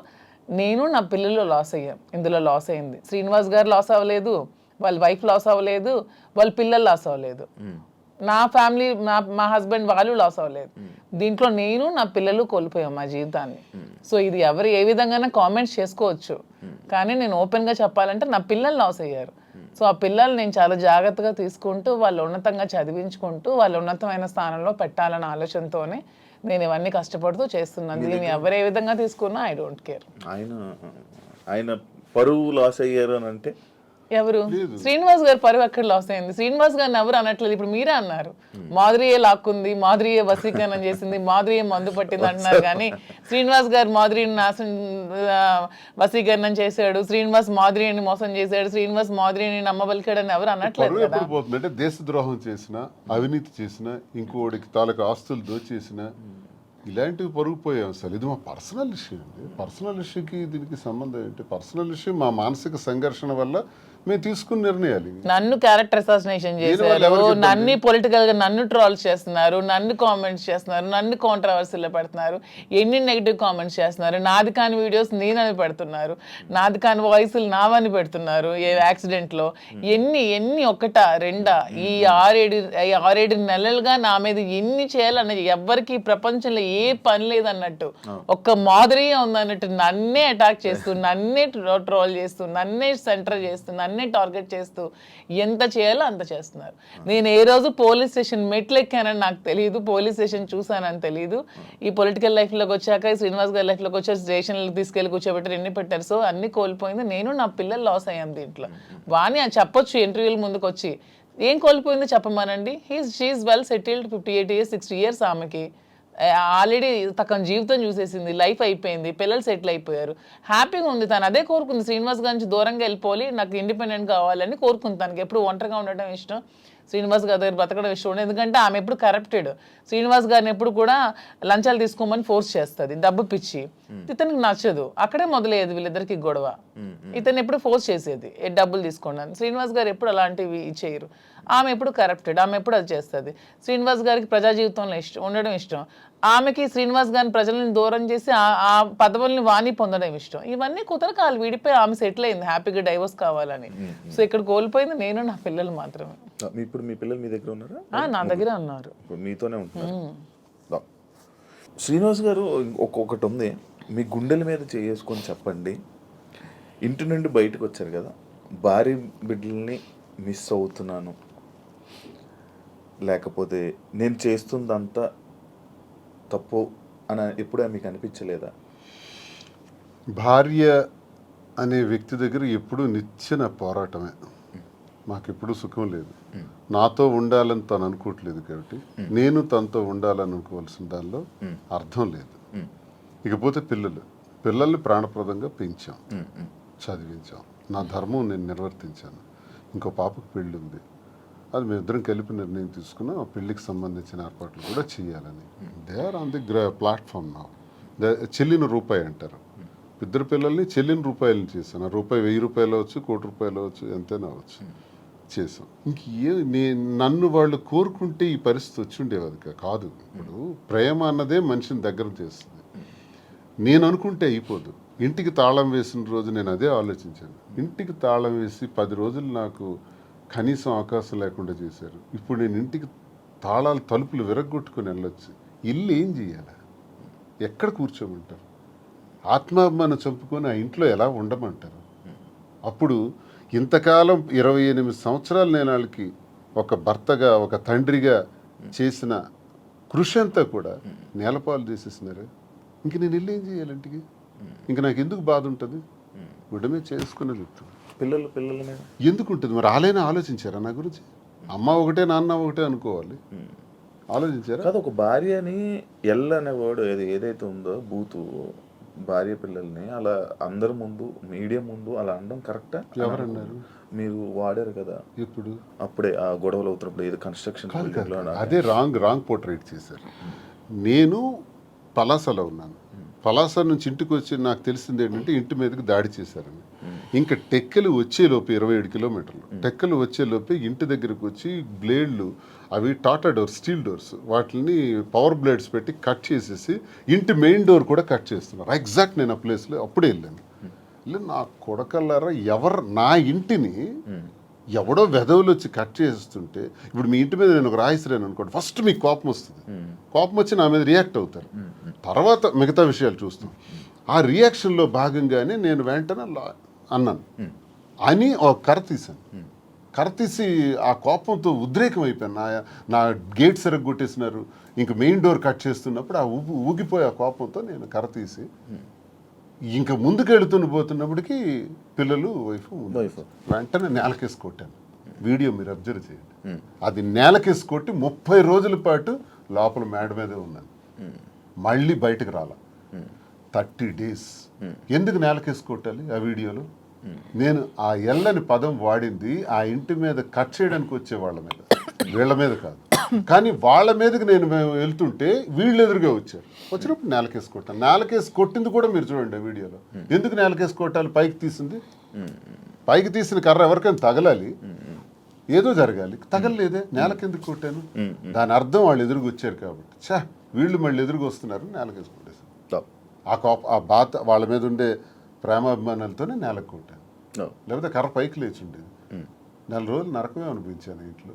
నేను, నా పిల్లలు లాస్ అయ్యాం. ఇందులో లాస్ అయింది శ్రీనివాస్ గారు లాస్ అవ్వలేదు, వాళ్ళ వైఫ్ లాస్ అవ్వలేదు, వాళ్ళ పిల్లలు లాస్ అవ్వలేదు, నా ఫ్యామిలీ, మా హస్బెండ్ వాళ్ళు లాస్ అవ్వలేదు. దీంట్లో నేను, నా పిల్లలు కోల్పోయాం మా జీవితాన్ని. సో ఇది ఎవరు ఏ విధంగా కామెంట్స్ చేసుకోవచ్చు, కానీ నేను ఓపెన్ గా చెప్పాలంటే నా పిల్లలు లాస్ అయ్యారు. సో ఆ పిల్లలు నేను చాలా జాగ్రత్తగా తీసుకుంటూ, వాళ్ళు ఉన్నతంగా చదివించుకుంటూ, వాళ్ళు ఉన్నతమైన స్థానంలో పెట్టాలన్న ఆలోచనతోనే నేను ఇవన్నీ కష్టపడుతూ చేస్తున్నాను. దీన్ని ఎవరు ఏ విధంగా తీసుకున్నా ఐ డోంట్ కేర్. ఆయన పరువు లాస్ అయ్యారు అని అంటే ఎవరు? శ్రీనివాస్ గారు పరువు ఎక్కడ లాస్ అయింది? శ్రీనివాస్ గారిని ఎవరు అనట్లేదు. ఇప్పుడు మీరే అన్నారు మాధురియే లాక్కుంది, మాధురియే వశీకరణం చేసింది, మాధురియే మందు పట్టింది అంటున్నారు. కానీ శ్రీనివాస్ గారు మాధురిని వశీకరణం చేశాడు, శ్రీనివాస్ మాధురిని మోసం చేశాడు, శ్రీనివాస్ మాధురిని నమ్మబలికాడని ఎవరు అనట్లేదు కదా. పోతుందంటే దేశద్రోహం చేసిన, అవినీతి చేసిన, ఇంకోటికి తాలూకు ఆస్తులు దోచేసిన, ఇలాంటివి పరుగుపోయాం. అసలు ఇది మా పర్సనల్ ఇష్యూ అండి. పర్సనల్ ఇష్యూకి దీనికి సంబంధం ఏంటి? పర్సనల్ ఇష్యూ మా మానసిక సంఘర్షణ వల్ల మేము తీసుకున్న నిర్ణయాలు. నన్ను క్యారెక్టర్ అసాసినేషన్ చేశారు, నన్ను పొలిటికల్ గా నన్ను ట్రోల్స్ చేస్తున్నారు, నన్ను కామెంట్స్ చేస్తున్నారు, నన్ను కాంట్రవర్సీలో పెడుతున్నారు, ఎన్ని నెగిటివ్ కామెంట్స్ చేస్తున్నారు, నాది కాని వీడియోస్ నేనని పెడుతున్నారు, నాది కాని వాయిస్లు నావని పెడుతున్నారు. ఏ యాక్సిడెంట్ లో ఎన్ని ఒకటా రెండా? ఈ 6-7 నెలలుగా నా మీద ఎన్ని చేయాలన్నది ఎవ్వరికి ప్రపంచంలో ఏ పని లేదన్నట్టు, ఒక్క మాధురియే ఉందన్నట్టు నన్నే అటాక్ చేస్తూ, నన్నే ట్రోల్ చేస్తూ, నన్నే సెంటర్ చేస్తూ, నన్నే టార్గెట్ చేస్తూ ఎంత చేయాలో అంత చేస్తున్నారు. నేను ఏ రోజు పోలీస్ స్టేషన్ మెట్లు ఎక్కానని నాకు తెలియదు, పోలీస్ స్టేషన్ చూసానని తెలియదు. ఈ పొలిటికల్ లైఫ్లోకి వచ్చాక, శ్రీనివాస్ గారి లైఫ్లోకి వచ్చాక స్టేషన్లకు తీసుకెళ్ళి కూర్చోబెట్టారు, ఎన్ని పెట్టారు. సో అన్ని కోల్పోయింది నేను, నా పిల్లలు లాస్ అయ్యాం దీంట్లో. వాణి అని చెప్పొచ్చు ఇంటర్వ్యూల ముందుకు వచ్చి, ఏం కోల్పోయిందో చెప్పమానండి. She's well settled, 58 years 60 years ఆమెకి ఆల్రెడీ తన జీవితం చూసేసింది, లైఫ్ అయిపోయింది, పిల్లలు సెటిల్ అయిపోయారు, హ్యాపీగా ఉంది. తను అదే కోరుకుంది, శ్రీనివాస్ గారి నుంచి దూరంగా వెళ్ళిపోవాలి, నాకు ఇండిపెండెంట్ కావాలని కోరుకుంది. తనకి ఎప్పుడు ఒంటరిగా ఉండటం ఇష్టం, శ్రీనివాస్ గారి దగ్గర బతకడం ఇష్టం. ఎందుకంటే ఆమె ఎప్పుడు కరప్టెడ్. శ్రీనివాస్ గారిని ఎప్పుడు కూడా లంచాలు తీసుకోమని ఫోర్స్ చేస్తుంది, డబ్బు పిచ్చి. ఇతనికి నచ్చదు, అక్కడే మొదలయ్యేది వీళ్ళిద్దరికి గొడవ. ఇతను ఎప్పుడు ఫోర్స్ చేసేది, డబ్బులు తీసుకోండి. శ్రీనివాస్ గారు ఎప్పుడు అలాంటివి చేయరు. ఆమె ఎప్పుడు కరప్టెడ్, ఆమె ఎప్పుడు అది చేస్తుంది. శ్రీనివాస్ గారికి ప్రజా జీవితంలో ఉండడం ఇష్టం, ఆమెకి శ్రీనివాస్ గారిని ప్రజలను దూరం చేసి ఆ పదవుల్ని వాణి పొందడం ఇష్టం. ఇవన్నీ కుదరక వాళ్ళు విడిపోయి ఆమె సెటిల్ అయింది, హ్యాపీగా డైవోర్స్ కావాలని. సో ఇక్కడ కోల్పోయింది నేను, నా పిల్లలు మాత్రమే. ఇప్పుడు మీ పిల్లలు మీ దగ్గర ఉన్నారా? నా దగ్గర ఉన్నారు, మీతోనే ఉంటున్నారు. శ్రీనివాస్ గారు ఒక్కొక్కటి ఉంది, మీ గుండెల మీద చేసుకొని చెప్పండి. ఇంటి నుండి బయటకు వచ్చారు కదా, భార్య బిడ్డల్ని మిస్ అవుతున్నాను, లేకపోతే నేను చేస్తుందంతా తప్పు అని ఎప్పుడూ మీకు అనిపించలేదా? భార్య అనే వ్యక్తి దగ్గర ఎప్పుడూ నిచ్చెన పోరాటమే. మాకెప్పుడు సుఖం లేదు. నాతో ఉండాలని తను అనుకోవట్లేదు కాబట్టి నేను తనతో ఉండాలని అనుకోవాల్సిన దానిలో అర్థం లేదు. ఇకపోతే పిల్లల్ని ప్రాణప్రదంగా పెంచాం, చదివించాం, నా ధర్మం నేను నిర్వర్తించాను. ఇంకో పాపకు పెళ్ళి ఉంది, అది మేమిద్దరం కలిపి నిర్ణయం తీసుకున్నాం. ఆ పెళ్లికి సంబంధించిన ఏర్పాట్లు కూడా చేయాలని. They are on the platform నా. చెల్లిన రూపాయి అంటారు. ఇద్దరు పిల్లల్ని చెల్లిన రూపాయలని చేశాను. ఆ రూపాయి 1000 రూపాయలు అవచ్చు, 1 కోటి రూపాయలు అవచ్చు, ఎంతైనా అవచ్చు, చేసాం. నన్ను వాళ్ళు కోరుకుంటే ఈ పరిస్థితి వచ్చి ఉండేది కాదు. ఇప్పుడు ప్రేమ అన్నదే మనిషిని దగ్గర చేస్తుంది. నేను అనుకుంటే అయిపోదు. ఇంటికి తాళం వేసిన రోజు నేను అదే ఆలోచించాను. ఇంటికి తాళం వేసి 10 రోజులు నాకు కనీసం అవకాశం లేకుండా చేశారు. ఇప్పుడు నేను ఇంటికి తలుపులు విరగొట్టుకుని వెళ్ళొచ్చు. ఇల్లు ఏం చేయాలి? ఎక్కడ కూర్చోమంటారు? ఆత్మాభిమానం చంపుకొని ఆ ఇంట్లో ఎలా ఉండమంటారు? అప్పుడు ఇంతకాలం 28 సంవత్సరాలు నేను వాళ్ళకి ఒక భర్తగా ఒక తండ్రిగా చేసిన కృషి అంతా కూడా నేలపాలు చేసేసినారు. ఇంక నేను వెళ్ళి ఏం చేయాలి ఇంటికి? ఇంక నాకు ఎందుకు బాధ ఉంటుంది? గుడ్డమే చేసుకునే చెప్తాను. పిల్లల మీద ఎందుకు ఉంటుంది మరి? వాళ్ళైనా ఆలోచించారా నా గురించి? అమ్మ ఒకటే నాన్న ఒకటే అనుకోవాలి, ఆలోచించారా? కాదు, ఒక భార్యని ఎల్ అనే వర్డ్ ఏదైతే ఉందో బూతు, భార్య పిల్లల్ని అలా అందరి ముందు మీడియా ముందు అలా అనడం కరెక్టా? ఎవరన్నారు? మీరు వాడారు కదా ఇప్పుడు అప్పుడే ఆ గొడవలు అవుతున్నప్పుడు ఏదో కన్స్ట్రక్షన్ అదే రాంగ్ పోర్ట్రేట్ చేశారు. నేను పలాసలో ఉన్నాను. పలాస నుంచి ఇంటికి వచ్చి నాకు తెలిసింది ఏంటంటే ఇంటి మీదకి దాడి చేశారని. ఇంకా టెక్కలు వచ్చేలోపు 27 కిలోమీటర్లు టెక్కలు వచ్చేలోపే ఇంటి దగ్గరకు వచ్చి బ్లేడ్లు, అవి టాటా డోర్స్, స్టీల్ డోర్స్, వాటిని పవర్ బ్లేడ్స్ పెట్టి కట్ చేసేసి ఇంటి మెయిన్ డోర్ కూడా కట్ చేస్తున్నారు. ఎగ్జాక్ట్ నేను ఆ ప్లేస్లో అప్పుడే వెళ్ళాను. నా కొడకల్లారా, నా ఇంటిని ఎవడో వెధవులు వచ్చి కట్ చేస్తుంటే, ఇప్పుడు మీ ఇంటి మీద నేను ఒక రాయిసిరాను అనుకోండి, ఫస్ట్ మీకు కోపం వస్తుంది. కోపం వచ్చి నా మీద రియాక్ట్ అవుతారు, తర్వాత మిగతా విషయాలు చూస్తాం. ఆ రియాక్షన్లో భాగంగానే నేను వెంటనే అన్నాను అని ఒక కర్ర తీశాను. కర్ర తీసి ఆ కోపంతో ఉద్రేకం అయిపోయాను. నా గేట్ సరిగ్గా కొట్టేసినారు, ఇంక మెయిన్ డోర్ కట్ చేస్తున్నప్పుడు ఆ ఊగిపోయి ఆ కోపంతో నేను కర్ర తీసి ఇంకా ముందుకెళ్తున్న పోతున్నప్పటికీ పిల్లలు వైఫ్ వెంటనే నేలకేసి కొట్టాను. వీడియో మీరు అబ్జర్వ్ చేయండి. అది నేలకేసి కొట్టి 30 రోజుల పాటు లోపల మేడ మీదే ఉన్నాను. మళ్ళీ బయటకు రాలా 30 days. ఎందుకు నేలకేసి కొట్టాలి? ఆ వీడియోలో నేను ఆ ఎల్లని పదం వాడింది ఆ ఇంటి మీద కట్ చేయడానికి వచ్చే వాళ్ళ మీద, వీళ్ళ మీద కాదు. కానీ వాళ్ళ మీదకి నేను వెళ్తుంటే వీళ్ళు ఎదురుగా వచ్చినప్పుడు నేలకేసి కొట్టాను. నేలకేసి కొట్టింది కూడా మీరు చూడండి ఆ వీడియోలో. ఎందుకు నేలకేసి కొట్టాలి? పైకి తీసింది, పైకి తీసిన కర్ర ఎవరికైనా తగలాలి, ఏదో జరగాలి, తగలలేదే, నేలకెందుకు కొట్టాను? దాని అర్థం వాళ్ళు ఎదురుగా వచ్చారు కాబట్టి. వీళ్ళు మళ్ళీ ఎదురుగా వస్తున్నారు, నేలకేసి కొట్టేశాను. ఆ బాధ వాళ్ళ మీద ఉండే ప్రేమాభిమానాలతోనే నేలకు కొట్టాను. లేకపోతే కర్ర పైకి లేచి ఉండేది. 4 రోజులు నరకమే అనిపించాను ఇంట్లో.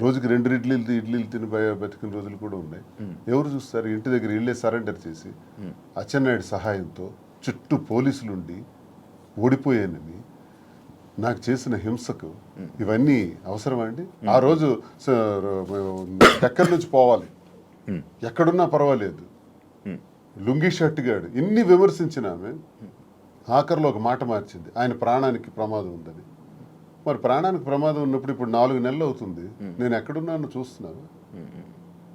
రోజుకి 2 ఇడ్లీలు తిని బతికిన రోజులు కూడా ఉన్నాయి. ఎవరు చూస్తారు? ఇంటి దగ్గర ఇళ్ళే సరెండర్ చేసి అచ్చెన్నాయుడు సహాయంతో చుట్టూ పోలీసులు ఉండి ఓడిపోయానని నాకు చేసిన హింసకు ఇవన్నీ అవసరమా అండి? ఆ రోజు ఎక్కడి నుంచి పోవాలి, ఎక్కడున్నా పర్వాలేదు, లుంగీ షర్ట్ గాడు ఇన్ని విమర్శించిన ఆమె ఆఖరిలో ఒక మాట మార్చింది, ఆయన ప్రాణానికి ప్రమాదం ఉందని. మరి ప్రాణానికి ప్రమాదం ఉన్నప్పుడు ఇప్పుడు 4 నెలలు అవుతుంది, నేను ఎక్కడున్నాను చూస్తున్నాను.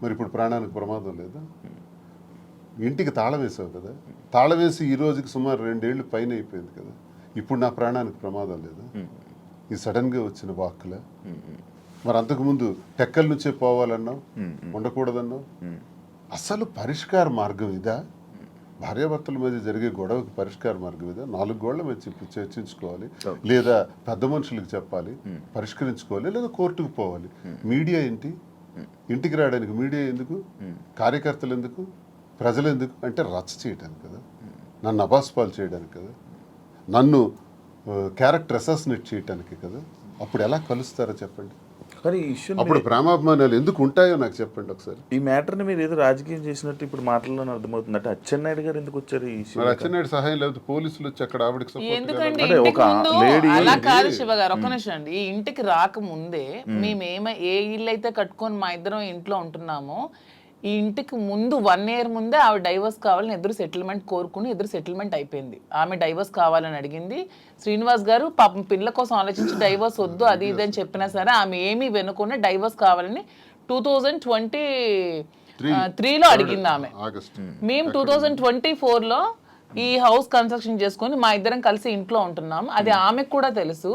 మరి ఇప్పుడు ప్రాణానికి ప్రమాదం లేదా? ఇంటికి తాళం వేసావు కదా, తాళం వేసి ఈ రోజుకి సుమారు 2 ఏళ్ళు పైన అయిపోయింది కదా, ఇప్పుడు నా ప్రాణానికి ప్రమాదం లేదా? ఈ సడన్గా వచ్చిన వాక్కులే. మరి అంతకుముందు టెక్కల నుంచే పోవాలన్నావు, ఉండకూడదన్నావు. అసలు పరిష్కార మార్గం ఇదా? భార్యాభర్తల మధ్య జరిగే గొడవకి పరిష్కార మార్గం ఇదా? 4 గోళ్ల మీద చర్చించుకోవాలి, లేదా పెద్ద మనుషులకు చెప్పాలి, పరిష్కరించుకోవాలి, లేదా కోర్టుకు పోవాలి. మీడియా ఏంటి? ఇంటికి రావడానికి మీడియా ఎందుకు? కార్యకర్తలు ఎందుకు? ప్రజలు ఎందుకు? అంటే రచ్చ చేయడానికి కదా, నన్ను అబాస్పాలు చేయడానికి కదా, నన్ను క్యారెక్టర్ అసాసినేట్ చేయడానికి కదా. అప్పుడు ఎలా కలుస్తారో చెప్పండి. కానీ ఈ ఇష్యూ అప్పుడు ప్రేమాభిమానాలు ఎందుకు ఉంటాయో నాకు చెప్పండి ఒకసారి. ఈ మ్యాటర్ని మీరు ఏదో రాజకీయం చేసినట్టు ఇప్పుడు మాటల్లోనే అర్థమవుతుంది. అంటే అచ్చెన్నాయుడు గారు ఎందుకు వచ్చారు ఈ ఇష్యూ? అచ్చెన్నాయుడు సహాయం లేదు, పోలీసులు వచ్చి అక్కడ ఆవిడకి ఎందుకంటే అంటే ఇంటికి ఒక ముందు lady- అలా కాదు శివ గారు, ఒక్క నిమిషం అండి. ఈ ఇంటికి రాకముందే మేము ఏ ఇల్లు అయితే కట్టుకొని మా ఇద్దరం ఇంట్లో ఉంటున్నామో, ఈ ఇంటికి ముందు 1 year ముందే ఆవిడ డైవర్స్ కావాలని ఎదురు సెటిల్మెంట్ కోరుకుని ఎదురు సెటిల్మెంట్ అయిపోయింది. ఆమె డైవర్స్ కావాలని అడిగింది. శ్రీనివాస్ గారు పాపం పిల్ల కోసం ఆలోచించి డైవర్స్ వద్దు అది ఇది అని చెప్పినా సరే ఆమె ఏమీ వెనుకునే డైవర్స్ కావాలని 2023లో అడిగింది ఆమె. మేము 2024లో ఈ హౌస్ కన్స్ట్రక్షన్ చేసుకొని మా ఇద్దరం కలిసి ఇంట్లో ఉంటున్నాం. అది ఆమెకు కూడా తెలుసు.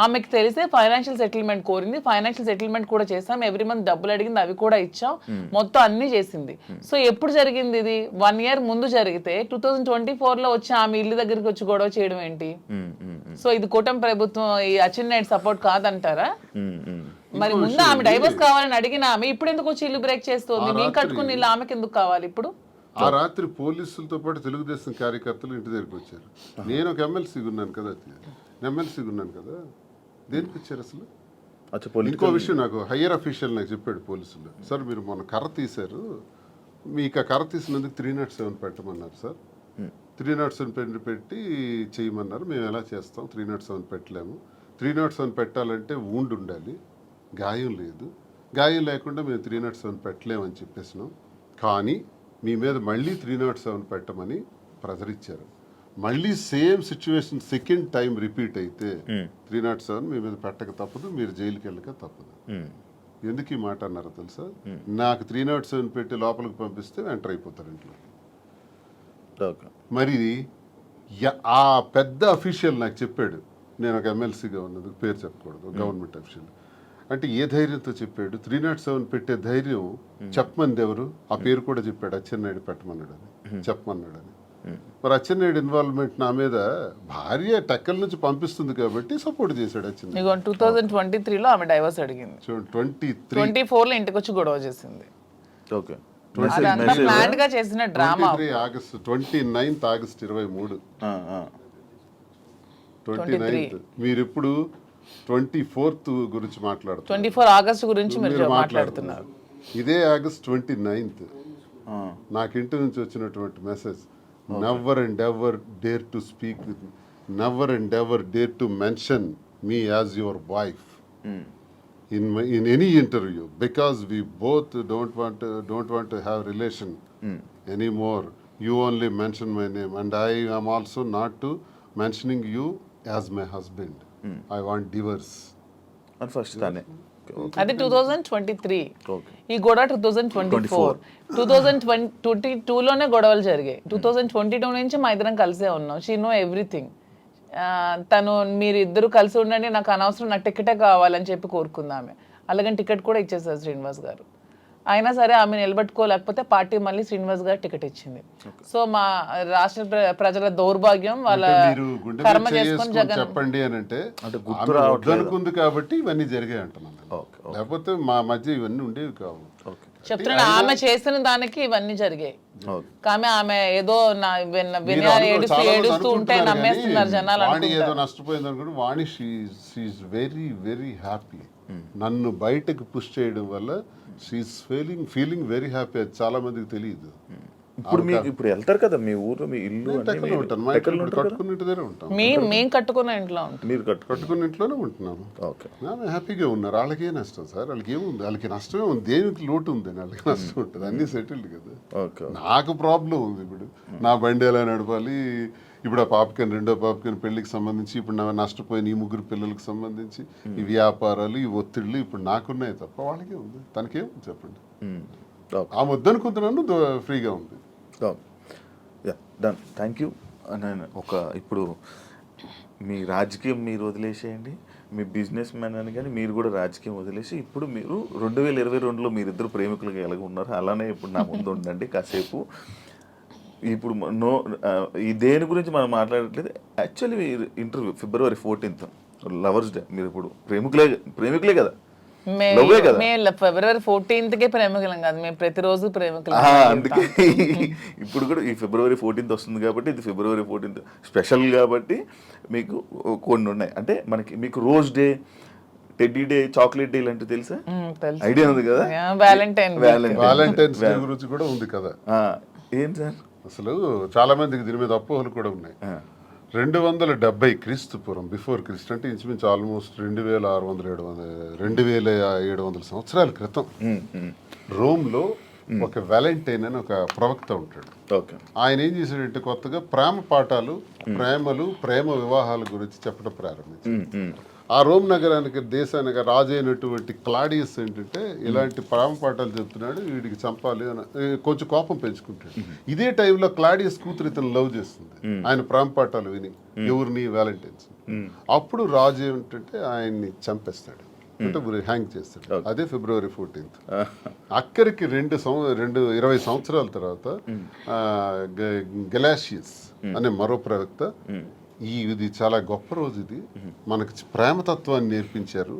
ఆమెకు తెలిసే ఫైనాన్షియల్ సెటిల్మెంట్ కోరింది. ఫైనాన్షియల్ సెటిల్మెంట్ కూడా చేసాం. ఎవ్రీ మంత్ డబ్బులు అడిగింది, అవి కూడా ఇచ్చాం. మొత్తం అన్ని చేసింది. సో ఎప్పుడు జరిగింది ఇది? 1 year ముందు జరిగితే 2024లో వచ్చి ఆమె ఇల్లు దగ్గరికి వచ్చి గొడవ చేయడం ఏంటి? సో ఇది కూటమి ప్రభుత్వం ఈ అచ్చెన్నాయుడు సపోర్ట్ కాదంటారా? మరి ముందు ఆమె డైవర్స్ కావాలని అడిగిన ఆమె ఇప్పుడు ఎందుకు వచ్చి ఇల్లు బ్రేక్ చేస్తుంది? మేము కట్టుకుని ఇల్లు ఆమెకి ఎందుకు కావాలి ఇప్పుడు? ఆ రాత్రి పోలీసులతో పాటు తెలుగుదేశం కార్యకర్తలు ఇంటి దగ్గరికి వచ్చారు. నేను ఒక ఎమ్మెల్సీగా ఉన్నాను కదా, దేనికి వచ్చారు అసలు? ఇంకో విషయం నాకు హయ్యర్ అఫీషియల్ నాకు చెప్పాడు పోలీసులు, సార్ మీరు మొన్న కర్ర తీశారు, మీకు ఆ కర్ర తీసినందుకు 307 పెట్టమన్నారు సార్. 307 పెట్టి చేయమన్నారు. మేము ఎలా చేస్తాం, 307 పెట్టలేము. 307 పెట్టాలంటే వూండ్ ఉండాలి, గాయం లేదు. గాయం లేకుండా మేము 307 పెట్టలేమని చెప్పేసినాం. కానీ మీ మీద మళ్ళీ 307 పెట్టమని ప్రెజర్ ఇచ్చారు. మళ్ళీ same situation second time repeat అయితే 307 మీ మీద పెట్టక తప్పదు, మీరు జైలుకి వెళ్ళక తప్పదు. ఎందుకు ఈ మాట అన్నారో తెలుసా? నాకు 307 పెట్టి లోపలికి పంపిస్తే ఎంటర్ అయిపోతారు ఇంట్లో. మరి ఆ పెద్ద అఫీషియల్ నాకు చెప్పాడు, నేను ఒక ఎమ్మెల్సీగా ఉన్నది, పేరు చెప్పకూడదు, గవర్నమెంట్ అఫీషియల్. అంటే ఏ ధైర్యంతో చెప్పాడు? 307 పెట్టే ధైర్యం చెప్పమంది ఎవరు? ఆ పేరు కూడా చెప్పాడు, అచ్చెన్నాయుడు పెట్టమన్నాడు అని, చెప్పమన్నాడు అని. మరి అచ్చెన్నాయుడు ఇన్వాల్వ్మెంట్ నా మీద, భార్య టెక్కల నుంచి పంపిస్తుంది కాబట్టి సపోర్ట్ చేశాడు అచ్చెన్నాయుడు. 2023లో ఆమె డైవర్స్ అడిగింది, 24లో ఇంటికి వచ్చి గొడవ చేసింది. ఓకే, అదంతా ప్లాన్ గా చేసిన డ్రామా. 29th August 23 29th. మీరు ఇప్పుడు 24th గురించి మాట్లాడుతున్నారు, 24 ఆగస్ట్ గురించి మీరు మాట్లాడుతున్నారు. ఇదే ఆగస్ట్ 29th నాకు ఇంటి నుంచి వచ్చినటువంటి message, never and ever dare to speak with, never and ever dare to mention me as your wife in any interview, because we both don't want to have relation anymore. You only mention my name, and I am also not to mentioning you as my husband. I want divorce. అని ఫస్ట్ తానే. అది 2023. ఓకే, ఈ గొడవ 2024. 2022లోనే గొడవలు జరిగాయి. 2022 నుంచి మా ఇద్దరం కలిసే ఉన్నాం. She know everything. తను మీరు ఇద్దరు కలిసి ఉండండి, నాకు అనవసరం, నాకు టికెటే కావాలని చెప్పి కోరుకుంది ఆమె. అలాగని టికెట్ కూడా ఇచ్చేసారు శ్రీనివాస్ గారు. అయినా సరే ఆమె నిలబెట్టుకోలేకపోతే పార్టీ మళ్ళీ శ్రీనివాస్ గారు టికెట్ ఇచ్చింది. సో మా రాష్ట్ర ప్రజల దౌర్భాగ్యం, వాళ్ళ కర్మ చేసుకొని జగన్ చెప్పండి అని అంటే గుర్తు అనుకుంది కాబట్టి ఇవన్నీ జరిగాయి అంటున్నాను. లేకపోతే మా మధ్య ఇవన్నీ ఉండేవి కావు. చెప్తున్నాను, ఆమె చేసిన దానికి ఇవన్నీ జరిగాయి. కానీ ఆమె ఏదో ఏడుస్తూ ఉంటే నమ్మేస్తున్నారు జనాలు. వాణి ఏదో నష్టపోయింది అనుకుంటే, వాణి షీఈస్ వెరీ వెరీ హ్యాపీ. నన్ను బయటకు పుష్ చేయడం వల్ల షీఈస్ ఫీలింగ్ వెరీ హ్యాపీ. అది చాలా మందికి తెలియదు. ఇప్పుడు మీకు ఇప్పుడు వెళ్తారు కదా మీ ఊరు, మీ ఇల్లు కట్టుకున్న ఇంటిదే ఉంటాం. మేము కట్టుకున్న ఇంట్లో ఉంటాం. మీరు కట్టుకున్న ఇంట్లోనే ఉంటున్నాము. హ్యాపీగా ఉన్నారు. వాళ్ళకే నష్టం సార్, వాళ్ళకి ఏముంది? వాళ్ళకి నష్టమే ఉంది. దేనికి లోటు ఉంది? వాళ్ళకి నష్టం ఉంటుంది, అన్ని సెటిల్డ్ కదా. నాకు ప్రాబ్లం ఉంది. ఇప్పుడు నా బండి ఎలా నడపాలి, ఇప్పుడు ఆ పాపకని, రెండో పాపకని పెళ్లికి సంబంధించి, ఇప్పుడు నా నష్టపోయిన ఈ 3 పిల్లలకు సంబంధించి ఈ వ్యాపారాలు, ఈ ఒత్తిళ్ళు ఇప్పుడు నాకున్నాయి తప్ప వాళ్ళకే ఉంది. తనకేముంది చెప్పండి? ఆ వద్దనుకుంటున్నాను, ఫ్రీగా ఉంది. Done, thank you. నేను ఇప్పుడు మీ రాజకీయం మీరు వదిలేసేయండి, మీ బిజినెస్ మ్యాన్ అని, కానీ మీరు కూడా రాజకీయం వదిలేసి ఇప్పుడు మీరు 2022లో మీరిద్దరు ప్రేమికులుగా ఎలాగ ఉన్నారు అలానే ఇప్పుడు నా ముందు ఉండండి కాసేపు. ఇప్పుడు ఈ దేని గురించి మనం మాట్లాడట్లేదు. Actually interview February 14th lovers day. మీరు ఇప్పుడు ప్రేమికులే కదా? February 14th ప్రేమికులం కాదు, మేము ప్రతిరోజు ప్రేమికులం. అందుకే ఇప్పుడు కూడా ఈ February 14th వస్తుంది కాబట్టి, ఇది February 14th స్పెషల్ కాబట్టి మీకు కొన్ని ఉన్నాయి. అంటే మీకు rose day, teddy day, chocolate day లాంటివి తెలుసా? ఐడియా ఉంది కదా? వ్యాలంటైన్స్ డే గురించి కూడా ఉంది కదా. ఏం సార్? అసలు చాలా మందికి దీని మీద అపోహలు కూడా ఉన్నాయి. 270 క్రీస్తుపూర్వం, బిఫోర్ క్రీస్తు, అంటే ఇంచుమించు ఆల్మోస్ట్ 2700 సంవత్సరాల క్రితం రోమ్లో ఒక వ్యాలంటైన్ అని ఒక ప్రవక్త ఉంటాడు. ఆయన ఏం చేశాడంటే కొత్తగా ప్రేమ పాఠాలు, ప్రేమ వివాహాల గురించి చెప్పడం ప్రారంభించాడు. ఆ రోమ్ నగరానికి, దేశానికి రాజు అయినటువంటి క్లాడియస్ ఏంటంటే ఇలాంటి ప్రేమ పాఠాలు చెప్తున్నాడు, వీడికి చంపాలి అని కొంచెం కోపం పెంచుకుంటాడు. ఇదే టైంలో క్లాడియస్ కూతురు ఇతను లవ్ చేస్తుంది, ఆయన ప్రేమ పాఠాలు విని, ఎవరిని? వ్యాలంటైన్స్. అప్పుడు రాజు ఏమిటంటే ఆయన్ని చంపేస్తాడు, అంటే హ్యాంగ్ చేస్తాడు. అదే February 14th. అక్కడికి 20 సంవత్సరాల తర్వాత గెలాషియస్ అనే మరో ప్రవక్త, ఇది చాలా గొప్ప రోజు, ఇది మనకి ప్రేమతత్వాన్ని నేర్పించారు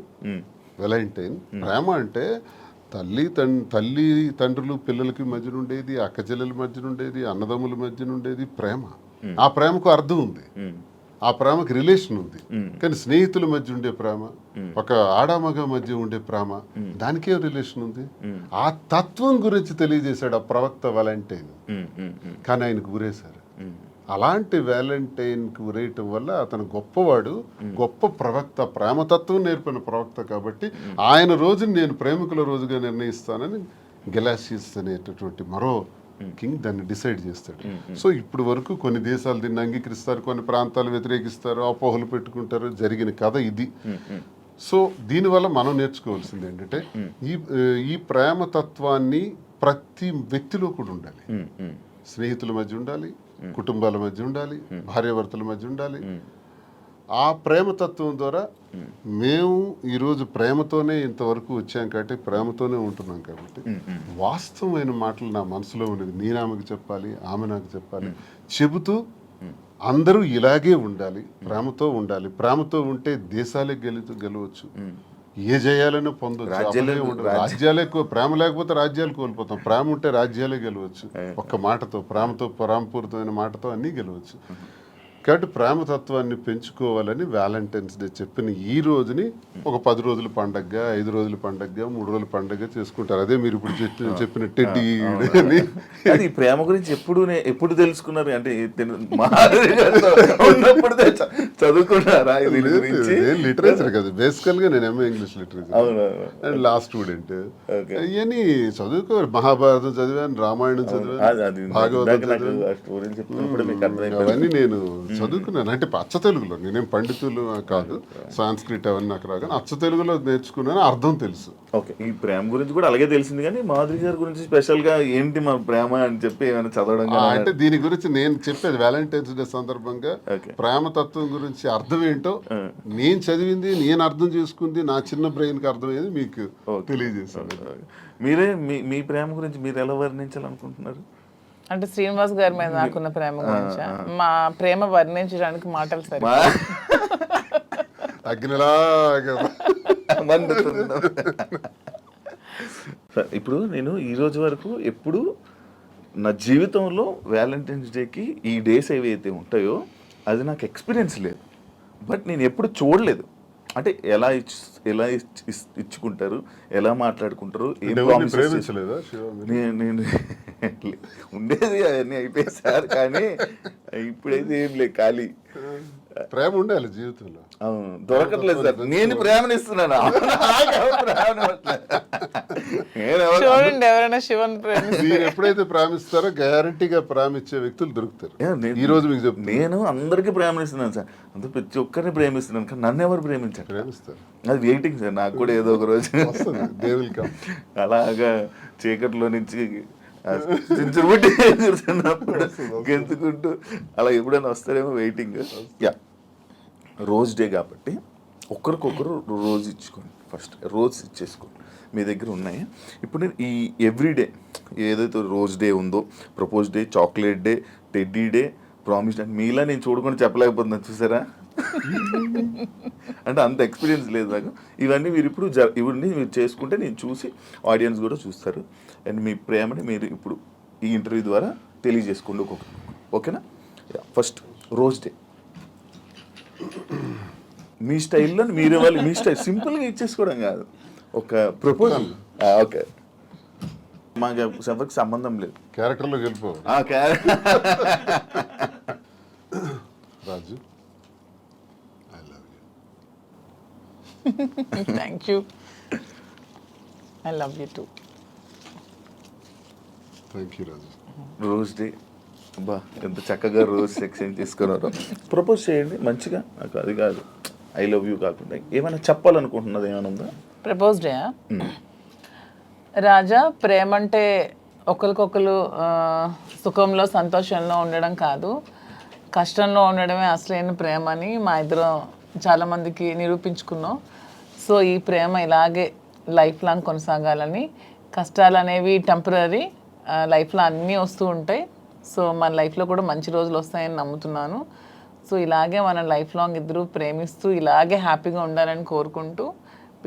వ్యాలంటైన్. ప్రేమ అంటే తల్లి తండ్రులు పిల్లలకి మధ్యన ఉండేది, అక్క చెల్లెల మధ్యన ఉండేది, అన్నదమ్ముల మధ్యన ఉండేది ప్రేమ. ఆ ప్రేమకు అర్థం ఉంది, ఆ ప్రేమకు రిలేషన్ ఉంది. కానీ స్నేహితుల మధ్య ఉండే ప్రేమ, ఒక ఆడామగ మధ్య ఉండే ప్రేమ, దానికే రిలేషన్ ఉంది. ఆ తత్వం గురించి తెలియజేశాడు ఆ ప్రవక్త వ్యాలంటైన్. కానీ ఆయనకు గురేశారు. అలాంటి వ్యాలంటైన్కి ఉరేయటం వల్ల అతను గొప్పవాడు, గొప్ప ప్రవక్త, ప్రేమతత్వం నేర్పిన ప్రవక్త కాబట్టి ఆయన రోజుని నేను ప్రేమికుల రోజుగా నిర్ణయిస్తానని గెలాసియస్ అనేటటువంటి మరో కింగ్ దాన్ని డిసైడ్ చేస్తాడు. సో ఇప్పుడు వరకు కొన్ని దేశాలు దీన్ని అంగీకరిస్తారు, కొన్ని ప్రాంతాలు వ్యతిరేకిస్తారు, అపోహలు పెట్టుకుంటారు. జరిగిన కథ ఇది. సో దీనివల్ల మనం నేర్చుకోవాల్సింది ఏంటంటే ఈ ప్రేమతత్వాన్ని ప్రతి వ్యక్తిలో కూడా ఉండాలి. స్నేహితుల మధ్య ఉండాలి, కుటుంబాల మధ్య ఉండాలి, భార్యాభర్తల మధ్య ఉండాలి. ఆ ప్రేమతత్వం ద్వారా మేము ఈరోజు ప్రేమతోనే ఇంతవరకు వచ్చాం కాబట్టి ప్రేమతోనే ఉంటున్నాం కాబట్టి వాస్తవమైన మాటలు నా మనసులో ఉన్నది నేను ఆమెకు చెప్పాలి, ఆమె నాకు చెప్పాలి, చెబుతూ అందరూ ఇలాగే ఉండాలి, ప్రేమతో ఉండాలి. ప్రేమతో ఉంటే దేశాలే గెలవచ్చు, ఏ జయాలను పొందొచ్చు. రాజ్యాలే ప్రేమ లేకపోతే రాజ్యాలు కోల్పోతాం, ప్రేమ ఉంటే రాజ్యాలే గెలవచ్చు. ఒక్క మాటతో, ప్రేమతో, ప్రేమపూరితమైన మాటతో అన్నీ గెలవచ్చు. కాబట్టి ప్రేమతత్వాన్ని పెంచుకోవాలని వ్యాలంటైన్స్ డే చెప్పిన ఈ రోజుని ఒక 10 రోజుల పండగగా, 5 రోజుల పండగగా, 3 రోజుల పండగగా చేసుకుంటారు. అదే మీరు ఇప్పుడు చెప్పిన టెడ్డీ అని. ఈ ప్రేమ గురించి ఎప్పుడు తెలుసుకున్నారు? అంటే ఉన్నప్పుడు చదువుకున్నారా? లిటరేచర్ కదా బేసికల్ గా. నేను MA English literature and law student. ఇవన్నీ చదువుకో. మహాభారతం చదివాను, రామాయణం చదివాను, భాగవతం చదివాను. అవన్నీ నేను చదువుకున్నాను. అంటే అచ్చ తెలుగులో, నేనేం పండితులు కాదు, సాంస్క్రిట్ అవన్నీ నాకు రాగా అచ్చ తెలుగులో నేర్చుకున్నాను, అర్థం తెలుసు. ఓకే, ఈ ప్రేమ గురించి కూడా అలాగే తెలిసింది. కానీ మాధురి గారి గురించి స్పెషల్ గా ఏంటి మా ప్రేమ అని చెప్పి ఏమైనా చదవడం? అంటే దీని గురించి నేను చెప్పేది వ్యాలంటైన్స్ డే సందర్భంగా ప్రేమతత్వం గురించి అర్థం ఏంటో నేను చదివింది, నేను అర్థం చేసుకుంది, నా చిన్న బ్రెయిన్ కి అర్థమయ్యేది మీకు తెలియజేశాను. మీరే మీ ప్రేమ గురించి మీరు ఎలా వర్ణించాలనుకుంటున్నారు? అంటే శ్రీనివాస్ గారి మీద నాకున్న ప్రేమ గురించి మా ప్రేమ వర్ణించడానికి మాటలు సరే. ఇప్పుడు నేను ఈ రోజు వరకు ఎప్పుడు నా జీవితంలో వ్యాలంటైన్స్ డేకి ఈ డేస్ ఏవైతే ఉంటాయో అది నాకు ఎక్స్పీరియన్స్ లేదు. బట్ నేను ఎప్పుడు చూడలేదు. అంటే ఎలా ఇచ్చుకుంటారు, ఎలా మాట్లాడుకుంటారు, నేను ఉండేది అవన్నీ అయిపోయి సార్. కానీ ఇప్పుడైతే ఏం లేదు, ఖాళీ. ప్రేమ ఉండాలి జీవితంలో. అవును, దొరకట్లేదు సార్. నేను ప్రేమనిస్తున్నాను. చూడండి, ఎవరైనా శివన్ మీరు ఎప్పుడైతే ప్రేమిస్తారో గ్యారంటీగా ప్రేమించే వ్యక్తులు దొరుకుతారు. ఈ రోజు మీకు చెప్తాను, నేను అందరికీ ప్రేమనిస్తున్నాను సార్. అంత ప్రతి ఒక్కరిని ప్రేమిస్తున్నాను. కానీ నన్ను ఎవరు ప్రేమించారు? ప్రేమిస్తారు. అది వెయిటింగ్ సార్. నాకు కూడా ఏదో ఒక రోజు అలాగా చీకట్లో నుంచి కూర్చున్నప్పుడు గెంతుకుంటూ అలా ఎప్పుడైనా వస్తారేమో వెయిటింగ్. యా, రోజ్ డే కాబట్టి ఒకరికొకరు రోజు ఇచ్చుకోండి. ఫస్ట్ రోజు ఇచ్చేసుకోండి. మీ దగ్గర ఉన్నాయి. ఇప్పుడు నేను ఈ ఎవ్రీడే ఏదైతే రోజ్ డే ఉందో, propose day, chocolate day, teddy day, promise day, మీలా నేను చూడకుండా చెప్పలేకపోతున్నాను. చూసారా? అంటే అంత ఎక్స్పీరియన్స్ లేదు నాకు. ఇవన్నీ మీరు ఇప్పుడు ఇవన్నీ మీరు చేసుకుంటే నేను చూసి ఆడియన్స్ కూడా చూస్తారు. అండ్ మీ ప్రేమని మీరు ఇప్పుడు ఈ ఇంటర్వ్యూ ద్వారా తెలియజేసుకోండి ఒక్కొక్కరు. ఓకేనా? ఫస్ట్ రోజ్ డే మీ స్టైల్లో మీరు ఇవ్వాలి. మీ స్టైల్ సింపుల్గా ఇచ్చేసుకోవడం కాదు, ఒక ప్రపోజల్. ఓకే, మాకు ఎవరికి సంబంధం లేదు. క్యారెక్టర్లోకి వెళ్ళిపో. Raju, I love you. Thank you. I love you too. Thank you Raju. Rose day, బా ఎంత చక్కగా రోజ్ ఎక్స్చేంజ్ చేసుకున్నారో. ప్రపోజ్ చేయండి మంచిగా. నాకు అది కాదు, ఐ లవ్ యూ కాకుండా ఏమైనా చెప్పాలనుకుంటున్నది ఏమైనా ఉందా? ప్రపోజ్ డే రాజా, ప్రేమ అంటే ఒకరికొకరు సుఖంలో సంతోషంలో ఉండడం కాదు, కష్టంలో ఉండడమే అసలైన ప్రేమ అని మా ఇద్దరం చాలామందికి నిరూపించుకున్నాం. సో ఈ ప్రేమ ఇలాగే లైఫ్ లాంగ్ కొనసాగాలని. కష్టాలు అనేవి టెంపరీ, లైఫ్లో అన్నీ వస్తూ ఉంటాయి. సో మన లైఫ్లో కూడా మంచి రోజులు వస్తాయని నమ్ముతున్నాను. సో ఇలాగే మన లైఫ్ లాంగ్ ఇద్దరు ప్రేమిస్తూ ఇలాగే హ్యాపీగా ఉండాలని కోరుకుంటూ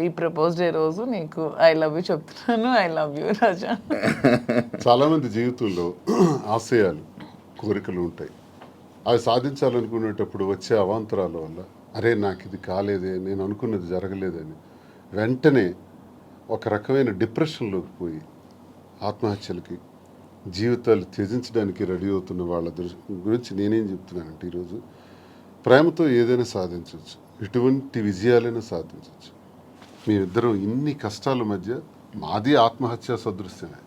ఈ ప్రపోజ్ డే రోజు నీకు ఐ లవ్ యూ చెప్తున్నాను. ఐ లవ్ యూ రాజా. చాలామంది జీవితంలో ఆశయాలు, కోరికలు ఉంటాయి. అవి సాధించాలనుకునేటప్పుడు వచ్చే అవాంతరాల వల్ల అరే నాకు ఇది కాలేదే, నేను అనుకున్నది జరగలేదని వెంటనే ఒక రకమైన డిప్రెషన్లోకి పోయి ఆత్మహత్యలకి, జీవితాలు త్యజించడానికి రెడీ అవుతున్న వాళ్ళ గురించి నేనేం చెప్తున్నానంటే ఈరోజు ప్రేమతో ఏదైనా సాధించవచ్చు, ఎటువంటి విజయాలైనా సాధించవచ్చు. మేమిద్దరం ఇన్ని కష్టాల మధ్య, మాది ఆత్మహత్యా సదృశ్యమే,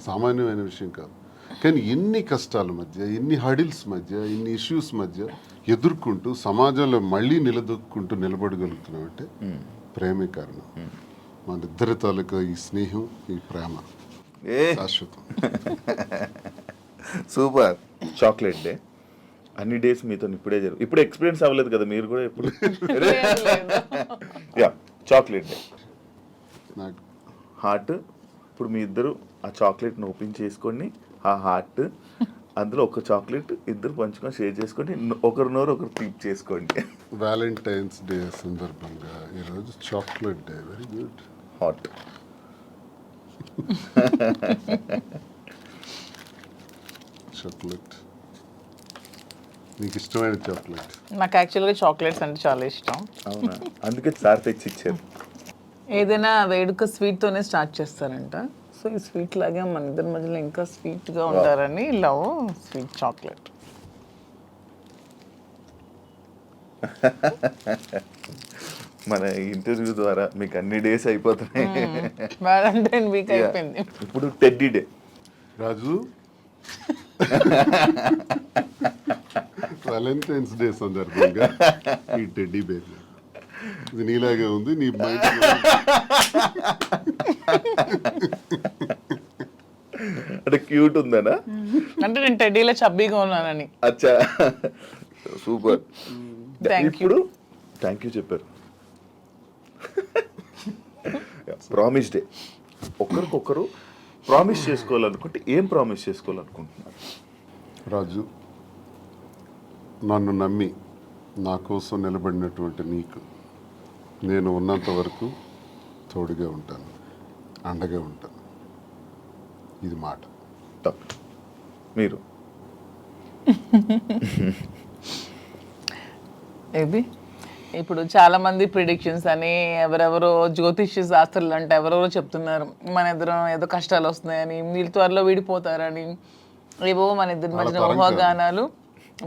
సామాన్యమైన విషయం కాదు. కానీ ఎన్ని కష్టాల మధ్య, ఎన్ని హడిల్స్ మధ్య, ఇన్ని ఇష్యూస్ మధ్య ఎదుర్కొంటూ సమాజంలో మళ్ళీ నిలదొక్కుంటూ నిలబడగలుగుతున్నామంటే ప్రేమే కారణం. మన ఇద్దరి తాలూకా ఈ స్నేహం, ఈ ప్రేమ శాశ్వతం. సూపర్. చాక్లెట్ డే అన్ని డేస్ మీతో ఇప్పుడే ఇప్పుడు ఎక్స్పీరియన్స్ అవ్వలేదు కదా మీరు కూడా ఎప్పుడు? యా, చాక్లెట్ డే నాకు హార్ట్. ఇప్పుడు మీ ఇద్దరు ఆ చాక్లెట్ని ఓపెన్ చేసుకొని ఆ హార్ట్ అందులో ఒక చాక్లెట్ ఇద్దరు పంచుకొని షేర్ చేసుకొని ఒకరు నోరు ఒకరు తీప్ చేసుకోండి. వ్యాలంటైన్స్ డే సందర్భంగా ఈరోజు chocolate day. Very good. Hot. Chocolate, నీకు ఇష్టమైన చాక్లెట్? నాకు యాక్చువల్గా చాక్లెట్స్ అంటే చాలా ఇష్టం. అవునా? అందుకే సార్ తెచ్చి ఇచ్చారు. ఏదైనా వేడుక స్వీట్తోనే స్టార్ట్ చేస్తారంట. సో ఈ స్వీట్ లాగే మన ఇద్దరి మధ్యలో ఇంకా స్వీట్గా ఉంటారని లవ్ స్వీట్ చాక్లెట్. మన ఇంటర్వ్యూ ద్వారా మీకు అన్ని డేస్ అయిపోతున్నాయి. వ్యాలంటైన్ వీక్ అయిపోయింది. ఇప్పుడు టెడ్డీ డే. రాజు, వ్యాలంటైన్స్ డే సందర్భంగా ఈ టెడ్డీ బేర్ ఇది నీలాగే ఉంది, నీ మైండ్ అంటే క్యూట్ ఉందనా? అంటే నేను టెడ్డీలో చబ్బీగా ఉన్నానని. అచ్చా, సూపర్. Thank you. ఇప్పుడు థ్యాంక్ యూ చెప్పారు. Promise day. ఒకరికొకరు ప్రామిస్ చేసుకోవాలనుకుంటే ఏం ప్రామిస్ చేసుకోవాలనుకుంటున్నారు? రాజు, నన్ను నమ్మి నా కోసం నిలబడినటువంటి నీకు నేను ఉన్నంత వరకు తోడుగా ఉంటాను, అండగా ఉంటాను. ఇది మాట. తప్పు. మీరు ఇది ఇప్పుడు చాలా మంది ప్రిడిక్షన్స్ అని ఎవరెవరో జ్యోతిష్య శాస్త్రులు అంటే ఎవరెవరో చెప్తున్నారు మన ఇద్దరం ఏదో కష్టాలు వస్తున్నాయని, వీళ్ళు త్వరలో విడిపోతారని, ఏవో మన ఇద్దరి మధ్యన ఊహాగానాలు.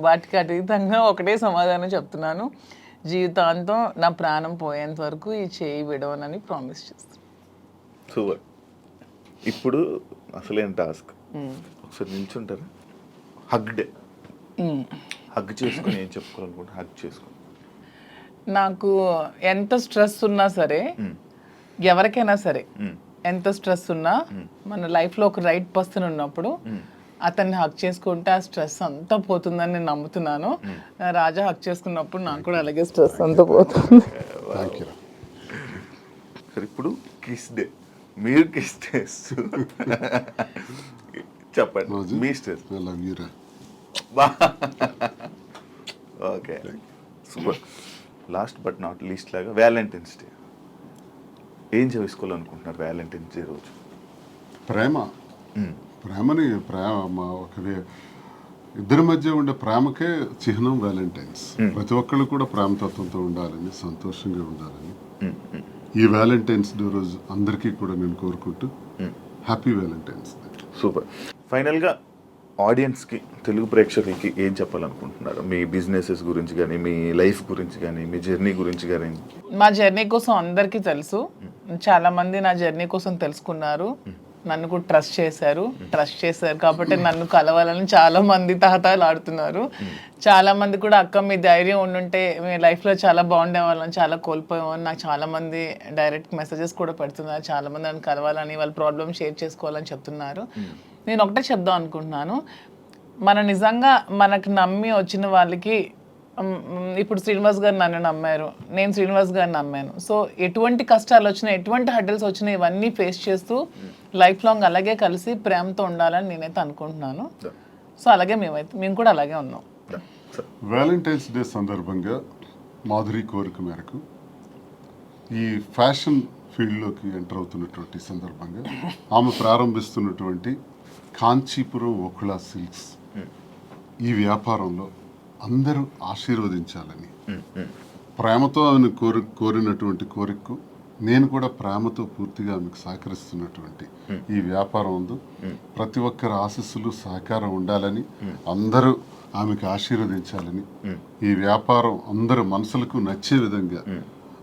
వాటికి అతీతంగా ఒకటే సమాధానం చెప్తున్నాను, జీవితాంతం నా ప్రాణం పోయేంత వరకు ఈ చేయి విడవనని ప్రామిస్ చేస్తాను. సూపర్. ఇప్పుడు అసలేం టాస్క్. ఒకసారి నిల్చుంటారా? Hug day. హగ్ చేసుకుని ఏం చెప్పుకోవాలనుకుంటే హగ్ చేసుకోండి. నాకు ఎంత స్ట్రెస్ ఉన్నా సరే, ఎవరికైనా సరే ఎంత స్ట్రెస్ ఉన్నా, మన లైఫ్లో ఒక రైట్ పర్సన్ ఉన్నప్పుడు అతన్ని హక్ చేసుకుంటే ఆ స్ట్రెస్ అంతా పోతుందని నేను నమ్ముతున్నాను. రాజా హక్ చేసుకున్నప్పుడు నాకు కూడా అలాగే స్ట్రెస్ అంతా పోతుంది. సరే, ఇప్పుడు కిస్ డే. మీరు కిస్ చేస్తూ చెప్పండి మీ stress. Okay, super. Last but not least లాగా వ్యాలంటైన్స్ డే ఏం చేసుకోవాలనుకుంటున్నారు? వ్యాలంటైన్స్ డే రోజు ప్రేమని ఇద్దరి మధ్య ఉండే ప్రేమకే చిహ్నం వ్యాలంటైన్స్. ప్రతి ఒక్కళ్ళు కూడా ప్రేమతత్వంతో ఉండాలని, సంతోషంగా ఉండాలని ఈ వ్యాలంటైన్స్ డే రోజు అందరికీ కూడా నేను కోరుకుంటూ హ్యాపీ వ్యాలంటైన్స్ డే. సూపర్. ఫైనల్గా ఆడియన్స్కి, తెలుగు ప్రేక్షకులకి ఏం చెప్పాలనుకుంటున్నారు? మీ బిజినెసెస్ గురించి కానీ, మీ లైఫ్ గురించి కానీ, మీ జర్నీ గురించి కానీ. మా జర్నీ కోసం అందరికీ తెలుసు, చాలా మంది నా జర్నీ కోసం తెలుసుకున్నారు, నన్ను కూడా ట్రస్ట్ చేశారు కాబట్టి నన్ను కలవాలని చాలా మంది తహతాలు ఆడుతున్నారు. చాలా మంది కూడా అక్క మీ ధైర్యం ఉండుంటే మీ లైఫ్లో చాలా బాగుండే వాళ్ళని చాలా కోల్పోయామని నాకు చాలా మంది డైరెక్ట్ మెసేజెస్ కూడా పెడుతున్నారు. చాలా మంది నన్ను కలవాలని, వాళ్ళ ప్రాబ్లమ్ షేర్ చేసుకోవాలని చెప్తున్నారు. నేను ఒకటే చెప్దాం అనుకుంటున్నాను, నిజంగా మనకు నమ్మి వచ్చిన వాళ్ళకి, ఇప్పుడు శ్రీనివాస్ గారు నన్ను నమ్మారు, నేను శ్రీనివాస్ గారిని నమ్మాను. సో ఎటువంటి కష్టాలు వచ్చినా, ఎటువంటి హడ్డల్స్ వచ్చినా ఇవన్నీ ఫేస్ చేస్తూ లైఫ్ లాంగ్ అలాగే కలిసి ప్రేమతో ఉండాలని నేనైతే అనుకుంటున్నాను. సో అలాగే మేము కూడా అలాగే ఉన్నాం. వ్యాలంటైన్స్ డే సందర్భంగా మాధురి కోరిక మేరకు ఈ ఫ్యాషన్ ఫీల్డ్లోకి ఎంటర్ అవుతున్నటువంటి సందర్భంగా ఆమె ప్రారంభిస్తున్నటువంటి కాంచీపురం ఒకుళ సిల్క్స్ ఈ వ్యాపారంలో అందరూ ఆశీర్వదించాలని, ప్రేమతో ఆమెను కోరినటువంటి కోరికకు నేను కూడా ప్రేమతో పూర్తిగా ఆమెకు సహకరిస్తున్నటువంటి ఈ వ్యాపారం ఉంది. ప్రతి ఒక్కరి ఆశీస్సులు సహకారం ఉండాలని, అందరూ ఆమెకు ఆశీర్వదించాలని, ఈ వ్యాపారం అందరు మనసులకు నచ్చే విధంగా,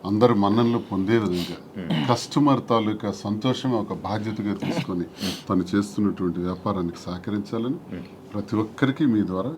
అందరు మన్ననలు పొందే విధంగా, కస్టమర్ తాలూకా సంతోషం ఒక బాధ్యతగా తీసుకొని తను చేస్తున్నటువంటి వ్యాపారానికి సహకరించాలని ప్రతి ఒక్కరికి మీ ద్వారా